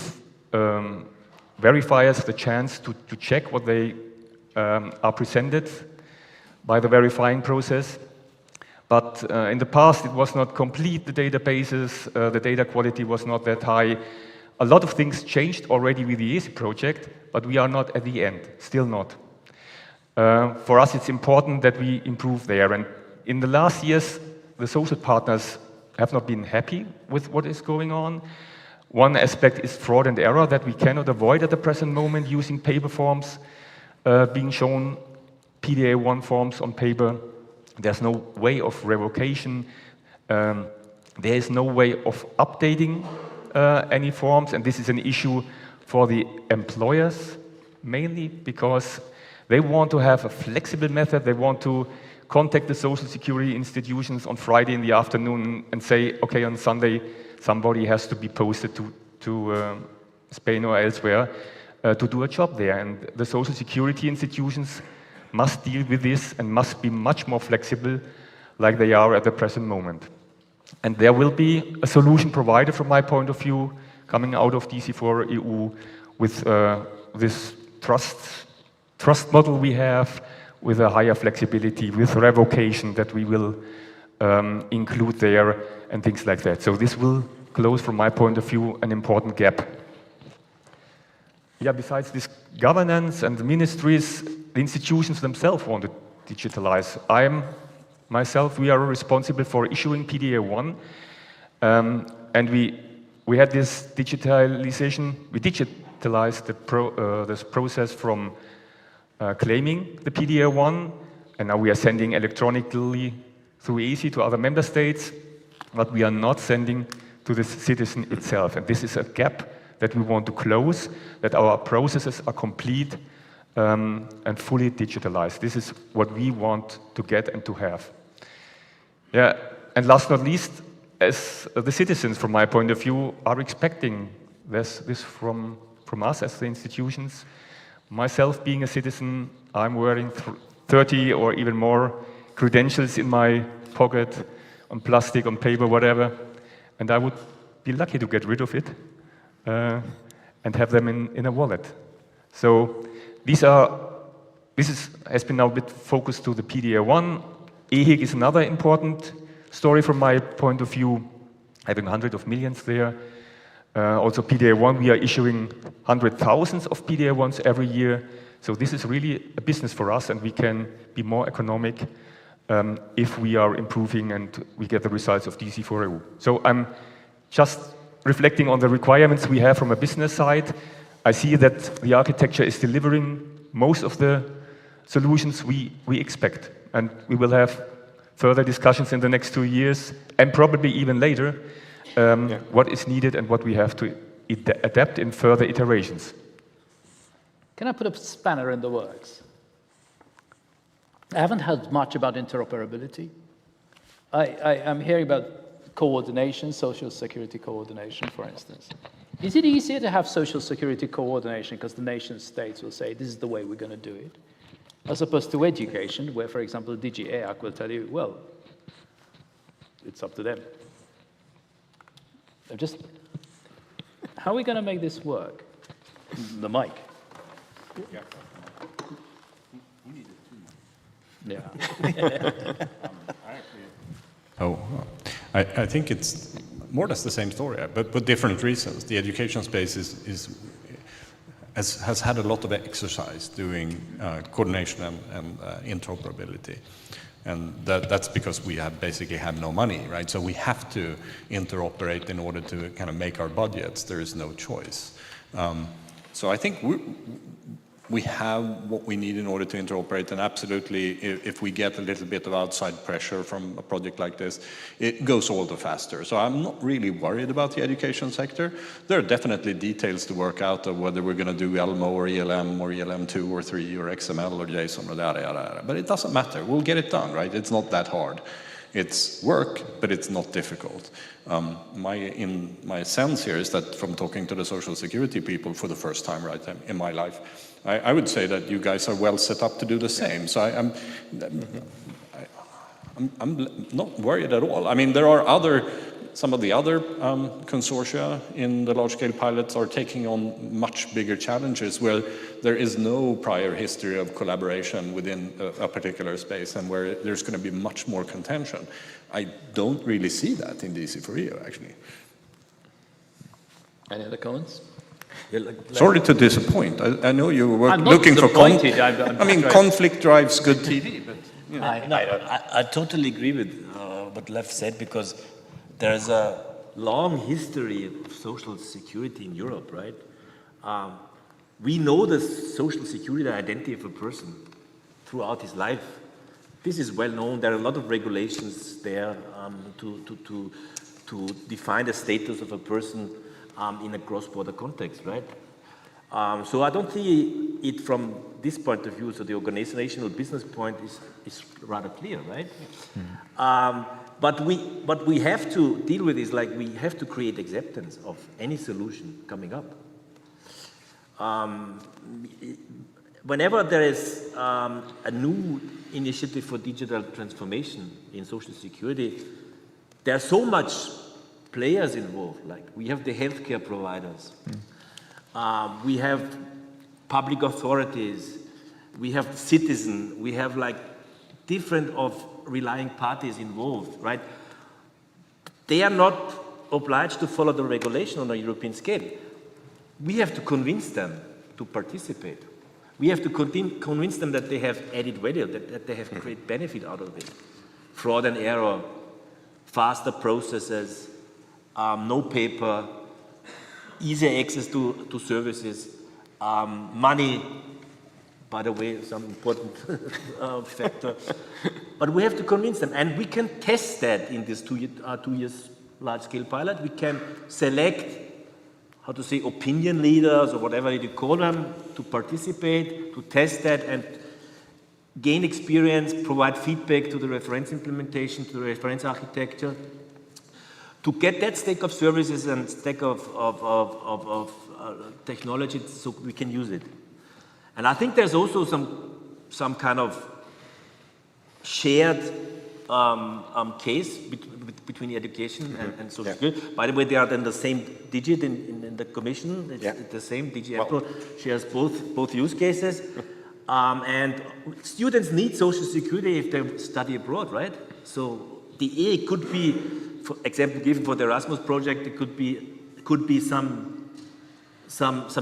verifiers the chance to check what they are presented by the verifying process. But in the past, it was not complete, the databases, the data quality was not that high. A lot of things changed already with the EASY project, but we are not at the end, still not. For us, it's important that we improve there. And in the last years, the social partners have not been happy with what is going on. One aspect is fraud and error that we cannot avoid at the present moment using paper forms being shown, PDA1 forms on paper. There's no way of revocation. There is no way of updating any forms, and this is an issue for the employers mainly because they want to have a flexible method. They want to contact the social security institutions on Friday in the afternoon and say, okay, on Sunday, somebody has to be posted to Spain or elsewhere to do a job there. And the social security institutions must deal with this and must be much more flexible like they are at the present moment. And there will be a solution provided from my point of view coming out of DC4EU with this trust model we have, with a higher flexibility, with revocation that we will include there and things like that. So this will close, from my point of view, an important gap. Yeah, besides this governance and the ministries, the institutions themselves want to digitalize. We are responsible for issuing PDA1, and we had this digitalization. We digitalized this process from claiming the PDA1, and now we are sending electronically through EASY to other member states, but we are not sending to the citizen itself. And this is a gap that we want to close, that our processes are complete and fully digitalized. This is what we want to get and to have. Yeah, and last but not least, as the citizens, from my point of view, are expecting this from us as the institutions. Myself, being a citizen, I'm wearing 30 or even more credentials in my pocket, on plastic, on paper, whatever, and I would be lucky to get rid of it and have them in a wallet. So has been now a bit focused to the PDA1. EHIG is another important story from my point of view, having hundreds of millions there. Also PDA1, we are issuing thousands of PDA1s every year. So this is really a business for us, and we can be more economic if we are improving and we get the results of DC4EU. So I'm just reflecting on the requirements we have from a business side. I see that the architecture is delivering most of the solutions we expect. And we will have further discussions in the next 2 years, and probably even later, what is needed and what we have to adapt in further iterations. Can I put a spanner in the works? I haven't heard much about interoperability. I'm hearing about coordination, social security coordination, for instance. Is it easier to have social security coordination because the nation states will say, this is the way we're going to do it, as opposed to education, where, for example, DG EAC will tell you, well, it's up to them. How are we going to make this work? The mic. Yeah. Oh, I think it's more or less the same story, but for different reasons. The education space has had a lot of exercise doing coordination and interoperability. And that's because we basically have no money, right? So we have to interoperate in order to kind of make our budgets. There is no choice. So I think we have what we need in order to interoperate, and absolutely, if we get a little bit of outside pressure from a project like this, it goes all the faster. So I'm not really worried about the education sector. There are definitely details to work out of whether we're going to do Elmo or ELM or ELM2 or 3 or XML or JSON or yada, yada, yada. But it doesn't matter. We'll get it done, right? It's not that hard. It's work, but it's not difficult. My sense here is that from talking to the social security people for the first time, right, in my life, I would say that you guys are well set up to do the same. So I'm not worried at all. I mean, there are some of the other consortia in the large-scale pilots are taking on much bigger challenges where there is no prior history of collaboration within a particular space and where there's going to be much more contention. I don't really see that in DC4EU, actually. Any other comments? Yeah, Sorry to disappoint. I know you were I'm not looking for disappointed. conflict drives good TV, but you know. I totally agree with what Lev said, because there's a long history of social security in Europe, right? We know the social security identity of a person throughout his life. This is well known. There are a lot of regulations there to define the status of a person in a cross-border context, right? So I don't see it from this point of view. So the organizational business point is rather clear, right? But what we have to deal with is, like, we have to create acceptance of any solution coming up. Whenever there is a new initiative for digital transformation in social security, there are so much players involved. Like, we have the healthcare providers, we have public authorities, we have citizens, we have like different of relying parties involved, right? They are not obliged to follow the regulation on a European scale. We have to convince them to participate. We have to convince them that they have added value, that they have great benefit out of it. Fraud and error, faster processes, no paper, easier access to services, money, by the way, some important factor. But we have to convince them, and we can test that in this 2 years large-scale pilot. We can select, how to say, opinion leaders or whatever you call them, to participate, to test that and gain experience, provide feedback to the reference implementation, to the reference architecture, to get that stack of services and stack of technology so we can use it. And I think there's also some kind of shared case between education and social security. By the way, they are then the same digit in the commission. It's the same. DG Apple shares both use cases. And students need social security if they study abroad, right? So the EA could be, for example, given for the Erasmus project, it could be some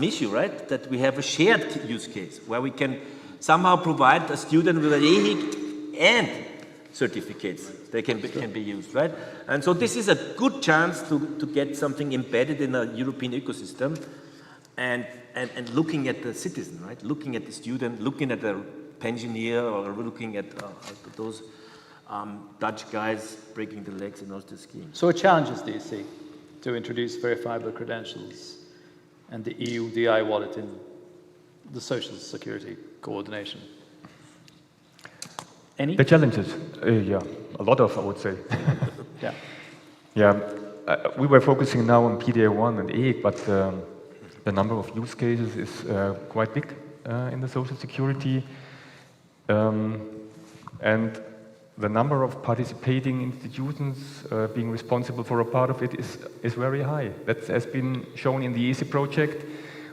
issue, right? That we have a shared use case where we can somehow provide a student with an EHIC and certificates that can be used, right? And so this is a good chance to get something embedded in a European ecosystem and looking at the citizen, right? Looking at the student, looking at the pensioner, or looking at those Dutch guys breaking the legs in those schemes. So what challenges do you see to introduce verifiable credentials and the EU DI wallet in the social security coordination? Any? The challenges, yeah, a lot of, I would say. We were focusing now on PDA1 and EIC, but the number of use cases is quite big in the social security, and the number of participating institutions being responsible for a part of it is very high. That has been shown in the EASY project,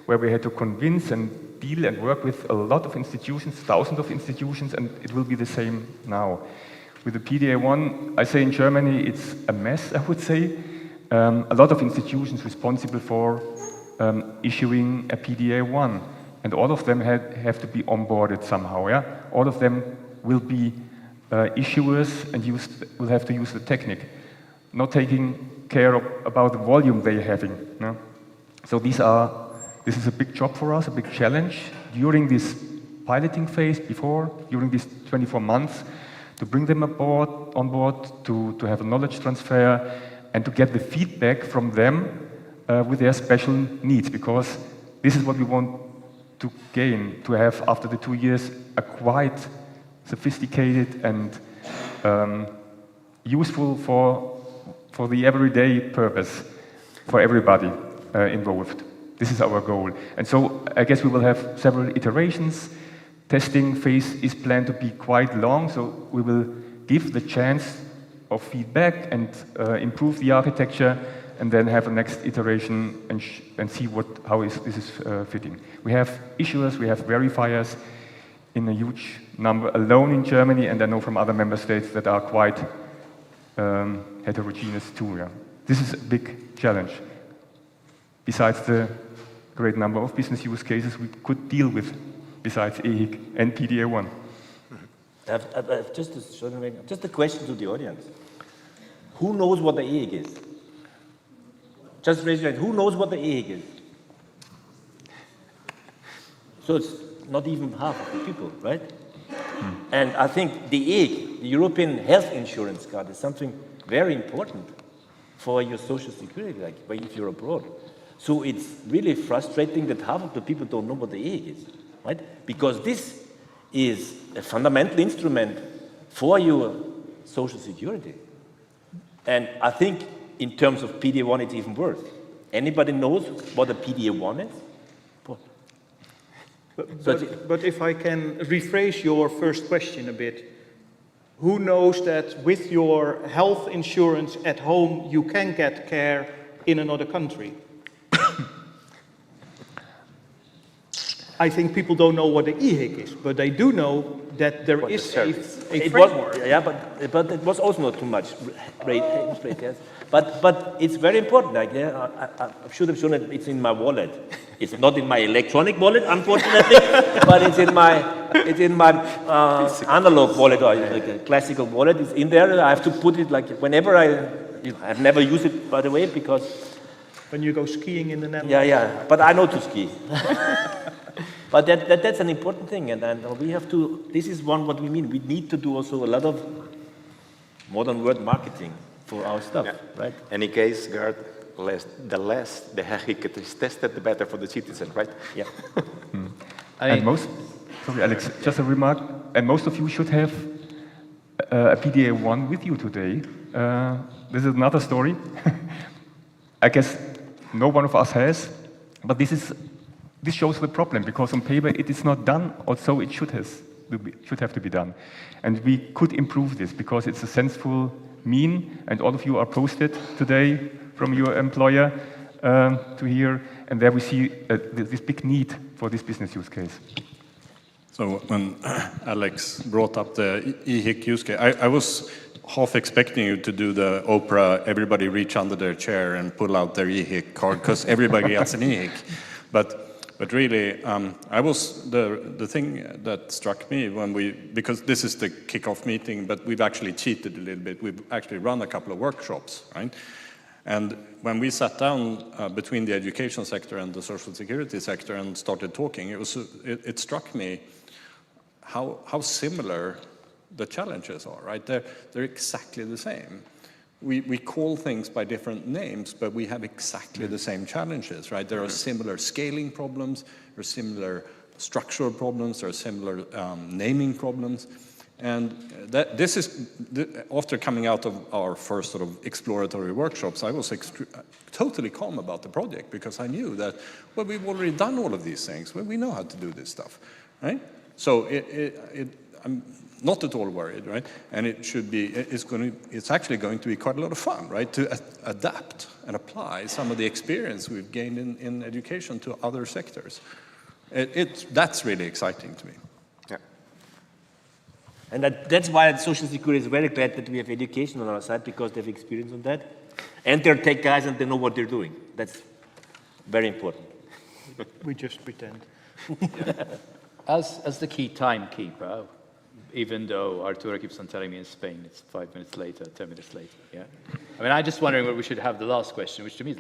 where we had to convince and deal and work with a lot of institutions, thousands of institutions, and it will be the same now. With the PDA1, I say in Germany, it's a mess, I would say. A lot of institutions responsible for issuing a PDA1, and all of them have to be onboarded somehow, yeah? All of them will be issuers and will have to use the technique, not taking care about the volume they're having. No? So this is a big job for us, a big challenge during this piloting phase during these 24 months, to bring them on board, to have a knowledge transfer, and to get the feedback from them with their special needs, because this is what we want to gain, to have after the 2 years a quite sophisticated and useful for the everyday purpose for everybody involved. This is our goal. And so I guess we will have several iterations. Testing phase is planned to be quite long, so we will give the chance of feedback and improve the architecture, and then have a next iteration and see how this is fitting. We have issuers, we have verifiers in a huge number alone in Germany, and I know from other member states that are quite heterogeneous too. Yeah. This is a big challenge. Besides the great number of business use cases we could deal with, besides EHIC and PDA1. Just a question to the audience. Who knows what the EHIC is? Just raise your hand. Who knows what the EHIC is? So it's not even half of the people, right? And I think the EHIC, the European Health Insurance Card, is something very important for your social security, like if you're abroad. So it's really frustrating that half of the people don't know what the EHIC is, right? Because this is a fundamental instrument for your social security. And I think in terms of PDA1, it's even worse. Anybody knows what a PDA1 is? But if I can rephrase your first question a bit, who knows that with your health insurance at home, you can get care in another country? I think people don't know what the EHIC is, but they do know that there is a framework. But it was also not too much rate, yes. But it's very important. Like, I should have shown it. It's in my wallet. It's not in my electronic wallet, unfortunately, but it's in my analog wallet, or like a classical wallet. It's in there. I have to put it like whenever I've never used it, by the way, because when you go skiing in the Netherlands. Yeah. But I know to ski. But that's an important thing, and we have to. This is what we mean. We need to do also a lot of modern word marketing for our stuff, right? Any case, Gerd, the less the EHIC is tested, the better for the citizen, right? Yeah. And sorry, Alex, just a remark. And most of you should have a PDA1 with you today. This is another story. I guess no one of us has, but this shows the problem, because on paper it is not done, or so it should have to be done. And we could improve this, because it's a sensible mean, and all of you are posted today from your employer to here, and there we see this big need for this business use case. So when Alex brought up the EHIC use case, I was half expecting you to do the Oprah, everybody reach under their chair and pull out their EHIC card, because everybody gets an EHIC. But really, I was the thing that struck me because this is the kickoff meeting, but we've actually cheated a little bit. We've actually run a couple of workshops, right? And when we sat down between the education sector and the social security sector and started talking, it struck me how similar the challenges are, right? They're exactly the same. We call things by different names, but we have exactly the same challenges, right? There are similar scaling problems, there are similar structural problems, there are similar naming problems. And this is, after coming out of our first sort of exploratory workshops, I was totally calm about the project, because I knew that, well, we've already done all of these things. Well, we know how to do this stuff, right? So I'm not at all worried, right? And it's actually going to be quite a lot of fun, right? To adapt and apply some of the experience we've gained in education to other sectors. That's really exciting to me. Yeah. And that's why Social Security is very glad that we have education on our side, because they have experience on that. And they're tech guys and they know what they're doing. That's very important. We just pretend. As the key timekeeper, even though Arturo keeps on telling me in Spain it's 5 minutes later, 10 minutes later, yeah? I mean, I'm just wondering where we should have the last question, which to me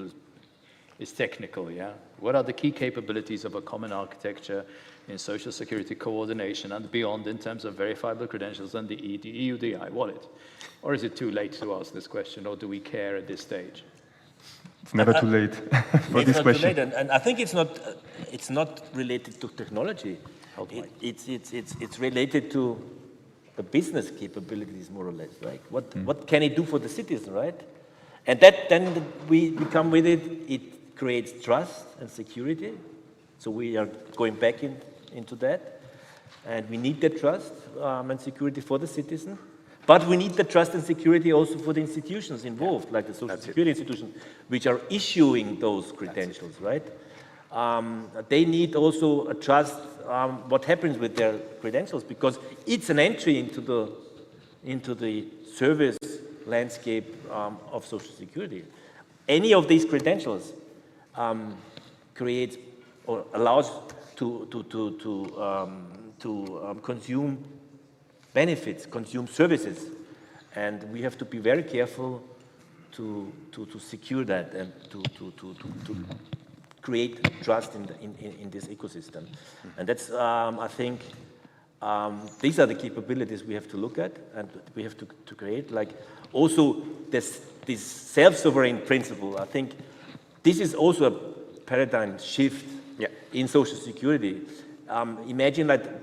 is technical, yeah? What are the key capabilities of a common architecture in social security coordination and beyond in terms of verifiable credentials and the EUDI wallet? Or is it too late to ask this question, or do we care at this stage? It's never too late for this question. Too late, and I think it's not related to technology. It's related to the business capabilities, more or less. Like what can it do for the citizen, right? And that then we come with it. It creates trust and security. So we are going back into that, and we need that trust and security for the citizen. But we need the trust and security also for the institutions involved, like the social security institutions, which are issuing those credentials, right? They need also a trust what happens with their credentials, because it's an entry into the service landscape of social security. Any of these credentials creates or allows to consume benefits, consume services, and we have to be very careful to secure that and to create trust in this ecosystem. And that's, I think, these are the capabilities we have to look at and we have to create. Like also this self-sovereign principle. I think this is also a paradigm shift in social security. Imagine that.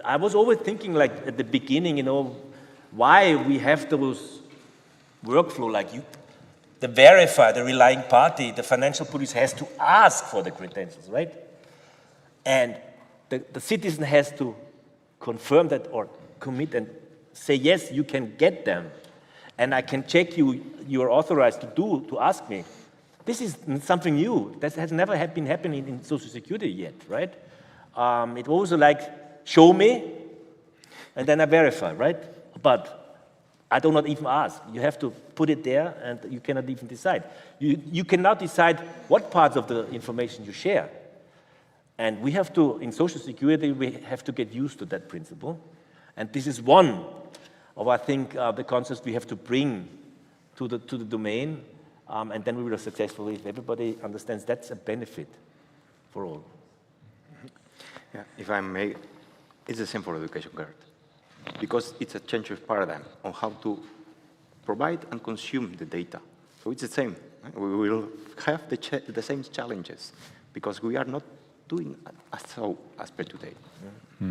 I was always thinking, like at the beginning, why we have those workflow, like the verifier, the relying party, the financial police has to ask for the credentials, right? And the citizen has to confirm that or commit and say, yes, you can get them. And I can check you are authorized to ask me. This is something new. That has never been happening in Social Security yet, right? It was also like, show me, and then I verify, right? But I do not even ask. You have to put it there, and you cannot even decide. You cannot decide what parts of the information you share. And we have to, in Social Security, we have to get used to that principle. And this is one of, I think, the concepts we have to bring to the domain, and then we will be successful if everybody understands that's a benefit for all. Yeah, if I may, it's the same for education, Gert, because it's a change of paradigm on how to provide and consume the data. So it's the same. Right? We will have the same challenges because we are not doing as per today. Yeah.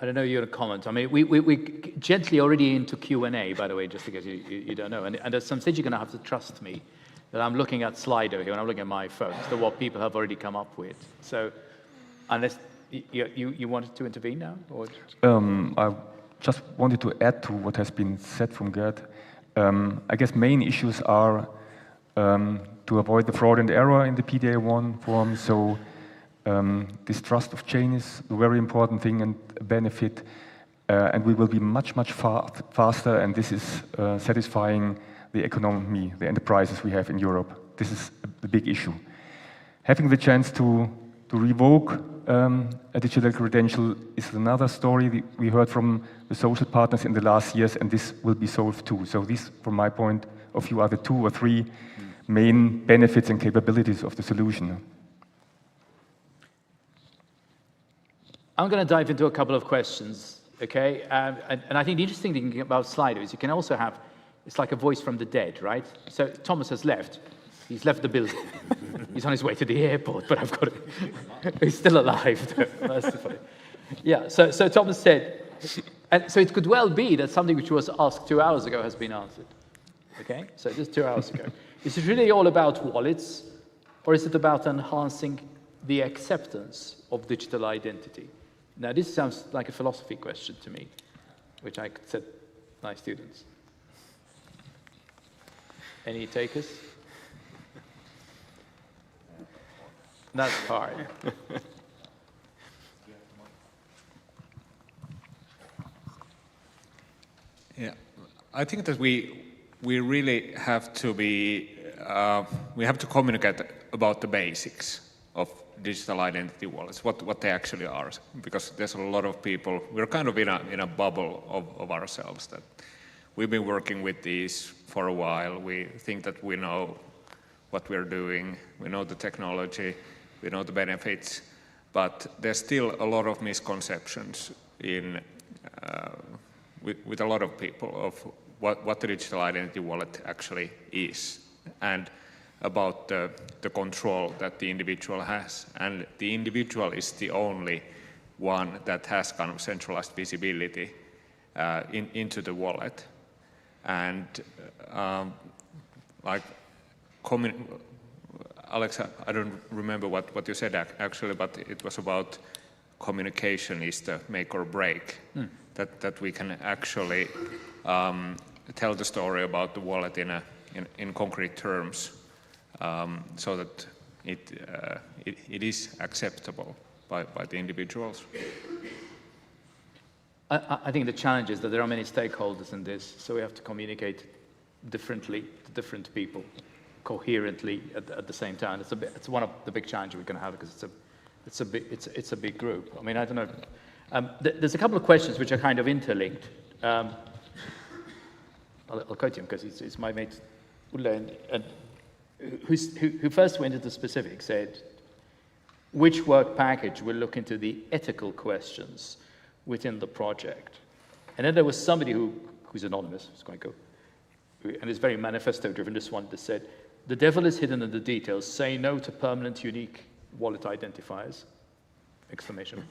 I don't know your comment. I mean, we gently already into Q&A, by the way, just because you don't know. And at some stage, you're going to have to trust me that I'm looking at Slido here and I'm looking at my phone, so what people have already come up with. So unless you wanted to intervene now? Or? I just wanted to add to what has been said from Gerd. I guess main issues are to avoid the fraud and error in the PDA1 form. So this trust of chain is a very important thing and a benefit. And we will be much faster, and this is satisfying the economy, the enterprises we have in Europe. This is the big issue. Having the chance to revoke a digital credential is another story we heard from the social partners in the last years, and this will be solved too. So these, from my point of view, are the 2 or 3 main benefits and capabilities of the solution. I'm going to dive into a couple of questions, okay? And I think the interesting thing about Slido is you can also have, it's like a voice from the dead, right? So Thomas has left. He's left the building. He's on his way to the airport, but I've got it. He's still alive. That's funny. Yeah, so Thomas said, and so it could well be that something which was asked 2 hours ago has been answered. Okay, so just 2 hours ago. Is it really all about wallets, or is it about enhancing the acceptance of digital identity? Now, this sounds like a philosophy question to me, which I could set my students. Any takers? That's hard. I think that we really have to be, we have to communicate about the basics of digital identity wallets, what they actually are, because there's a lot of people, we're kind of in a bubble of ourselves, that we've been working with these for a while. We think that we know what we're doing, we know the technology, we know the benefits, but there's still a lot of misconceptions with a lot of people of what the digital identity wallet actually is, and about the control that the individual has. And the individual is the only one that has kind of centralized visibility into the wallet. And Alex, I don't remember what you said actually, but it was about communication is the make or break, that we can actually tell the story about the wallet in concrete terms, so that it is acceptable by the individuals. I think the challenge is that there are many stakeholders in this, so we have to communicate differently to different people, coherently at the same time. It's one of the big challenges we're going to have, because it's a big group. I mean, I don't know. There's a couple of questions which are kind of interlinked. I'll quote him because it's my mate Ulle, and who first went into specifics, said, which work package will look into the ethical questions within the project? And then there was somebody who's anonymous, who's going to go, and is very manifesto-driven, this one that said, the devil is hidden in the details. Say no to permanent, unique wallet identifiers! Exclamation.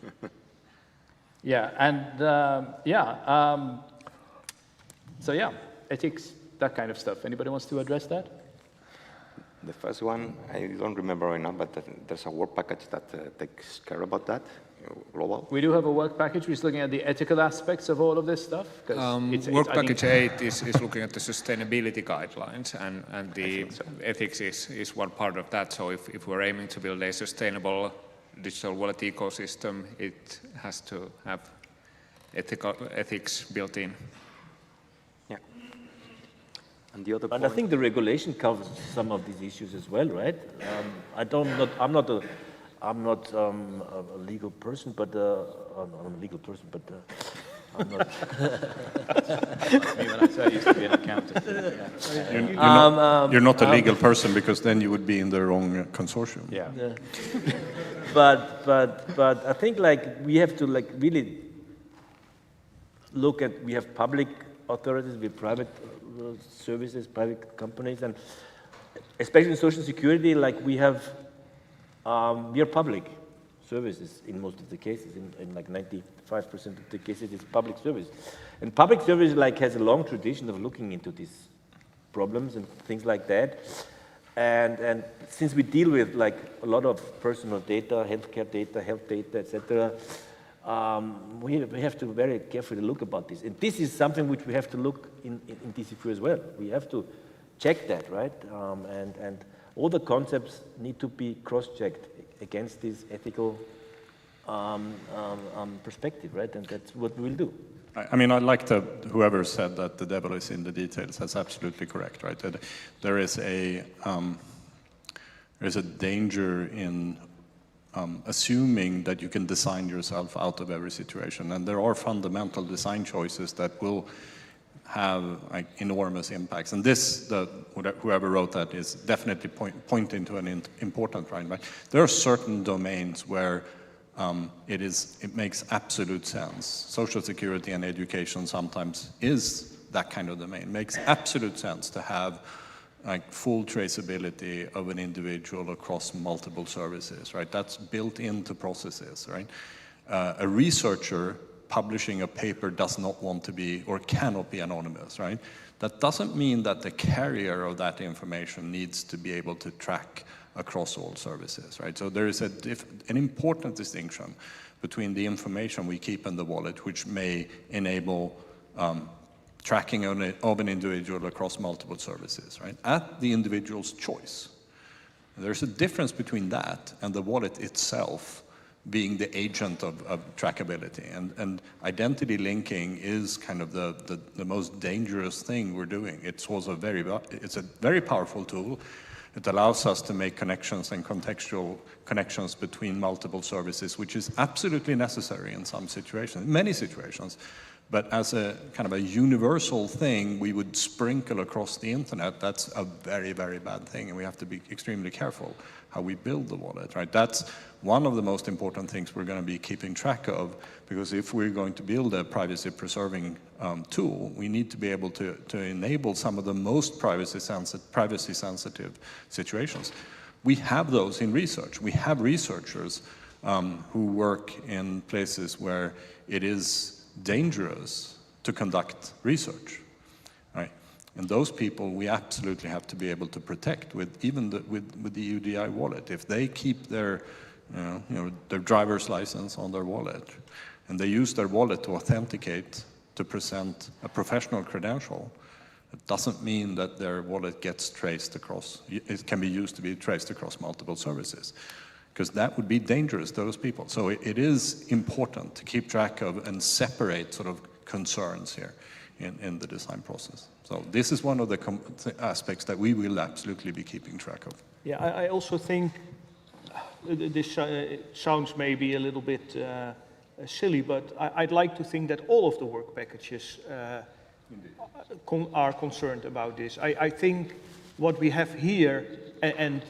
Yeah, and so yeah, ethics, that kind of stuff. Anybody wants to address that? The first one, I don't remember right now, but there's a work package that takes care about that, global. We do have a work package which is looking at the ethical aspects of all of this stuff. Work package 8 is looking at the sustainability guidelines, and the ethics is one part of that. So if we're aiming to build a sustainable digital wallet ecosystem, it has to have ethics built in. Yeah. And the other And point, I think the regulation covers some of these issues as well, right? I'm not a legal person, but I'm a legal person, but I'm not. Me when I say I used to be an accountant. You're not a legal person, because then you would be in the wrong consortium. Yeah. But I think we have to really look at, we have public authorities, we have private services, private companies, and especially in social security, we have, we are public services in most of the cases, in 95% of the cases it's public service. And public service has a long tradition of looking into these problems and things like that. And since we deal with a lot of personal data, healthcare data, health data, etc., we have to very carefully look about this. And this is something which we have to look in DC4 as well. We have to check that, right? And all the concepts need to be cross-checked against this ethical perspective, right? And that's what we will do. I mean, I like whoever said that the devil is in the details. That's absolutely correct, right? That there is a danger in assuming that you can design yourself out of every situation, and there are fundamental design choices that will have enormous impacts. And this, whoever wrote that, is definitely pointing to an important right. There are certain domains where it makes absolute sense. Social security and education sometimes is that kind of domain. It makes absolute sense to have full traceability of an individual across multiple services, right? That's built into processes, right? A researcher publishing a paper does not want to be or cannot be anonymous, right? That doesn't mean that the carrier of that information needs to be able to track across all services, right? So there is an important distinction between the information we keep in the wallet, which may enable tracking of an individual across multiple services, right? At the individual's choice. There's a difference between that and the wallet itself being the agent of trackability. And identity linking is kind of the most dangerous thing we're doing. It's also it's a very powerful tool. It allows us to make connections and contextual connections between multiple services, which is absolutely necessary in some situations, many situations. But as a kind of a universal thing, we would sprinkle across the internet. That's a very, very bad thing, and we have to be extremely careful how we build the wallet, right? That's one of the most important things we're going to be keeping track of, because if we're going to build a privacy-preserving tool, we need to be able to enable some of the most privacy-sensitive situations. We have those in research. We have researchers who work in places where it is dangerous to conduct research, right? And those people we absolutely have to be able to protect with even with the UDI wallet. If they keep their their driver's license on their wallet and they use their wallet to authenticate to present a professional credential, it doesn't mean that their wallet gets traced across. It can be used to be traced across multiple services, because that would be dangerous to those people. So it is important to keep track of and separate sort of concerns here in the design process. So this is one of the aspects that we will absolutely be keeping track of. Yeah, I also think this sounds maybe a little bit silly, but I'd like to think that all of the work packages are concerned about this. I think what we have here, and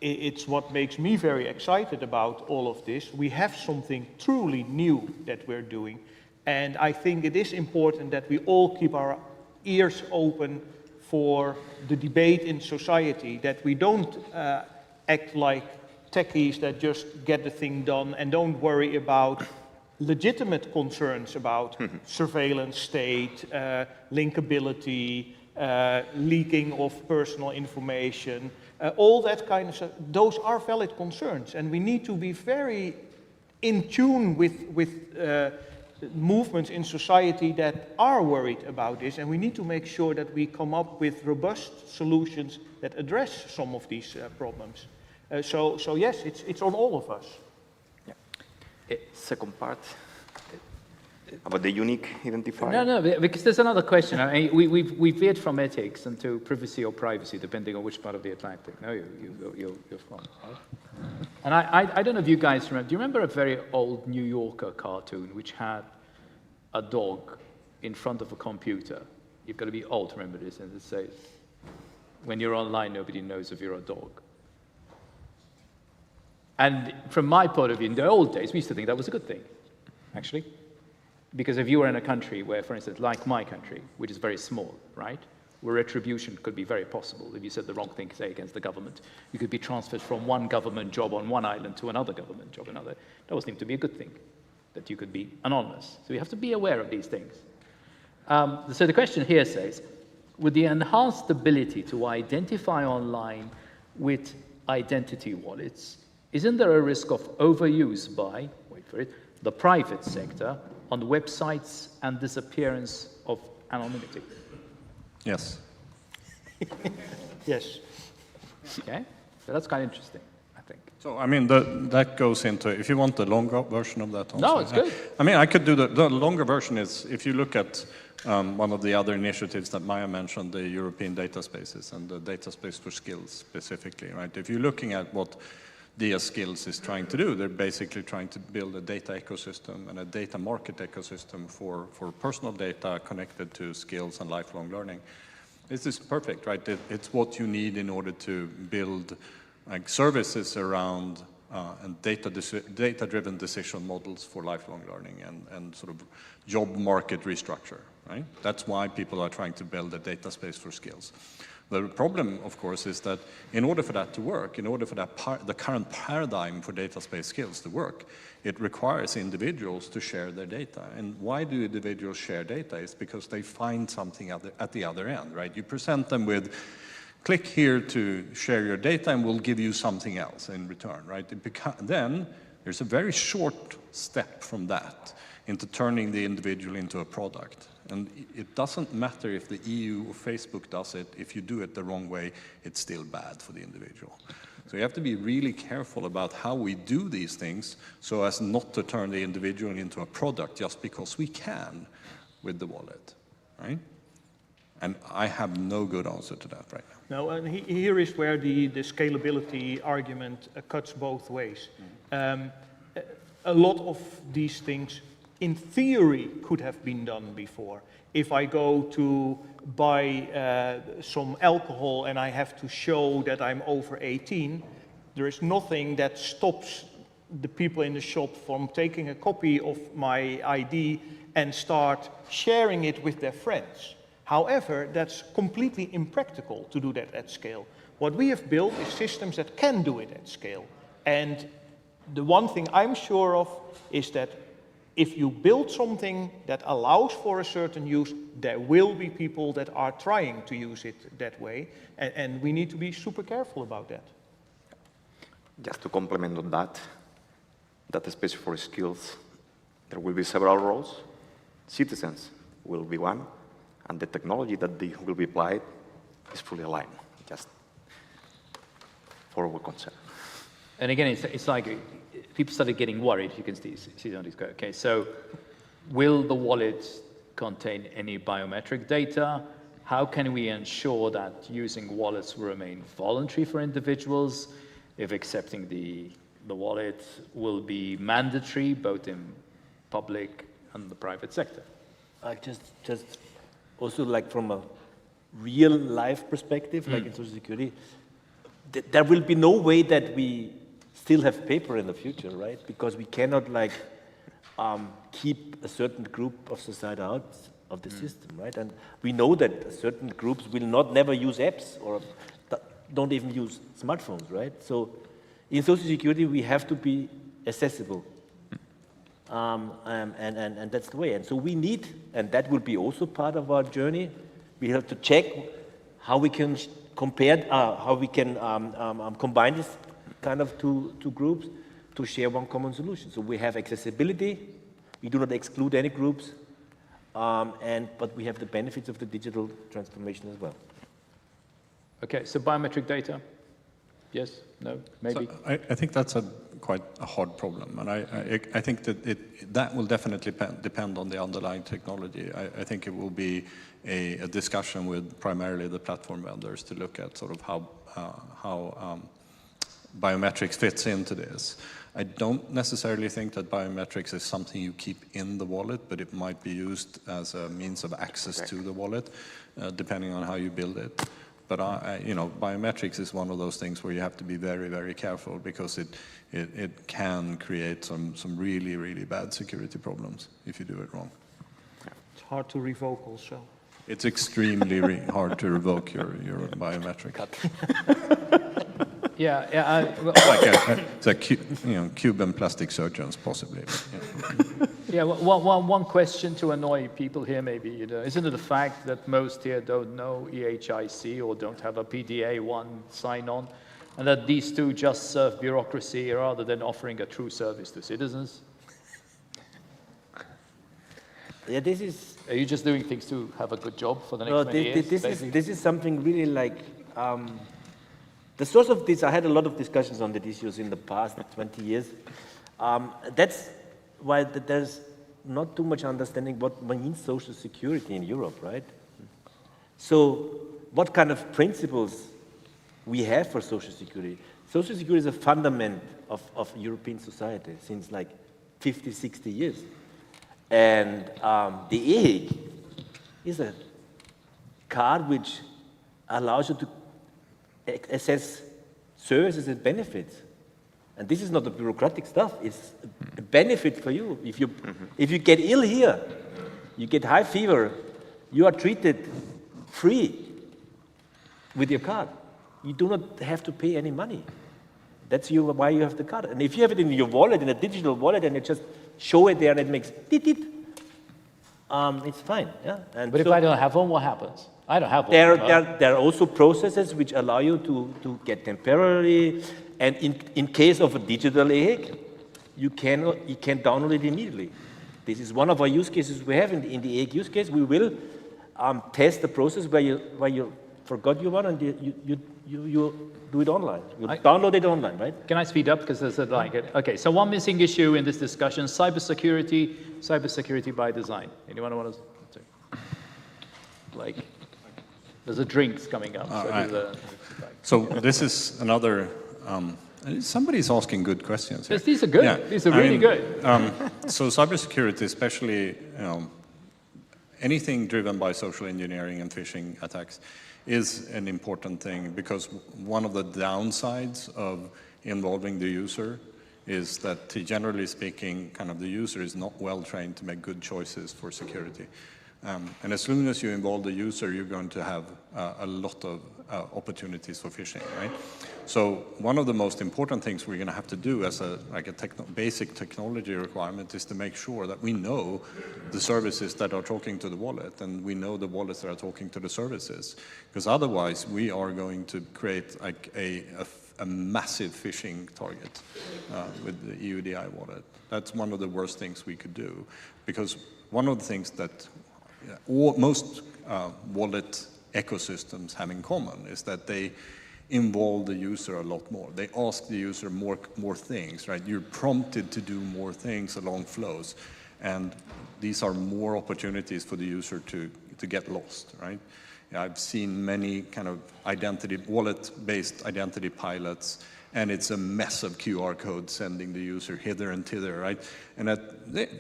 it's what makes me very excited about all of this. We have something truly new that we're doing. And I think it is important that we all keep our ears open for the debate in society, that we don't act like techies that just get the thing done and don't worry about legitimate concerns about surveillance state, linkability, leaking of personal information, all that kind of stuff. Those are valid concerns, and we need to be very in tune with movements in society that are worried about this, and we need to make sure that we come up with robust solutions that address some of these problems. So yes, it's on all of us. Yeah. Second part. About the unique identifier? No, because there's another question. I mean, we've veered from ethics into privacy or privacy, depending on which part of the Atlantic. No, you're from. Right? And I don't know if you guys remember. Do you remember a very old New Yorker cartoon which had a dog in front of a computer? You've got to be old to remember this, and it says, "When you're online, nobody knows if you're a dog." And from my point of view, in the old days, we used to think that was a good thing, actually. Because if you were in a country where, for instance, like my country, which is very small, right, where retribution could be very possible, if you said the wrong thing, say, against the government, you could be transferred from one government job on one island to another government job on another. That was deemed to be a good thing, that you could be anonymous. So you have to be aware of these things. So the question here says, with the enhanced ability to identify online with identity wallets, isn't there a risk of overuse by, wait for it, the private sector on websites and disappearance of anonymity? Yes. Yes. Okay, so that's kind of interesting, I think. So, I mean, that goes into, if you want the longer version of that also. No, it's good. I mean, I could do the longer version is, if you look at one of the other initiatives that Maya mentioned, the European data spaces and the data space for skills specifically, right? If you're looking at what DIA Skills is trying to do, they're basically trying to build a data ecosystem and a data market ecosystem for personal data connected to skills and lifelong learning. This is perfect, right? It's what you need in order to build like services around and data-driven decision models for lifelong learning and sort of job market restructure, right? That's why people are trying to build a data space for skills. The problem, of course, is that in order for that to work, in order for the current paradigm for data space skills to work, it requires individuals to share their data. And why do individuals share data? It's because they find something at the other end, right? You present them with, click here to share your data and we'll give you something else in return, right? Then there's a very short step from that into turning the individual into a product. And it doesn't matter if the EU or Facebook does it, if you do it the wrong way, it's still bad for the individual. So you have to be really careful about how we do these things so as not to turn the individual into a product just because we can with the wallet, right? And I have no good answer to that right now. No, and here is where the scalability argument cuts both ways. A lot of these things, in theory, could have been done before. If I go to buy some alcohol and I have to show that I'm over 18, there is nothing that stops the people in the shop from taking a copy of my ID and start sharing it with their friends. However, that's completely impractical to do that at scale. What we have built is systems that can do it at scale. And the one thing I'm sure of is that if you build something that allows for a certain use, there will be people that are trying to use it that way, and we need to be super careful about that. Just to complement on that space for skills, there will be several roles. Citizens will be one, and the technology that will be applied is fully aligned, just for our concern. And again, it's like people started getting worried. You can see it on this guy. Okay, so will the wallets contain any biometric data? How can we ensure that using wallets will remain voluntary for individuals if accepting the wallet will be mandatory both in public and the private sector? Just also like from a real life perspective, like in social security, there will be no way that we still have paper in the future, right? Because we cannot like keep a certain group of society out of the system, right? And we know that certain groups will never use apps or don't even use smartphones, right? So in social security, we have to be accessible. And that's the way. And so we need, and that will be also part of our journey, we have to check how we can compare, how we can combine this kind of two groups to share one common solution. So we have accessibility, we do not exclude any groups, but we have the benefits of the digital transformation as well. Okay, so biometric data, yes, no, maybe? So I think that's quite a hard problem, and I think that that will definitely depend on the underlying technology. I think it will be a discussion with primarily the platform vendors to look at sort of how biometrics fits into this. I don't necessarily think that biometrics is something you keep in the wallet, but it might be used as a means of access to the wallet, depending on how you build it. But you know, biometrics is one of those things where you have to be very, very careful because it can create some really, really bad security problems if you do it wrong. It's hard to revoke also. It's extremely hard to revoke your biometric. It's a Cuban plastic surgeons, possibly. But, yeah, one question to annoy people here, maybe. You know, isn't it the fact that most here don't know EHIC or don't have a PDA-1 sign-on, and that these two just serve bureaucracy rather than offering a true service to citizens? Yeah, this is. Are you just doing things to have a good job for the next many years? This is something really like. The source of this, I had a lot of discussions on these issues in the past 20 years. That's why there's not too much understanding what means social security in Europe, right? So what kind of principles we have for social security? Social security is a fundament of European society since like 50, 60 years. And the EHIC is a card which allows you to assess services and benefits. And this is not the bureaucratic stuff, it's a benefit for you. If you get ill here, you get high fever, you are treated free with your card. You do not have to pay any money. That's why you have the card. And if you have it in your wallet, in a digital wallet, and you just show it there and it makes tit-tit, it's fine. Yeah? And but if I don't have one, what happens? I don't have one. There are also processes which allow you to get temporarily, and in case of a digital EHIC, you can download it immediately. This is one of our use cases we have in the EEG use case. We will test the process where you forgot your one and you do it online. You download it online, right? Can I speed up because there's a like it? Okay, so one missing issue in this discussion: cybersecurity by design. Anyone want to? Like, there's a drinks coming up. So this is another. Somebody's asking good questions here. Yes, these are good. Yeah. These are really good. So cybersecurity, especially anything driven by social engineering and phishing attacks, is an important thing because one of the downsides of involving the user is that, generally speaking, kind of the user is not well trained to make good choices for security. And as soon as you involve the user, you're going to have a lot of opportunities for phishing, right? So one of the most important things we're going to have to do as a basic technology requirement is to make sure that we know the services that are talking to the wallet, and we know the wallets that are talking to the services, because otherwise we are going to create like a massive phishing target with the EUDI wallet. That's one of the worst things we could do, because one of the things that most wallet ecosystems have in common is that they involve the user a lot more. They ask the user more things, right? You're prompted to do more things along flows, and these are more opportunities for the user to get lost, right? I've seen many kind of wallet-based identity pilots, and it's a mess of QR codes sending the user hither and thither, right? And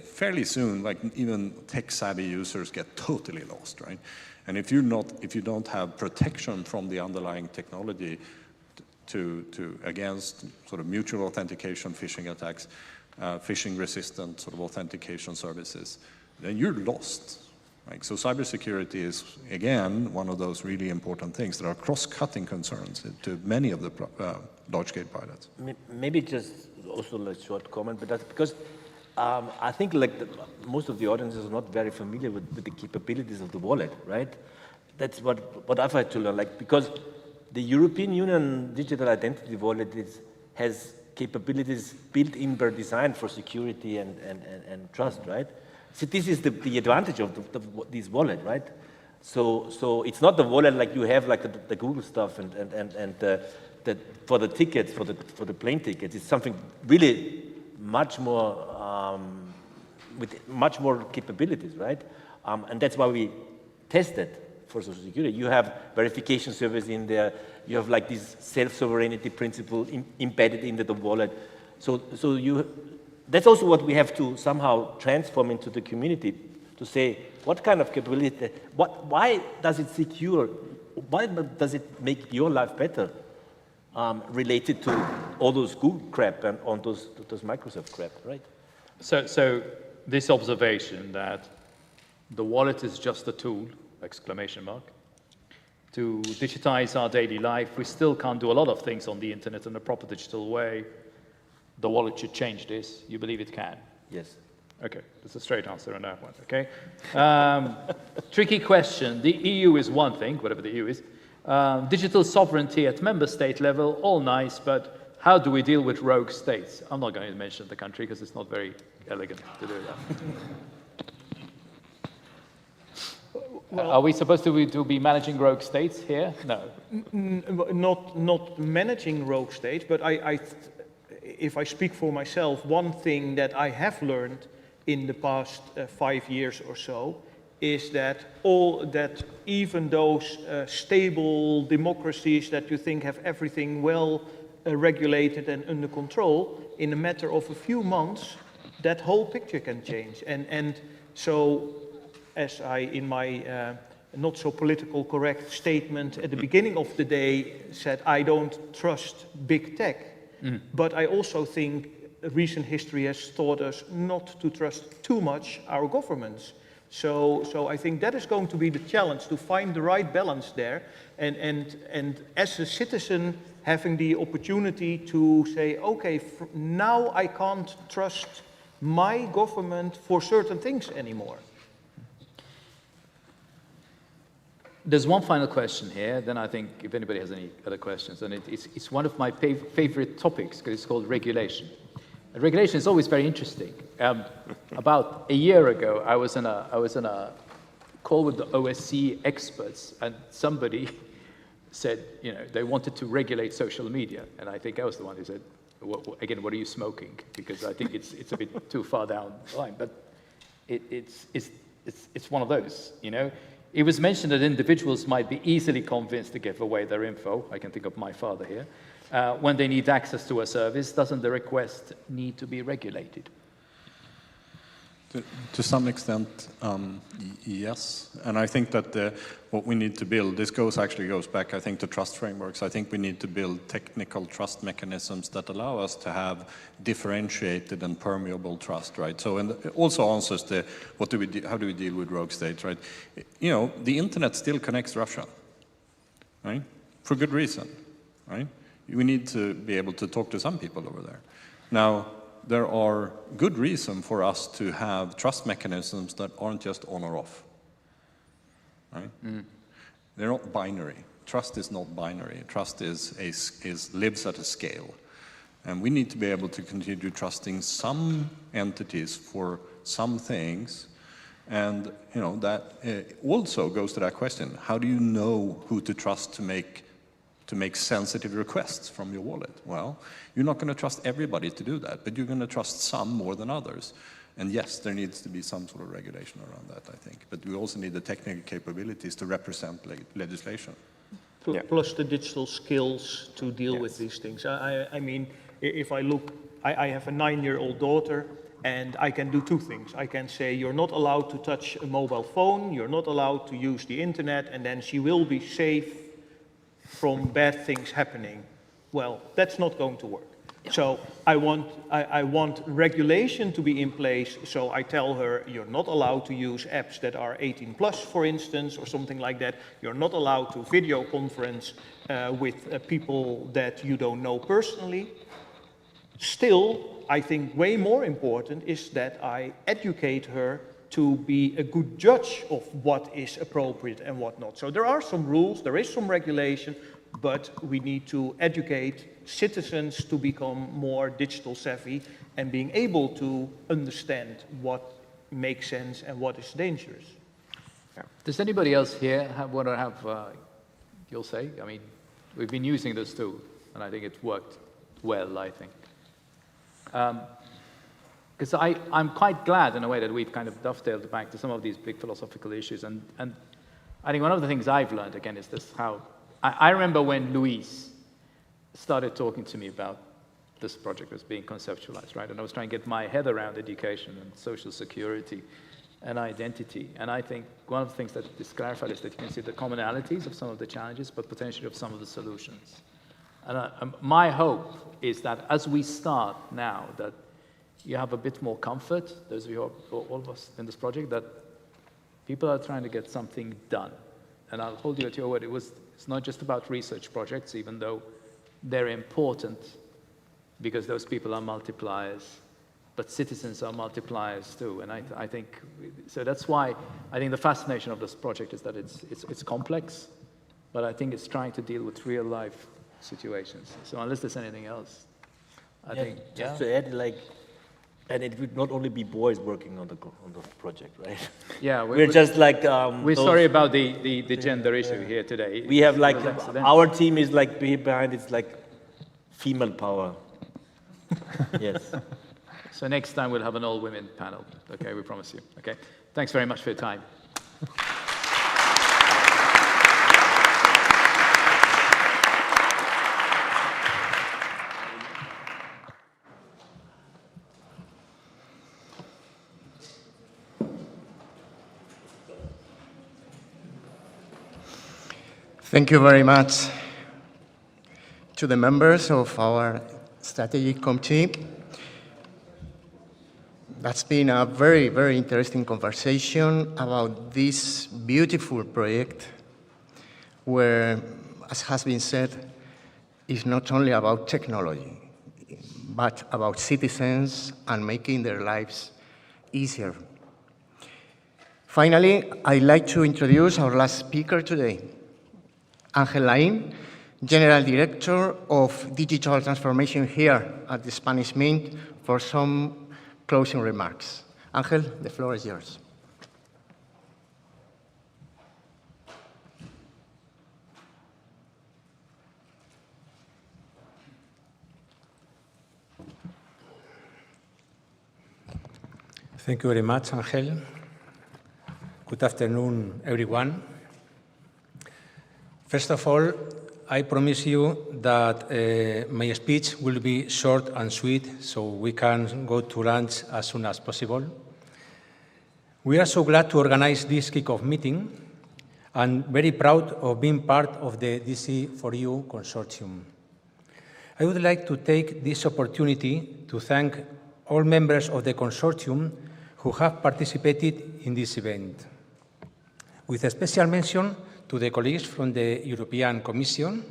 fairly soon, like even tech-savvy users get totally lost, right? And if you don't have protection from the underlying technology against sort of mutual authentication phishing attacks, phishing-resistant sort of authentication services, then you're lost. Right? So cybersecurity is, again, one of those really important things that are cross-cutting concerns to many of the large-scale pilots. Maybe just also a short comment, but that's because I think like most of the audience is not very familiar with the capabilities of the wallet, right? That's what I've had to learn, like, because the European Union Digital Identity Wallet has capabilities built in by design for security and trust, right? So this is the advantage of this wallet, right? So it's not the wallet like you have like the Google stuff and for the tickets, for the plane tickets. It's something really much more with much more capabilities, right? And that's why we tested for social security. You have verification service in there. You have like this self-sovereignty principle embedded into the wallet. So that's also what we have to somehow transform into the community to say, what kind of capability, why does it secure, why does it make your life better related to all those Google crap and on those Microsoft crap, right? So this observation that the wallet is just a tool, exclamation mark, to digitize our daily life. We still can't do a lot of things on the internet in a proper digital way. The wallet should change this. You believe it can? Yes. Okay, that's a straight answer on that one, okay? Tricky question. The EU is one thing, whatever the EU is. Digital sovereignty at member state level, all nice, but how do we deal with rogue states? I'm not going to mention the country because it's not very elegant to do that. Well, are we supposed to be managing rogue states here? No. Not managing rogue states, but if I speak for myself, one thing that I have learned in the past 5 years or so is that even those stable democracies that you think have everything well regulated and under control, in a matter of a few months, that whole picture can change. And so, as I, in my not so political correct statement at the beginning of the day said, I don't trust big tech. But I also think recent history has taught us not to trust too much our governments. So I think that is going to be the challenge, to find the right balance there. And as a citizen, having the opportunity to say, okay, now I can't trust my government for certain things anymore. There's one final question here, then I think if anybody has any other questions, and it's one of my favorite topics, because it's called regulation. Regulation is always very interesting. About a year ago, I was in a call with the OSCE experts, and somebody said, they wanted to regulate social media, and I think I was the one who said, what are you smoking? Because I think it's a bit too far down the line. But it's one of those, It was mentioned that individuals might be easily convinced to give away their info. I can think of my father here. When they need access to a service, doesn't the request need to be regulated? To some extent, yes. And I think that what we need to build, this actually goes back, I think, to trust frameworks. I think we need to build technical trust mechanisms that allow us to have differentiated and permeable trust, right? So, and it also answers how do we deal with rogue states, right? The internet still connects Russia, right? For good reason, right? We need to be able to talk to some people over there. Now, there are good reason for us to have trust mechanisms that aren't just on or off, right? They're not binary. Trust is not binary. Trust lives at a scale. And we need to be able to continue trusting some entities for some things. And that also goes to that question. How do you know who to trust to make sensitive requests from your wallet? Well, you're not going to trust everybody to do that, but you're going to trust some more than others. And yes, there needs to be some sort of regulation around that, I think. But we also need the technical capabilities to represent legislation. Plus the digital skills to deal with these things. I mean, if I look, I have a 9-year-old daughter, and I can do two things. I can say, you're not allowed to touch a mobile phone, you're not allowed to use the internet, and then she will be safe from bad things happening. Well, that's not going to work. So I want regulation to be in place, so I tell her, you're not allowed to use apps that are 18 plus, for instance, or something like that. You're not allowed to video conference with people that you don't know personally. Still, I think way more important is that I educate her to be a good judge of what is appropriate and what not. So there are some rules, there is some regulation, but we need to educate citizens to become more digital savvy and being able to understand what makes sense and what is dangerous. Does anybody else here want to have your say? I mean, we've been using this too, and I think it's worked well, I think. Because I'm quite glad in a way that we've kind of dovetailed back to some of these big philosophical issues. And I think one of the things I've learned, again, is this how... I remember when Luis started talking to me about this project as being conceptualized, right? And I was trying to get my head around education and social security and identity. And I think one of the things that is clarified is that you can see the commonalities of some of the challenges, but potentially of some of the solutions. And my hope is that as we start now, that you have a bit more comfort, those of you, all of us in this project, that people are trying to get something done. And I'll hold you at your word. It's not just about research projects, even though they're important because those people are multipliers, but citizens are multipliers too. And I think, so that's why I think the fascination of this project is that it's complex, but I think it's trying to deal with real life situations. So unless there's anything else, I think, just to add, and it would not only be boys working on the project, right? Yeah, we're just like we're sorry about the gender issue here today. We have our team is behind. It's like female power. Yes. So next time we'll have an all-women panel. Okay, we promise you. Okay. Thanks very much for your time. Thank you very much to the members of our strategic committee. That's been a very, very interesting conversation about this beautiful project where, as has been said, it's not only about technology, but about citizens and making their lives easier. Finally, I'd like to introduce our last speaker today, Ángel Laín, General Director of Digital Transformation here at the Spanish Mint, for some closing remarks. Ángel, the floor is yours. Thank you very much, Ángel. Good afternoon, everyone. First of all, I promise you that my speech will be short and sweet, so we can go to lunch as soon as possible. We are so glad to organize this kickoff meeting and very proud of being part of the DC4EU consortium. I would like to take this opportunity to thank all members of the consortium who have participated in this event, with a special mention to the colleagues from the European Commission,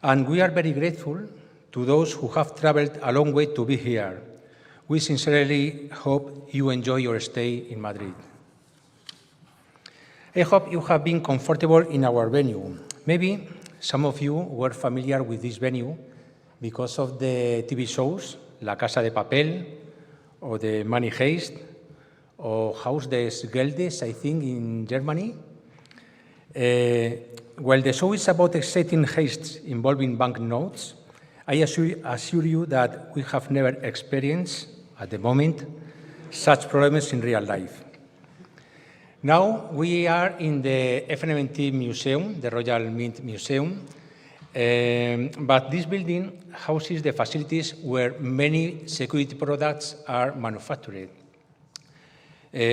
and we are very grateful to those who have traveled a long way to be here. We sincerely hope you enjoy your stay in Madrid. I hope you have been comfortable in our venue. Maybe some of you were familiar with this venue because of the TV shows La Casa de Papel, or the Money Heist, or Haus des Geldes, I think, in Germany. While the show is about exciting heists involving banknotes, I assure you that we have never experienced, at the moment, such problems in real life. Now we are in the FNMT Museum, the Royal Mint Museum, but this building houses the facilities where many security products are manufactured.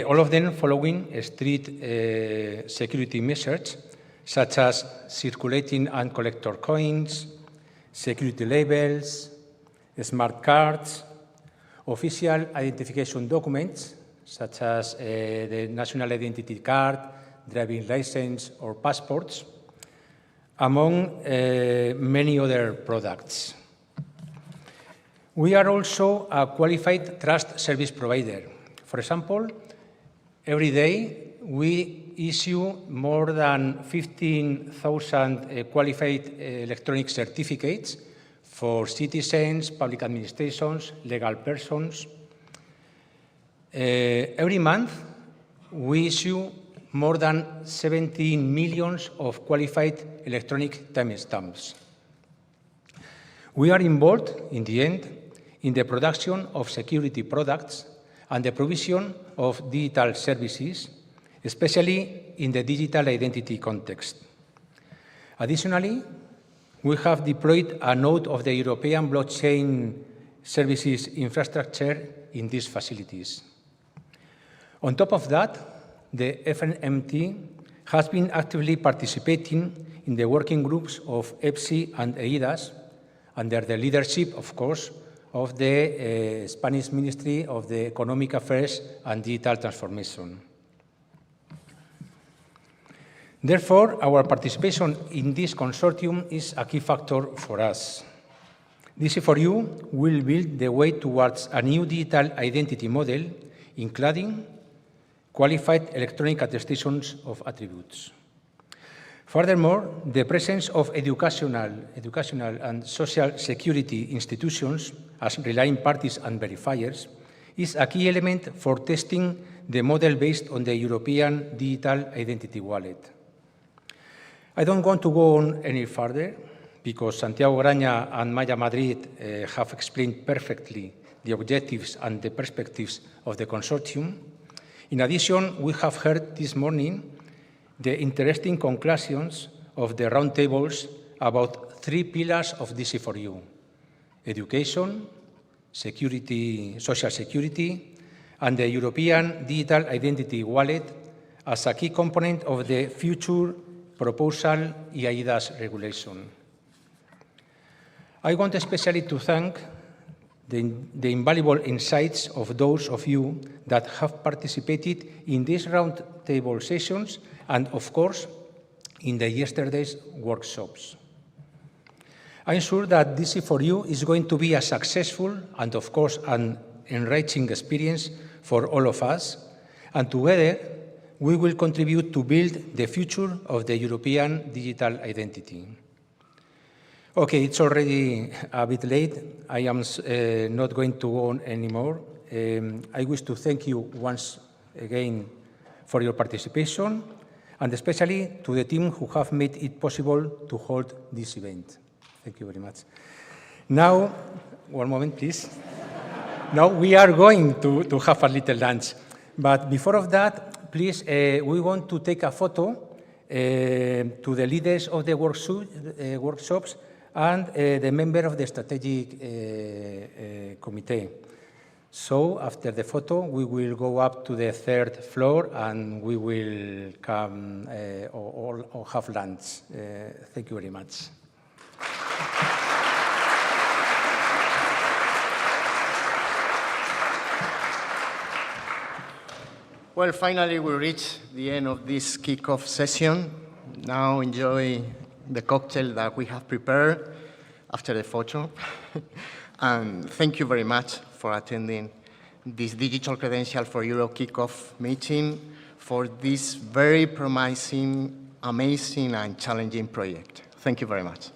All of them following strict security measures, such as circulating and collector coins, security labels, smart cards, official identification documents, such as the national identity card, driving license, or passports, among many other products. We are also a qualified trust service provider. For example, every day we issue more than 15,000 qualified electronic certificates for citizens, public administrations, legal persons. Every month we issue more than 17 million of qualified electronic timestamps. We are involved, in the end, in the production of security products and the provision of digital services, especially in the digital identity context. Additionally, we have deployed a node of the European blockchain services infrastructure in these facilities. On top of that, the FNMT has been actively participating in the working groups of EPSI and EIDAS, under the leadership, of course, of the Spanish Ministry of the Economic Affairs and Digital Transformation. Therefore, our participation in this consortium is a key factor for us. DC4EU will build the way towards a new digital identity model, including qualified electronic attestations of attributes. Furthermore, the presence of educational and social security institutions as relying parties and verifiers is a key element for testing the model based on the European Digital Identity Wallet. I don't want to go on any further because Santiago Graña and Maya Madrid have explained perfectly the objectives and the perspectives of the consortium. In addition, we have heard this morning the interesting conclusions of the roundtables about 3 pillars of DC4EU: education, security, social security, and the European Digital Identity Wallet as a key component of the future proposal EIDAS regulation. I want especially to thank the invaluable insights of those of you that have participated in these roundtable sessions and, of course, in the yesterday's workshops. I'm sure that DC4EU is going to be a successful and, of course, an enriching experience for all of us, and together we will contribute to build the future of the European digital identity. Okay, it's already a bit late. I am not going to go on anymore. I wish to thank you once again for your participation, and especially to the team who have made it possible to hold this event. Thank you very much. Now, one moment, please. Now we are going to have a little lunch. But before of that, please, we want to take a photo to the leaders of the workshops and the member of the strategic committee. So after the photo, we will go up to the 3rd floor and we will come or have lunch. Thank you very much. Well, finally, we reach the end of this kickoff session. Now enjoy the cocktail that we have prepared after the photo. And thank you very much for attending this Digital Credential for Europe kickoff meeting for this very promising, amazing, and challenging project. Thank you very much.